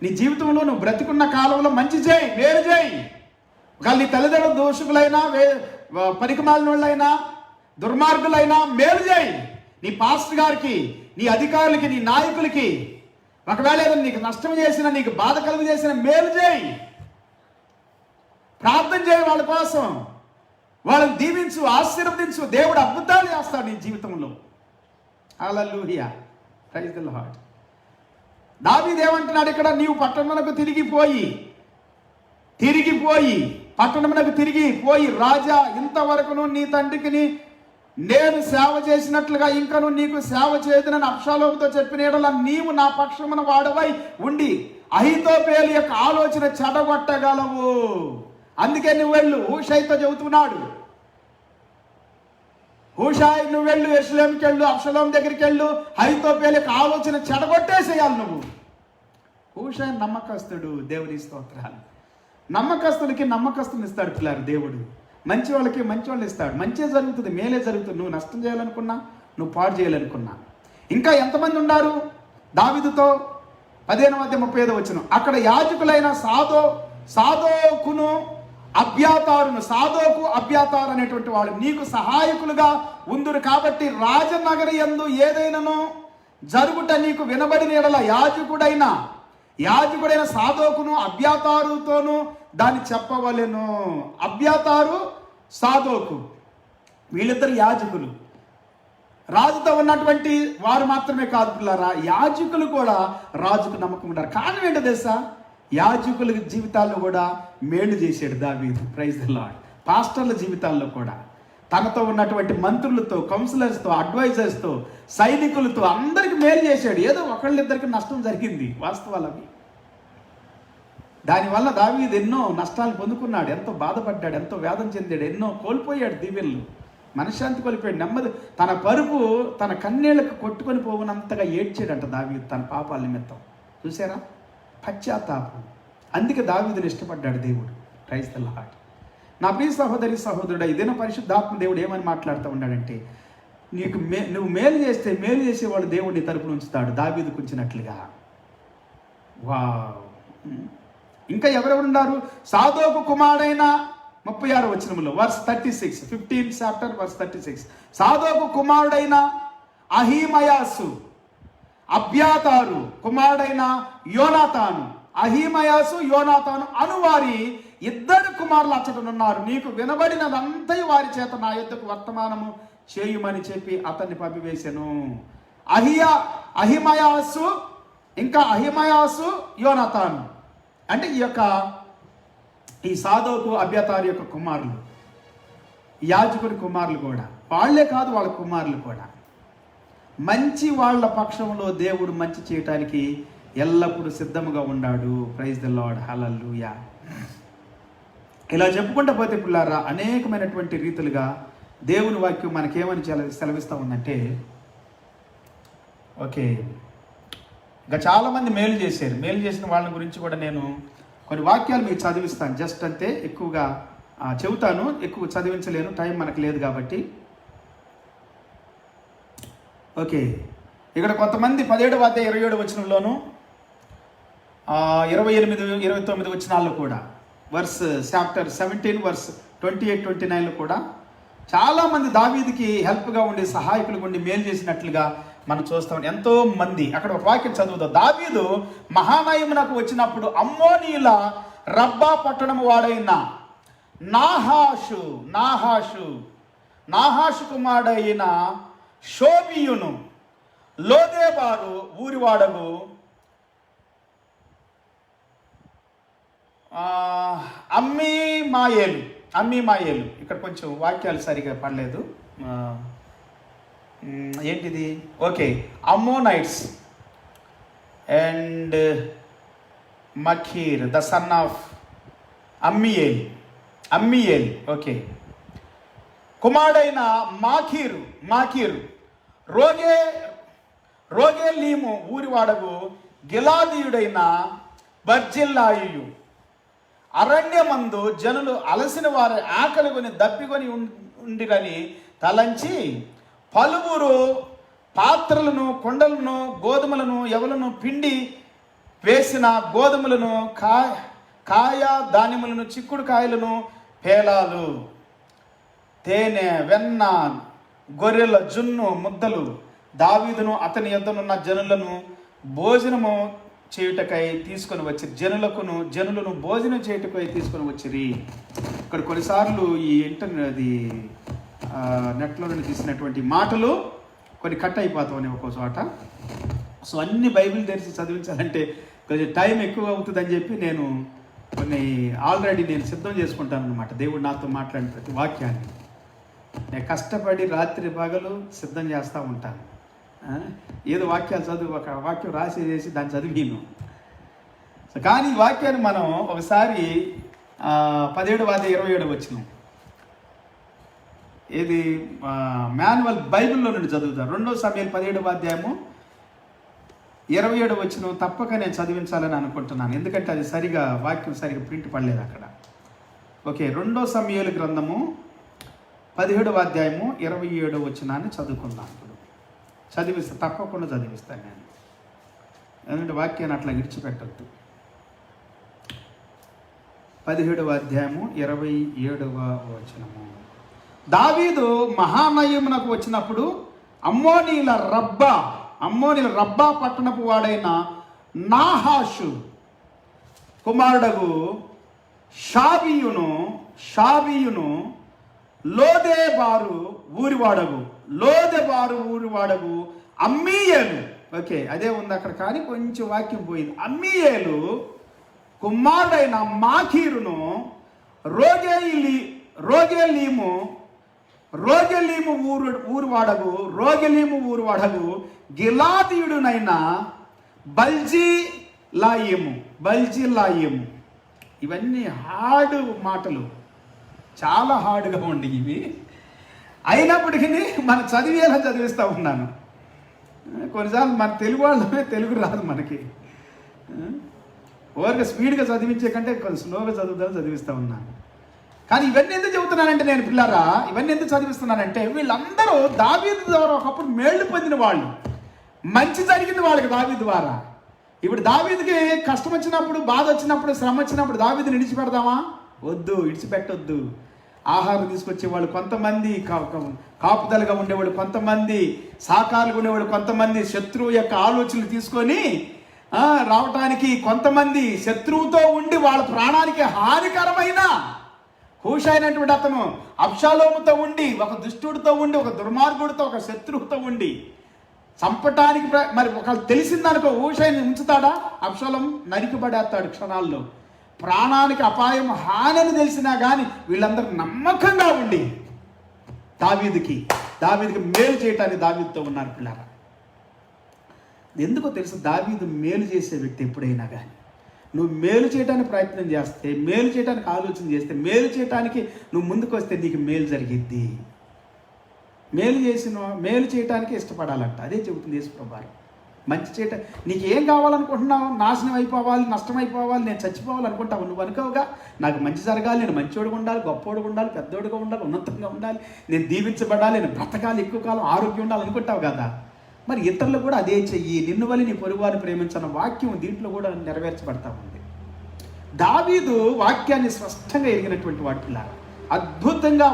[SPEAKER 3] నీ జీవితంలో నువ్వు బ్రతికున్న కాలంలో మంచి చేయి, మేలు చేయి. ఒకవేళ నీ తల్లిదండ్రులు దోషకులైనా, పనికిమాలిన వాళ్ళైనా, దుర్మార్గులైనా మేలు చేయి. నీ పాస్టర్ గారికి, నీ అధికారులకి, నీ నాయకులకి ఒకవేళ ఏదైనా నీకు నష్టం చేసినా, నీకు బాధ కలుగు చేసిన మేలు చేయి. ప్రార్థన చేయి వాళ్ళ కోసం, వాళ్ళని దీవించు, ఆశీర్వదించు. దేవుడు అద్భుతాలు చేస్తాడు నీ జీవితంలో. హల్లెలూయా, ప్రైజ్ ది లార్డ్. దావీదు ఏమంటున్నాడు ఇక్కడ? నీవు పట్టణమునకు తిరిగిపోయి పట్టణమునకు తిరిగిపోయి రాజా, ఇంతవరకును నీ తండ్రికి నేను సేవ చేసినట్లుగా ఇంకను నీకు సేవ చేయదునని అబ్షాలోముతో చెప్పిన యెడల నీవు నా పక్షమున వాడవై ఉండి అహీతోపేలు యొక్క ఆలోచన చెడగొట్టగలవు. అందుకే నువ్వు వెళ్ళు. హూషైతో చెబుతున్నాడు, హూషాయి నువ్వు వెళ్ళు, యెరూషలేముకి వెళ్ళు, అబ్షాలోము దగ్గరికి వెళ్ళు, అహీతోపేలు యొక్క ఆలోచన చెడగొట్టేసేయాలి నువ్వు. హూషాయి నమ్మకస్తుడు. దేవుని స్తోత్రాలు. నమ్మకస్తులకి నమ్మకస్తుని ఇస్తాడు పిల్లలు దేవుడు. మంచి వాళ్ళకి మంచి వాళ్ళు ఇస్తాడు. మంచే జరుగుతుంది, మేలే జరుగుతుంది. నువ్వు నష్టం చేయాలనుకున్నా, నువ్వు పాడు చేయాలనుకున్నా. ఇంకా ఎంతమంది ఉన్నారు దావీదుతో? 15:35 అక్కడ యాజకులైన సాదోకును అబ్యాతారును, సాదోకు అబ్యాతారు అనేటువంటి వాళ్ళు నీకు సహాయకులుగా ఉందురు కాబట్టి రాజనగరి యందు ఏదైనాను జరుగుట నీకు వినబడిన యెడల యాజకుడైన సాదోకును అబ్యాతారుతోను దాన్ని చెప్పవలెను. అబ్యాతారు, సాదోకు వీళ్ళిద్దరు యాజకులు. రాజుతో ఉన్నటువంటి వారు మాత్రమే కాదు పిల్లరా, యాజకులు కూడా రాజుకు నమ్మకం ఉంటారు. కారణం ఏంటో తెలుసా? యాజకుల జీవితాల్లో కూడా మేలు చేశాడు దావీదు. Praise the lord. పాస్టర్ల జీవితాల్లో కూడా తనతో ఉన్నటువంటి మంత్రులతో, కౌన్సిలర్స్తో, అడ్వైజర్స్తో, సైనికులతో అందరికి మేలు చేశాడు. ఏదో ఒకళ్ళిద్దరికి నష్టం జరిగింది, వాస్తవాలు అవి. దానివల్ల దావీదు ఎన్నో నష్టాలు పొందుకున్నాడు, ఎంతో బాధపడ్డాడు, ఎంతో వేదన చెందాడు, ఎన్నో కోల్పోయాడు, దీవెనలు, మనశ్శాంతి కోల్పోయాడు, నెమ్మది. తన పరుపు తన కన్నీళ్లకు కొట్టుకొని పోవునంతగా ఏడ్చాడంట దావీదు తన పాపాల నిమిత్తం. చూసారా? పశ్చాత్తాపం. అందుకే దావీదుని ఇష్టపడ్డాడు దేవుడు. Praise the Lord. నా ప్రియ సహోదరుడా, ఇదేనా పరిశుద్ధాత్మ దేవుడు ఏమని మాట్లాడుతూ ఉన్నాడంటే, నువ్వు మేలు చేస్తే మేలు చేసేవాడు దేవుడిని తరపున ఉంచుతాడు, దావీదుకు ఉంచినట్లుగా. వావ్. ఇంకా ఎవరెవరున్నారు? సాదోకు కుమారుడైన 36 వర్స్ 36, 15th chapter verse 36. సాదోకు కుమారుడైన అహీమయాసు, అబ్యాతారు కుమారుడైన యోనాతాను, అహీమయాసు, యోనాతాను అనువారి 2 కుమారులు అచ్చటనున్నారు. నీకు వినబడినదంతా వారి చేత నా యొద్దకు వర్తమానము చేయుమని చెప్పి అతన్ని పంపివేశాను. అహిమయాసు, యోనాతాను అంటే ఈ సాదోకు అబ్యాతారు యొక్క కుమారులు, యాజకుని కుమారులు కూడా. వాళ్లే కాదు, వాళ్ళ కుమారులు కూడా. మంచి వాళ్ళ పక్షంలో దేవుడు మంచి చేయటానికి ఎల్లప్పుడూ సిద్ధముగా ఉన్నాడు. Praise the Lord. హల్లెలూయా. ఇలా చెప్పుకుంటూ పోతే పిల్లారా, అనేకమైనటువంటి రీతులుగా దేవుని వాక్యం మనకేమని సెలవిస్తూ ఉందంటే, ఓకే, ఇంకా చాలామంది మేలు చేశారు. మేలు చేసిన వాళ్ళ గురించి కూడా నేను కొన్ని వాక్యాలు మీకు చదివిస్తాను. జస్ట్ అంతే, ఎక్కువగా చెబుతాను, ఎక్కువ చదివించలేను, టైం మనకు లేదు కాబట్టి. ఓకే, ఇక్కడ కొంతమంది 17:27 28, 29 వచనాల్లో కూడా, వర్స్ చాప్టర్ 17 verse 28-29 కూడా చాలామంది దావీదుకి హెల్ప్గా ఉండి సహాయకులుగా ఉండి మేలు చేసినట్లుగా మనం చూస్తాం. ఎంతో మంది అక్కడ ఒక వాక్యం చదువుతాం. దావీదు మహానయమునకు వచ్చినప్పుడు అమ్మోనీయుల రబ్బా పట్టణము వాడైన నాహాషు కుమారుడైన షోబియును లోదేబారు ఊరివాడగు అమ్మీమాయేలు ఇక్కడ కొంచెం వాక్యాలు సరిగా పడలేదు. ఏంటిది? Okay, Ammonites and Machir the son of Ammiel okay, కుమారుడైన మాకీరు రోగేలీము ఊరివాడగు గిలాదీయుడైన బర్జిల్లాయు అరణ్యమందు జనులు అలసిన వారి ఆకలికొని దప్పికొని ఉండిరని తలంచి పలువురు పాత్రలను కొండలను గోధుమలను ఎవలను పిండి వేసిన గోధుమలను కాయ ధాన్యములను చిక్కుడు కాయలను పేలాలు తేనె వెన్న గొర్రెల జున్ను ముద్దలు దావీదును అతని యొద్దనున్న జనులను భోజనము చేయుటకై తీసుకొని వచ్చి జనులను భోజనం చేయుటకై తీసుకొని వచ్చిరి. ఇక్కడ కొన్నిసార్లు ఈ నెట్లో నుండి తీసినటువంటి మాటలు కొన్ని కట్ అయిపోతామని ఒక్కో చోట. సో అన్ని బైబిల్ తెరిచి చదివించాలంటే కొంచెం టైం ఎక్కువ అవుతుందని చెప్పి నేను ఆల్రెడీ సిద్ధం చేసుకుంటాను అనమాట. దేవుడు నాతో మాట్లాడిన ప్రతి వాక్యాన్ని నేను కష్టపడి రాత్రి పగలు సిద్ధం చేస్తూ ఉంటాను. ఏదో వాక్యాలు చదువు, ఒక వాక్యం రాసేసి దాన్ని చదివిను. సో కానీ ఈ వాక్యాన్ని మనం ఒకసారి 17-27 వచ్చినాం. ఇది మాన్యువల్ బైబిల్లో నుండి చదువుతాం. 2 సమయాలు 17-27 వచ్చిన తప్పక నేను చదివించాలని అనుకుంటున్నాను. ఎందుకంటే అది వాక్యం సరిగా ప్రింట్ పడలేదు అక్కడ. ఓకే, 2 సమయాల గ్రంథము 17-27 వచ్చినాన్ని చదువుకుందాం. ఇప్పుడు తప్పకుండా చదివిస్తాను నేను, ఎందుకంటే వాక్యాన్ని అట్లా విడిచిపెట్టద్దు. 17-27 వచనము. దావీదు మహానయమునకు వచ్చినప్పుడు అమ్మోనీల రబ్బా పట్టణపు వాడైన నాహాషు కుమారుడగు షాబియును లోదేబారు ఊరివాడగు అమ్మీయేలు. ఓకే, అదే ఉంది అక్కడ, కానీ కొంచెం వాక్యం పోయింది. అమ్మీయేలు కుమారుడైన మాకీరును రోగెలీము ఊరువాడగు గిలాదీయుడునైన బల్జిలాయిము. ఇవన్నీ హార్డ్ మాటలు, చాలా హార్డ్గా ఉండి ఇవి. అయినప్పటికీ మనం చదివేలా చదివిస్తూ ఉన్నాను. కొన్నిసార్లు మన తెలుగు వాళ్ళమే తెలుగు రాదు మనకి. ఓవర్గా స్పీడ్గా చదివించే కంటే కొంచెం స్లోగా చదివిస్తూ ఉన్నాను. కానీ ఇవన్నీ ఎందుకు చెబుతున్నానంటే నేను పిల్లారా, ఇవన్నీ ఎందుకు చదివిస్తున్నానంటే వీళ్ళందరూ దావీదు ద్వారా ఒకప్పుడు మేళ్లు పొందిన వాళ్ళు, మంచి జరిగింది వాళ్ళకి దావీదు ద్వారా. ఇప్పుడు దావీదుకి కష్టం వచ్చినప్పుడు, బాధ వచ్చినప్పుడు, శ్రమ వచ్చినప్పుడు దావీదుని విడిచిపెడదామా? వద్దు, విడిచిపెట్టొద్దు. ఆహారం తీసుకొచ్చేవాళ్ళు కొంతమంది, కాపుదలుగా ఉండేవాళ్ళు కొంతమంది, సాకారులుగా ఉండేవాళ్ళు కొంతమంది, శత్రువు యొక్క ఆలోచనలు తీసుకొని రావటానికి కొంతమంది, శత్రువుతో ఉండి వాళ్ళ ప్రాణానికి హానికరమైన హూషైనటువంటి అతను అబ్షాలోముతో ఉండి, ఒక దుష్టుడితో ఉండి, ఒక దుర్మార్గుడితో, ఒక శత్రువుతో ఉండి చంపటానికి మరి ఒకళ్ళు తెలిసిందనుకో హూషైని ఉంచుతాడా? అబ్షాలోం నరికిపడేస్తాడు క్షణాల్లో. ప్రాణానికి అపాయం హాని తెలిసినా కానీ వీళ్ళందరూ నమ్మకంగా ఉండి దావీదుకి మేలు చేయటానికి దావీదుతో ఉన్నారు పిల్లరా. ఎందుకో తెలుసు, దావీదు మేలు చేసే వ్యక్తి ఎప్పుడైనా కానీ నువ్వు మేలు చేయడానికి ప్రయత్నం చేస్తే, మేలు చేయడానికి ఆలోచన చేస్తే, మేలు చేయడానికి నువ్వు ముందుకు వస్తే నీకు మేలు జరిగిద్ది. మేలు చేయటానికి ఇష్టపడాలంట. అదే చెబుతుంది యేసుప్రభువారు. మంచి చేయటం, నీకు ఏం కావాలనుకుంటున్నావు? నాశనం అయిపోవాలి, నష్టం అయిపోవాలి, నేను చచ్చిపోవాలనుకుంటావు. నువ్వు అనుకోవుగా నాకు మంచి జరగాలి, నేను మంచోడుగా ఉండాలి, గొప్పోడుగా ఉండాలి, పెద్దోడుగా ఉండాలి, ఉన్నతంగా ఉండాలి, నేను దీవించబడాలి, నేను బ్రతకాలి, ఎక్కువ కాలం ఆరోగ్యం ఉండాలి అనుకుంటావు కదా. మరి ఇతరులు కూడా అదే చెయ్యి. నిన్ను వల్ల నీ పొరుగువారిని ప్రేమించిన వాక్యం దీంట్లో కూడా నెరవేర్చబడతా ఉంది. దావీదు వాక్యాన్ని స్పష్టంగా ఎరిగినటువంటి వాటిలా అద్భుతంగా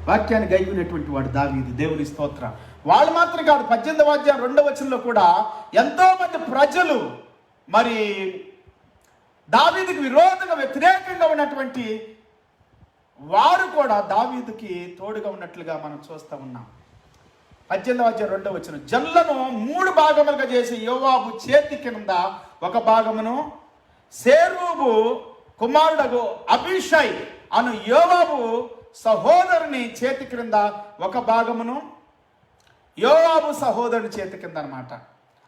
[SPEAKER 3] వాక్యాన్ని గైకునేటువంటి వాడు దావీదు. దేవుని స్తోత్రం. వాళ్ళు మాత్రం కాదు, 18వ అధ్యాయం 2వ వచనంలో కూడా ఎంతో మంది ప్రజలు మరి దావీదుకి విరోధంగా వ్యతిరేకంగా ఉన్నటువంటి వారు కూడా దావీదుకి తోడుగా ఉన్నట్లుగా మనం చూస్తూ ఉన్నాం. 18వ అధ్యాయం 2వ వచనం, జనులను 3 భాగములుగా చేసి యోవాబు చేతి కింద ఒక భాగమును, సేరూబు కుమారుడగు అబీషై అను యోవాబు సహోదరుని చేతి క్రింద ఒక భాగమును, యోవాబు సహోదరుని చేతి కింద అనమాట.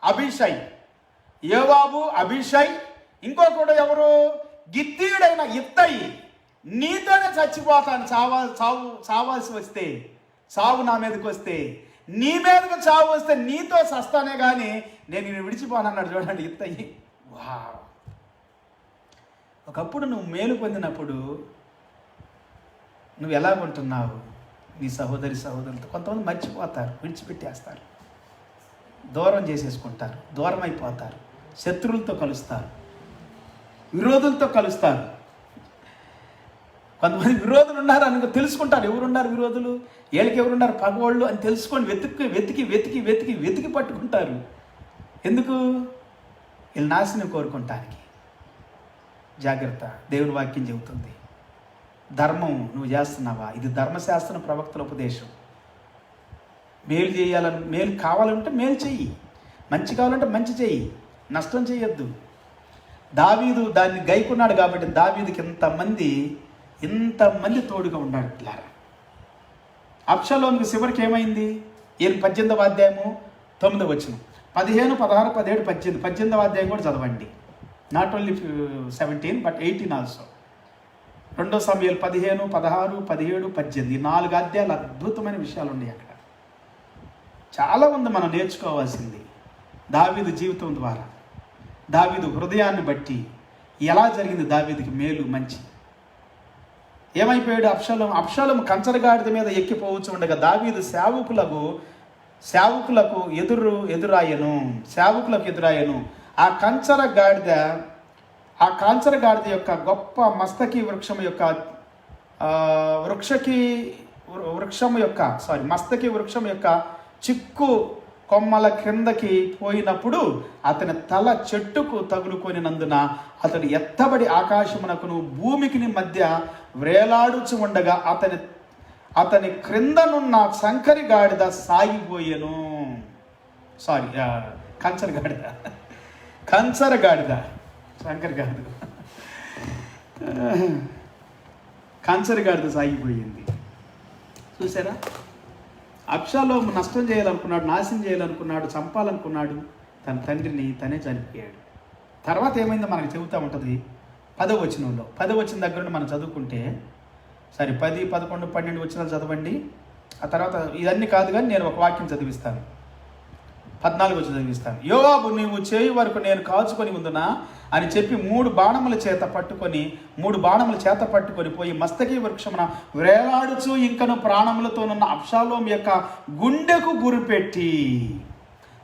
[SPEAKER 3] అబీషై, యోవాబు, అబీషై. ఇంకొకడు ఎవరు? గిత్తీయుడైన ఇత్తయి. నీతోనే చచ్చిపోతాను, చావాల్సి వస్తే, చావు నా మీదకి వస్తే, నీ మీదకి చావు వస్తే నీతో చస్తానే కానీ నేను విడిచిపోనన్నాడు. చూడండి ఇత్తయి. వా, ఒకప్పుడు నువ్వు మేలు పొందినప్పుడు నువ్వు ఎలాగుంటున్నావు? నీ సహోదరులతో కొంతమంది మర్చిపోతారు, విడిచిపెట్టేస్తారు, దూరం చేసేసుకుంటారు, దూరం అయిపోతారు, శత్రువులతో కలుస్తారు, విరోధులతో కలుస్తారు. కొంతమంది విరోధులు ఉన్నారు అని తెలుసుకుంటారు. ఎవరున్నారు విరోధులు, వీళ్ళకి ఎవరున్నారు పగవాళ్ళు అని తెలుసుకొని వెతికి పట్టుకుంటారు. ఎందుకు? వీళ్ళు నాశనం కోరుకుంటానికి. జాగ్రత్త, దేవుని వాక్యం చెబుతుంది. ధర్మం నువ్వు చేస్తున్నావా? ఇది ధర్మశాస్త్రం, ప్రవక్తల ఉపదేశం. మేలు చేయాలని, మేలు కావాలంటే మేలు చెయ్యి, మంచి కావాలంటే మంచి చెయ్యి, నష్టం చేయొద్దు. దావీదు దాన్ని గైకున్నాడు కాబట్టి దావీదుకి ఇంతమంది తోడుగా ఉన్నాడు. పిల్లారా, అబ్షాలోముకి చివరికి ఏమైంది? 18వ అధ్యాయము 9వ వచనం, 15, 16, 17, 18. 18వ అధ్యాయం కూడా చదవండి. Not only 17 but 18 also. 2 సమూయేలు 15, 16, 17, 18 4 అధ్యాయాలు అద్భుతమైన విషయాలు ఉన్నాయి అక్కడ. చాలా ఉంది మనం నేర్చుకోవాల్సింది దావీదు జీవితం ద్వారా. దావీదు హృదయాన్ని బట్టి ఎలా జరిగింది దావీదుకి మేలు మంచి. ఏమైపోయాడు? అబ్షాలోము కంచరగాడిద మీద ఎక్కిపోవచ్చు ఉండగా దావీదు సేవకులకు ఎదురాయను. ఆ కాంచరగాడిద యొక్క గొప్ప మస్తకి మస్తకి వృక్షం యొక్క చిక్కు కొమ్మల క్రిందకి పోయినప్పుడు అతని తల చెట్టుకు తగులుకొనినందున అతడు ఎత్తబడి ఆకాశమునకును భూమికి మధ్య వ్రేలాడుచు ఉండగా అతని క్రిందనున్న సంకరి గాడిద సాగిపోయెను. కంచరగాడిద సాగిపోయింది. చూసారా? అబ్షాలోము నష్టం చేయాలనుకున్నాడు, నాశనం చేయాలనుకున్నాడు, చంపాలనుకున్నాడు. తన తండ్రిని తనే చనిపోయాడు. తర్వాత ఏమైందో మనకు చెబుతూ ఉంటుంది 10వ వచనంలో. 10వ వచనం దగ్గర నుండి మనం చదువుకుంటే 10, 11, 12 వచనాలు చదవండి. ఆ తర్వాత ఇదన్నీ కాదు కానీ నేను ఒక వాక్యం చదివిస్తాను. 14 వచనం చదివిస్తాను. యోవాబు, నీవు చేయి వరకు నేను కాచుకొని ఉందునా అని చెప్పి 3 బాణముల చేత పట్టుకొని పోయి మస్తకి వృక్షమున వేలాడుచు ఇంకను ప్రాణములతోనున్న అబ్షాలోము యొక్క గుండెకు గురిపెట్టి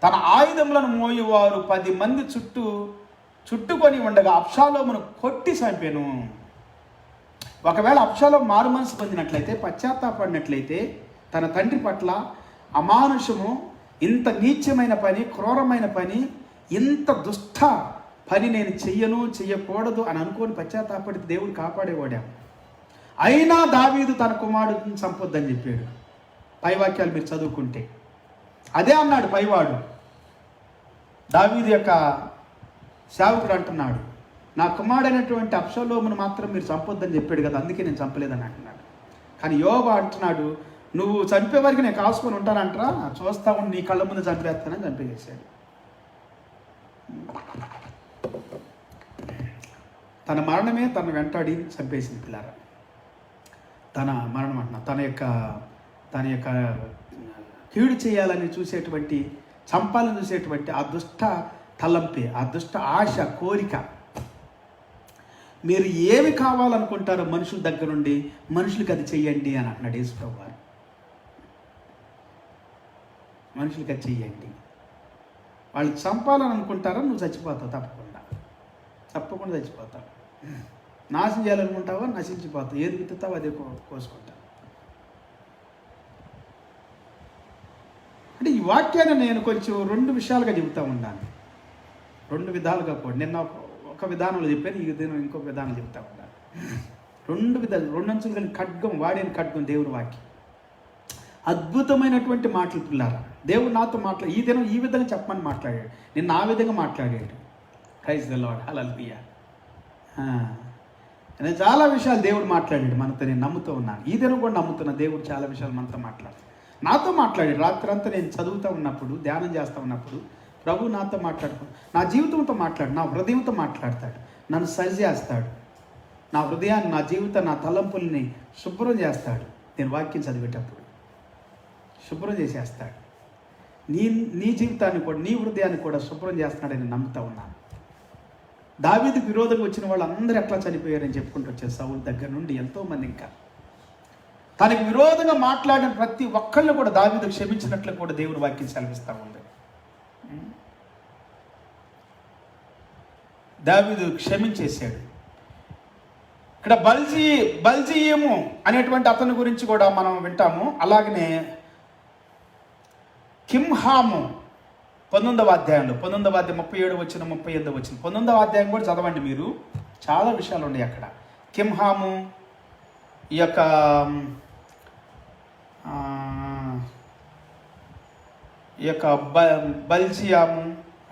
[SPEAKER 3] తన ఆయుధములను మోయువారు 10 మంది చుట్టుకొని ఉండగా అబ్షాలోమును కొట్టి చంపెను. ఒకవేళ అబ్షాలోము మారు మనసు పొందినట్లయితే, పశ్చాత్తాపడినట్లయితే, తన తండ్రి పట్ల అమానుషము, ఇంత నీచమైన పని, క్రూరమైన పని, ఇంత దుష్ట పని నేను చెయ్యకూడదు అని అనుకోని పశ్చాత్తాపడితే దేవుడు కాపాడేవాడా. అయినా దావీదు తన కుమారుడిని చంపొద్దని చెప్పాడు. పైవాక్యాలు మీరు చదువుకుంటే అదే అన్నాడు పైవాడు. దావీదు యొక్క సేవకుడు అంటున్నాడు, నా కుమారుడైనటువంటి అబ్షాలోమును మాత్రం మీరు చంపొద్దని చెప్పాడు కదా, అందుకే నేను చంపలేదని అంటున్నాడు. కానీ యోబు అంటున్నాడు, నువ్వు చంపే వరకు నేను కాసుకొని ఉంటానంటరా, చూస్తా ఉండి నీ కళ్ళ ముందు చంపేస్తానని చంపేసేసాడు. తన మరణమే తన వెంటాడి చంపేసింది. పిల్లారా, తన మరణం అంటున్నా, తన యొక్క కీడు చేయాలని చూసేటువంటి, చంపాలని చూసేటువంటి ఆ దుష్ట తలంపే, ఆ దుష్ట ఆశ, కోరిక. మీరు ఏమి కావాలనుకుంటారో మనుషుల దగ్గర నుండి మనుషులకి అది చెయ్యండి అని అంటున్నాడు యేసుప్రభు వారు. మనుషులకి అది చెయ్యండి. వాళ్ళు చంపాలని అనుకుంటారా, నువ్వు చచ్చిపోతావు, తప్పకుండా చచ్చిపోతావు. నాశనం చేయాలనుకుంటావా, నశించిపోతావు. ఏది విత్తుతావో అదే కోసుకుంటావు. అంటే ఈ వాక్యాన్ని నేను కొంచెం 2 విషయాలుగా చెబుతూ ఉన్నాను, 2 విధాలుగా కూడా. నిన్న ఒక విధానంలో చెప్పాను, ఈ దినం ఇంకొక విధానం చెబుతూ ఉన్నాను. 2 విధాలు, 2 అంచులు కలిగిన ఖడ్గం, వాడిన ఖడ్గం దేవుని వాక్యం. అద్భుతమైనటువంటి మాటలు పిల్లారా. దేవుడు నాతో ఈ దినం ఈ విధంగా చెప్పమని మాట్లాడాడు, నిన్న ఆ విధంగా మాట్లాడాడు. ప్రైజ్ ది లార్డ్, హల్లెలూయా. నేను చాలా విషయాలు దేవుడు మాట్లాడాడు మనతో, నేను నమ్ముతూ ఉన్నాను. ఈ దినం కూడా నమ్ముతున్నా, దేవుడు చాలా విషయాలు మనతో నాతో మాట్లాడాడు. రాత్రంతా నేను చదువుతూ ఉన్నప్పుడు, ధ్యానం చేస్తూ ఉన్నప్పుడు ప్రభు నాతో నా జీవితంతో నా హృదయంతో మాట్లాడతాడు, నన్ను సరి చేస్తాడు, నా హృదయాన్ని, నా జీవితం, నా తలంపుల్ని శుభ్రం చేస్తాడు. నేను వాక్యం చదివేటప్పుడు శుభ్రం చేసేస్తాడు. నీ జీవితాన్ని కూడా, నీ హృదయాన్ని కూడా శుభ్రం చేస్తున్నాడని నమ్ముతూ ఉన్నాను. దావీదుకు విరోధంగా వచ్చిన వాళ్ళు అందరూ ఎట్లా చనిపోయారని చెప్పుకుంటూ వచ్చారు. సౌలు దగ్గర నుండి ఎంతోమంది, ఇంకా తనకి విరోధంగా మాట్లాడిన ప్రతి ఒక్కళ్ళు కూడా దావీదు క్షమించినట్లు కూడా దేవుడు వాక్యం సెలవిస్తూ ఉంది. దావీదు క్షమించేశాడు. ఇక్కడ బల్జీయము అనేటువంటి అతని గురించి కూడా మనం వింటాము. అలాగనే కింహాము 19వ అధ్యాయంలో, 19వ అధ్యాయం 37 వచ్చిన 38 వచ్చిన 19వ అధ్యాయం కూడా చదవండి మీరు. చాలా విషయాలు ఉన్నాయి అక్కడ. కింహాము, ఈ యొక్క బల్జియాము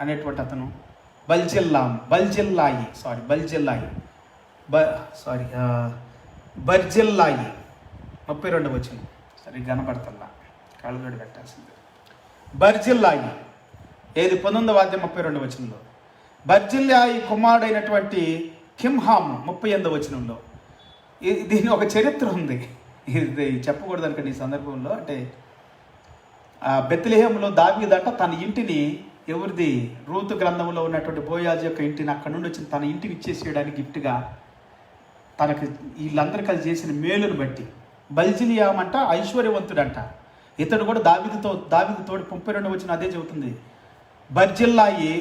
[SPEAKER 3] అనేటువంటి అతను, బర్జిల్లాయి బర్జిల్లాయి 32 వచ్చిన, సరే కనపడతల్లా, కళ్ళగడి పెట్టాల్సింది. బర్జిల్లాయి ఏది 19వ అధ్యాయం 32 వచనంలో. బర్జిల్లాయి కుమారుడైనటువంటి కింహాము 38వ వచనంలో. దీని ఒక చరిత్ర ఉంది, ఇది చెప్పకూడదు అనుకోండి ఈ సందర్భంలో. అంటే బెత్లెహేములో దావీదంట తన ఇంటిని, ఎవరిది, రూతు గ్రంథంలో ఉన్నటువంటి బోయాజు యొక్క ఇంటిని, అక్కడ నుండి వచ్చిన తన ఇంటిని ఇచ్చేసేయడానికి గిఫ్ట్గా తనకి వీళ్ళందరూ కలిసి చేసిన మేలును బట్టి. బల్జిలియామ్ అంట ఐశ్వర్యవంతుడంట. ఇతడు కూడా దావీదుతో 32 వచ్చిన అదే చెబుతుంది. బర్జిల్లాయి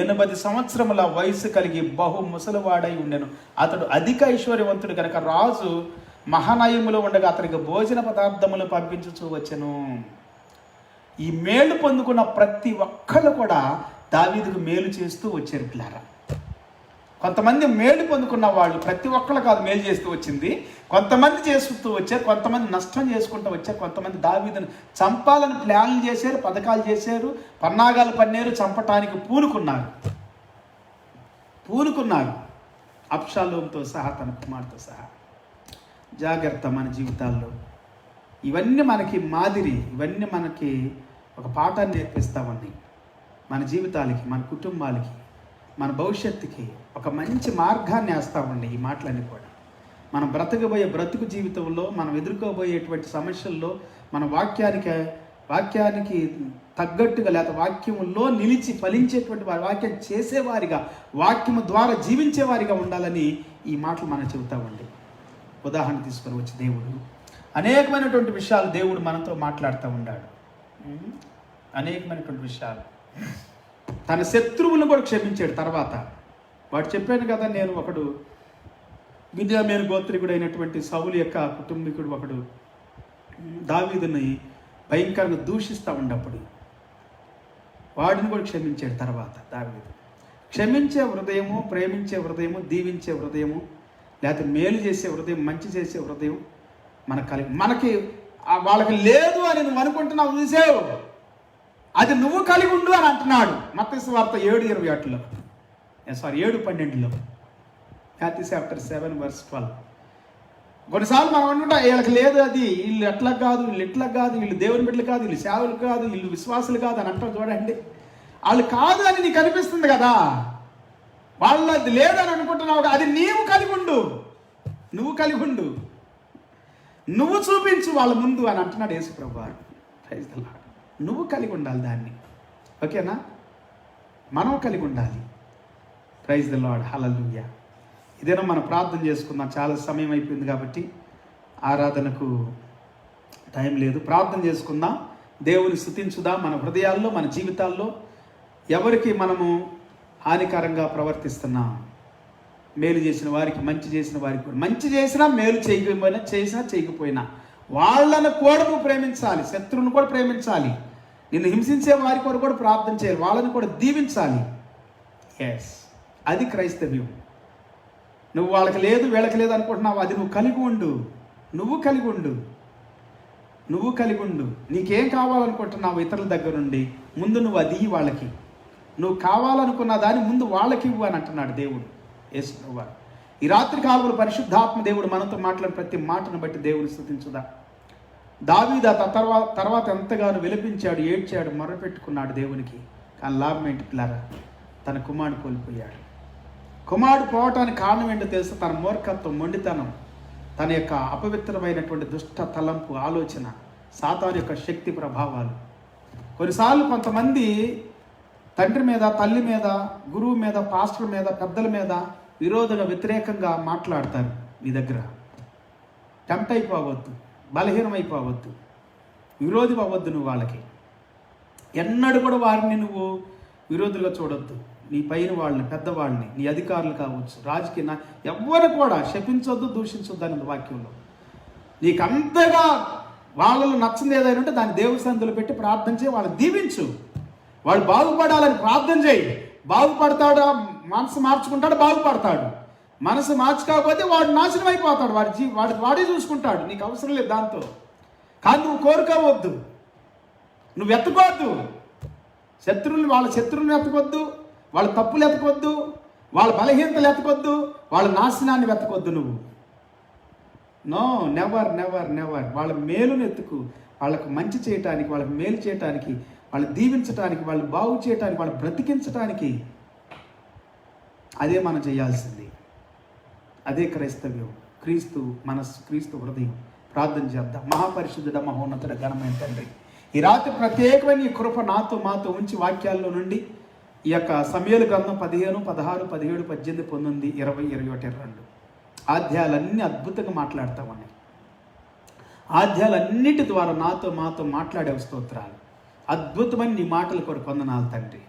[SPEAKER 3] 80 సంవత్సరముల వయసు కలిగి బహు ముసలివాడై ఉండెను. అతడు అధిక ఐశ్వర్యవంతుడు కనుక రాజు మహానయములో ఉండగా అతనికి భోజన పదార్థములు పంపించుచూ వచ్చెను. ఈ మేలు పొందుకున్న ప్రతి ఒక్కళ్ళు కూడా దావీదుకు మేలు చేస్తూ వచ్చారు పిల్లారా. కొంతమంది మేలు పొందుకున్న వాళ్ళు, ప్రతి ఒక్కళ్ళు కాదు మేలు చేస్తూ వచ్చింది, కొంతమంది చేస్తూ వచ్చారు, కొంతమంది నష్టం చేసుకుంటూ వచ్చారు, కొంతమంది దావీదును చంపాలని ప్లాన్లు చేశారు, పథకాలు చేశారు, పన్నాగాలు పన్నారు, చంపటానికి పూనుకున్నారు అబ్షాలోముతో సహా, తన కుమార్తెతో సహా. జాగ్రత్త మన జీవితాల్లో. ఇవన్నీ మనకి మాదిరి, ఇవన్నీ మనకి ఒక పాఠాన్ని నేర్పిస్తామని, మన జీవితాలకి, మన కుటుంబాలకి, మన భవిష్యత్తుకి ఒక మంచి మార్గాన్ని వేస్తామండి ఈ మాటలన్నీ కూడా. మనం బ్రతకబోయే బ్రతుకు జీవితంలో, మనం ఎదుర్కోబోయేటువంటి సమస్యల్లో మన వాక్యానికి తగ్గట్టుగా, లేకపోతే వాక్యములో నిలిచి ఫలించేటువంటి వారి, వాక్యం చేసేవారిగా, వాక్యము ద్వారా జీవించేవారిగా ఉండాలని ఈ మాటలు మనం చెబుతామండి. ఉదాహరణ తీసుకొని వచ్చి దేవుడు అనేకమైనటువంటి విషయాలు దేవుడు మనతో మాట్లాడుతూ ఉన్నాడు. అనేకమైనటువంటి విషయాలు. తన శత్రువులను కూడా క్షమించాడు. తర్వాత వాడు చెప్పాను కదా, నేను ఒకడు బిన్యామీను గోత్రికుడు అయినటువంటి సౌలు యొక్క కుటుంబీకుడు ఒకడు దావీదుని భయంకరంగా దూషిస్తూ ఉన్నప్పుడు వాడిని కూడా క్షమించాడు. తర్వాత దావీదు క్షమించే హృదయము, ప్రేమించే హృదయము, దీవించే హృదయము, లేకపోతే మేలు చేసే హృదయం, మంచి చేసే హృదయం మనకి వాళ్ళకి లేదు అని నువ్వు అనుకుంటున్నావు, చూసావు, అది నువ్వు కలిగి ఉండు అని అంటున్నాడు. మత్తయి సువార్త 7:28లో, 7:12లో, Matthew chapter 7 verse 12. కొన్నిసార్లు మనం అనుకుంటా వీళ్ళకి లేదు, అది వీళ్ళు ఎట్లా కాదు, వీళ్ళు ఎట్లా కాదు, వీళ్ళు దేవుని బిడ్డలు కాదు, వీళ్ళు సేవలు కాదు, వీళ్ళు విశ్వాసులు కాదు అని అంటారు. చూడండి, వాళ్ళు కాదు అని నీకు అనిపిస్తుంది కదా, వాళ్ళది లేదని అనుకుంటున్నావు, అది నీవు కలిగి ఉండు, నువ్వు చూపించు వాళ్ళ ముందు అని అంటున్నాడు యేసు ప్రభువారు. Praise the Lord. నువ్వు కలిగి ఉండాలి దాన్ని, ఓకేనా? మనం కలిగి ఉండాలి. Praise the Lord, hallelujah. ఇదేనా మనం ప్రార్థన చేసుకుందాం. చాలా సమయం అయిపోయింది కాబట్టి ఆరాధనకు టైం లేదు. ప్రార్థన చేసుకుందాం, దేవుని స్తుతించుదాం. మన హృదయాల్లో, మన జీవితాల్లో ఎవరికి మనము హానికరంగా ప్రవర్తిస్తున్నాం, మేలు చేసిన వారికి, మంచి చేసిన వారికి కూడా. మంచి చేసినా, మేలు చేయకపోయినా వాళ్ళను కూడా నువ్వు ప్రేమించాలి. శత్రువులను కూడా ప్రేమించాలి. నిన్ను హింసించే వారి కొరకు కూడా ప్రార్థన చేయాలి. వాళ్ళని కూడా దీవించాలి. ఎస్, అది క్రైస్తవ్యం. నువ్వు వాళ్ళకి లేదు, వీళ్ళకి లేదు అనుకుంటున్నావు, అది నువ్వు కలిగి ఉండు. నువ్వు కలిగి ఉండు. నీకేం కావాలనుకుంటున్నావు ఇతరుల దగ్గర నుండి, ముందు నువ్వు అది వాళ్ళకి. నువ్వు కావాలనుకున్న దాన్ని ముందు వాళ్ళకి ఇవ్వు అని అంటున్నాడు దేవుడు. యేసుప్రభువు. ఈ రాత్రి కాలంలో పరిశుద్ధాత్మ దేవుడు మనతో మాట్లాడిన ప్రతి మాటను బట్టి దేవుని స్తుతించుదా. దావీదు తర్వాత ఎంతగానో విలపించాడు, ఏడ్చాడు, మొర్రపెట్టుకున్నాడు దేవునికి. కానీ లాభం ఏంటి పిల్లారా? తన కుమారుడు కోల్పోయాడు. కుమారుడు పోవటానికి కారణం ఏంటో తెలుసు? తన మూర్ఖత్వం, మొండితనం, తన యొక్క అపవిత్రమైనటువంటి దుష్ట తలంపు, ఆలోచన, సాతాను యొక్క శక్తి ప్రభావాలు. కొన్నిసార్లు కొంతమంది తండ్రి మీద, తల్లి మీద, గురువు మీద, పాస్టర్ మీద, పెద్దల మీద విరోధంగా, వ్యతిరేకంగా మాట్లాడతారు. మీ దగ్గర టెంప్ట్ అయిపోవద్దు, బలహీనమైపోవద్దు, విరోధి అవ్వద్దు. నువ్వు వాళ్ళకి ఎన్నడూ కూడా వారిని నువ్వు విరోధులుగా చూడొద్దు. నీ పైన వాళ్ళని, పెద్దవాళ్ళని, నీ అధికారులు కావచ్చు, రాజకీయ ఎవరు కూడా శపించొద్దు, దూషించొద్దు అనేది వాక్యంలో. నీకు అంతగా వాళ్ళలో నచ్చింది ఏదైనా ఉంటే దాన్ని దేవుని సన్నిధిలో పెట్టి ప్రార్థన చేయి, వాళ్ళని దీవించు. వాడు బాగుపడాలని ప్రార్థన చేయి. బాగుపడతాడు, మనసు మార్చుకుంటాడు, బాగుపడతాడు. మనసు మార్చుకోకపోతే వాడు నాశనం అయిపోతాడు. వాడే చూసుకుంటాడు. నీకు అవసరం లేదు దాంతో. కానీ నువ్వు కోరుకోవద్దు, నువ్వు ఎత్తుకోవద్దు. వాళ్ళ శత్రువులను ఎత్తుకొద్దు, వాళ్ళ తప్పులు ఎత్తుకొద్దు, వాళ్ళ బలహీనతలు ఎత్తుకొద్దు, వాళ్ళ నాశనాన్ని వెతకొద్దు. నువ్వు నో, నెవర్ నెవర్ నెవర్. వాళ్ళ మేలును ఎత్తుకు, వాళ్ళకు మంచి చేయటానికి, వాళ్ళకి మేలు చేయటానికి, వాళ్ళు దీవించటానికి, వాళ్ళు బాగు చేయటానికి, వాళ్ళు బ్రతికించటానికి. అదే మనం చేయాల్సింది. అదే క్రైస్తవ్యం. క్రీస్తు మనస్సు, క్రీస్తు హృదయం. ప్రార్థన చేద్దాం. మహాపరిశుద్ధుడ, మహోన్నతుడ, ఘనమైన తండ్రి, ఈ రాత్రి ప్రత్యేకమైన ఈ కృప మాతో ఉంచి వాక్యాల్లో నుండి ఈ యొక్క సమూయేలు గ్రంథం 15, 16, 17, 18, 19, 20, 21, 22 అధ్యాయాలన్నీ అద్భుతంగా మాట్లాడుతూ ఉన్నాయి. అధ్యాయాలన్నిటి ద్వారా మాతో మాట్లాడే స్తోత్రాలు. అద్భుతమైన నీ మాటల కొరకు వందనాలు తండ్రి.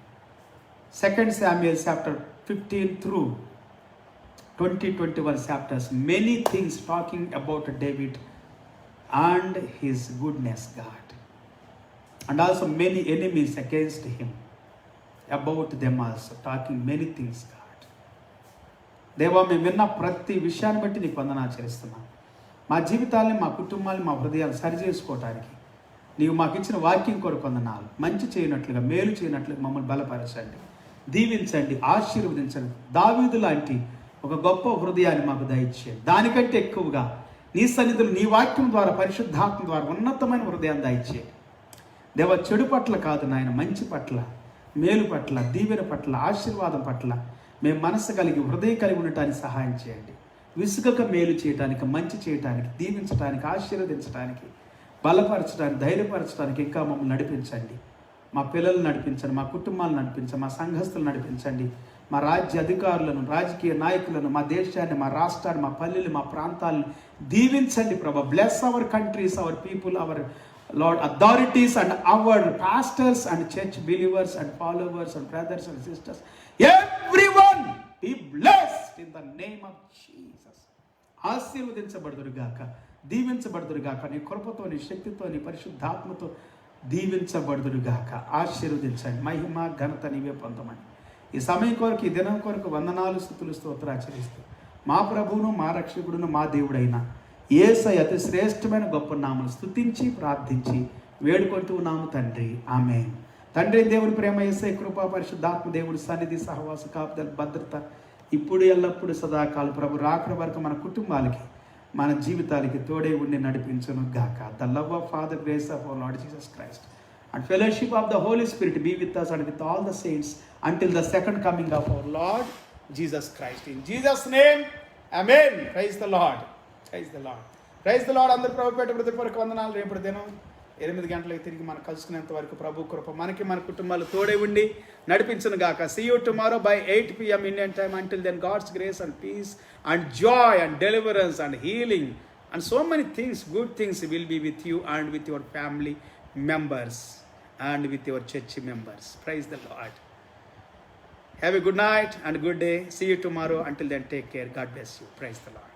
[SPEAKER 3] 2 Samuel chapter 15 through 21 chapters, many things talking about David and his goodness, God, and also many enemies against him, about them also talking many things, God. దేవా, మేము విన్న ప్రతి విషయాన్ని బట్టి నీకు వందనాలు చెల్లిస్తున్నాం. మా జీవితాలని, మా కుటుంబాన్ని, మా హృదయాలు సరిచేసుకోవటానికి నీవు మాకు ఇచ్చిన వాక్యం కొరకు వందనాలు. మంచి చేయనట్లుగా, మేలు చేయనట్లుగా మమ్మల్ని బలపరచండి, దీవించండి, ఆశీర్వదించండి. దావీదు లాంటి ఒక గొప్ప హృదయాన్ని మాకు దయచేయండి. దానికంటే ఎక్కువగా నీ సన్నిధులు, నీ వాక్యం ద్వారా, పరిశుద్ధాత్మ ద్వారా ఉన్నతమైన హృదయాన్ని దయచేయండి. దేవ, చెడు పట్ల కాదు నాయన, మంచి పట్ల, మేలు పట్ల, దీవెన పట్ల, ఆశీర్వాదం పట్ల మేము మనసు కలిగి, హృదయం కలిగి ఉండటానికి సహాయం చేయండి. విసుగక మేలు చేయటానికి, మంచి చేయటానికి, దీవించడానికి, ఆశీర్వదించడానికి, బలపరచడానికి, ధైర్యపరచడానికి ఇంకా మమ్మల్ని నడిపించండి. మా పిల్లలు నడిపించండి, మా కుటుంబాలను నడిపించండి, మా సంఘస్థులు నడిపించండి, మా రాజ్య అధికారులను, రాజకీయ నాయకులను, మా దేశాన్ని, మా రాష్ట్రాన్ని, మా పల్లెలు, మా ప్రాంతాలను దీవించండి ప్రభా. Bless our countries, our people, our Lord authorities and our pastors and church believers and followers and brothers and sisters, everyone be blessed in the name of Jesus. ఆశీర్వదించబడుదురుగాక, దీవించబడుదురుగాక. నీ కృపతో, నీ శక్తితో, నీ పరిశుద్ధాత్మతో దీవించబడుదురుగాక. ఆశీర్వదించండి. మహిమ ఘనత నీవే పొందమని ఈ సమయం కొరకు, ఈ దినం కొరకు వందనాలు, స్తుతులు, స్తోత్రాచరిస్తూ మా ప్రభువును, మా రక్షకుడును, మా దేవుడైన యేసయ్య అతి శ్రేష్టమైన గొప్ప నామను స్తుతించి ప్రార్థించి వేడుకుంటూ ఉన్నాము తండ్రి. ఆమేన్. తండ్రి దేవుని ప్రేమ, యేసయ్య కృపా, పరిశుద్ధాత్మ దేవుడి సన్నిధి, సహవాస, కాపుదల, భద్రత ఇప్పుడు ఎల్లప్పుడు సదాకాలం ప్రభు రాకడ వరకు మన కుటుంబాలకి, మన జీవితాలకి తోడే ఉండి నడిపించును గాక. The love of father, grace of our Lord Jesus Christ and fellowship of the Holy Spirit be with us and with all the saints until the second coming of our Lord Jesus Christ. In Jesus' name, amen. Praise the Lord. Praise the Lord. Praise the Lord. అందరూ ప్రభు పేట ప్రతి కొరకు వందనాలు. రేపటి దినం 8 గంటలకు తిరిగి మనం కలుసుకునేంత వరకు ప్రభు కృప మనకి, మన కుటుంబాలు తోడే ఉండి నడిపించును గాక. See you tomorrow by 8 p.m. Indian time. Until then, God's grace and peace and joy and deliverance and healing and so many things, good things will be with you and with your family members and with your church members. Praise the Lord. Have a good night and good day. See you tomorrow. Until then take care. God bless you. Praise the lord.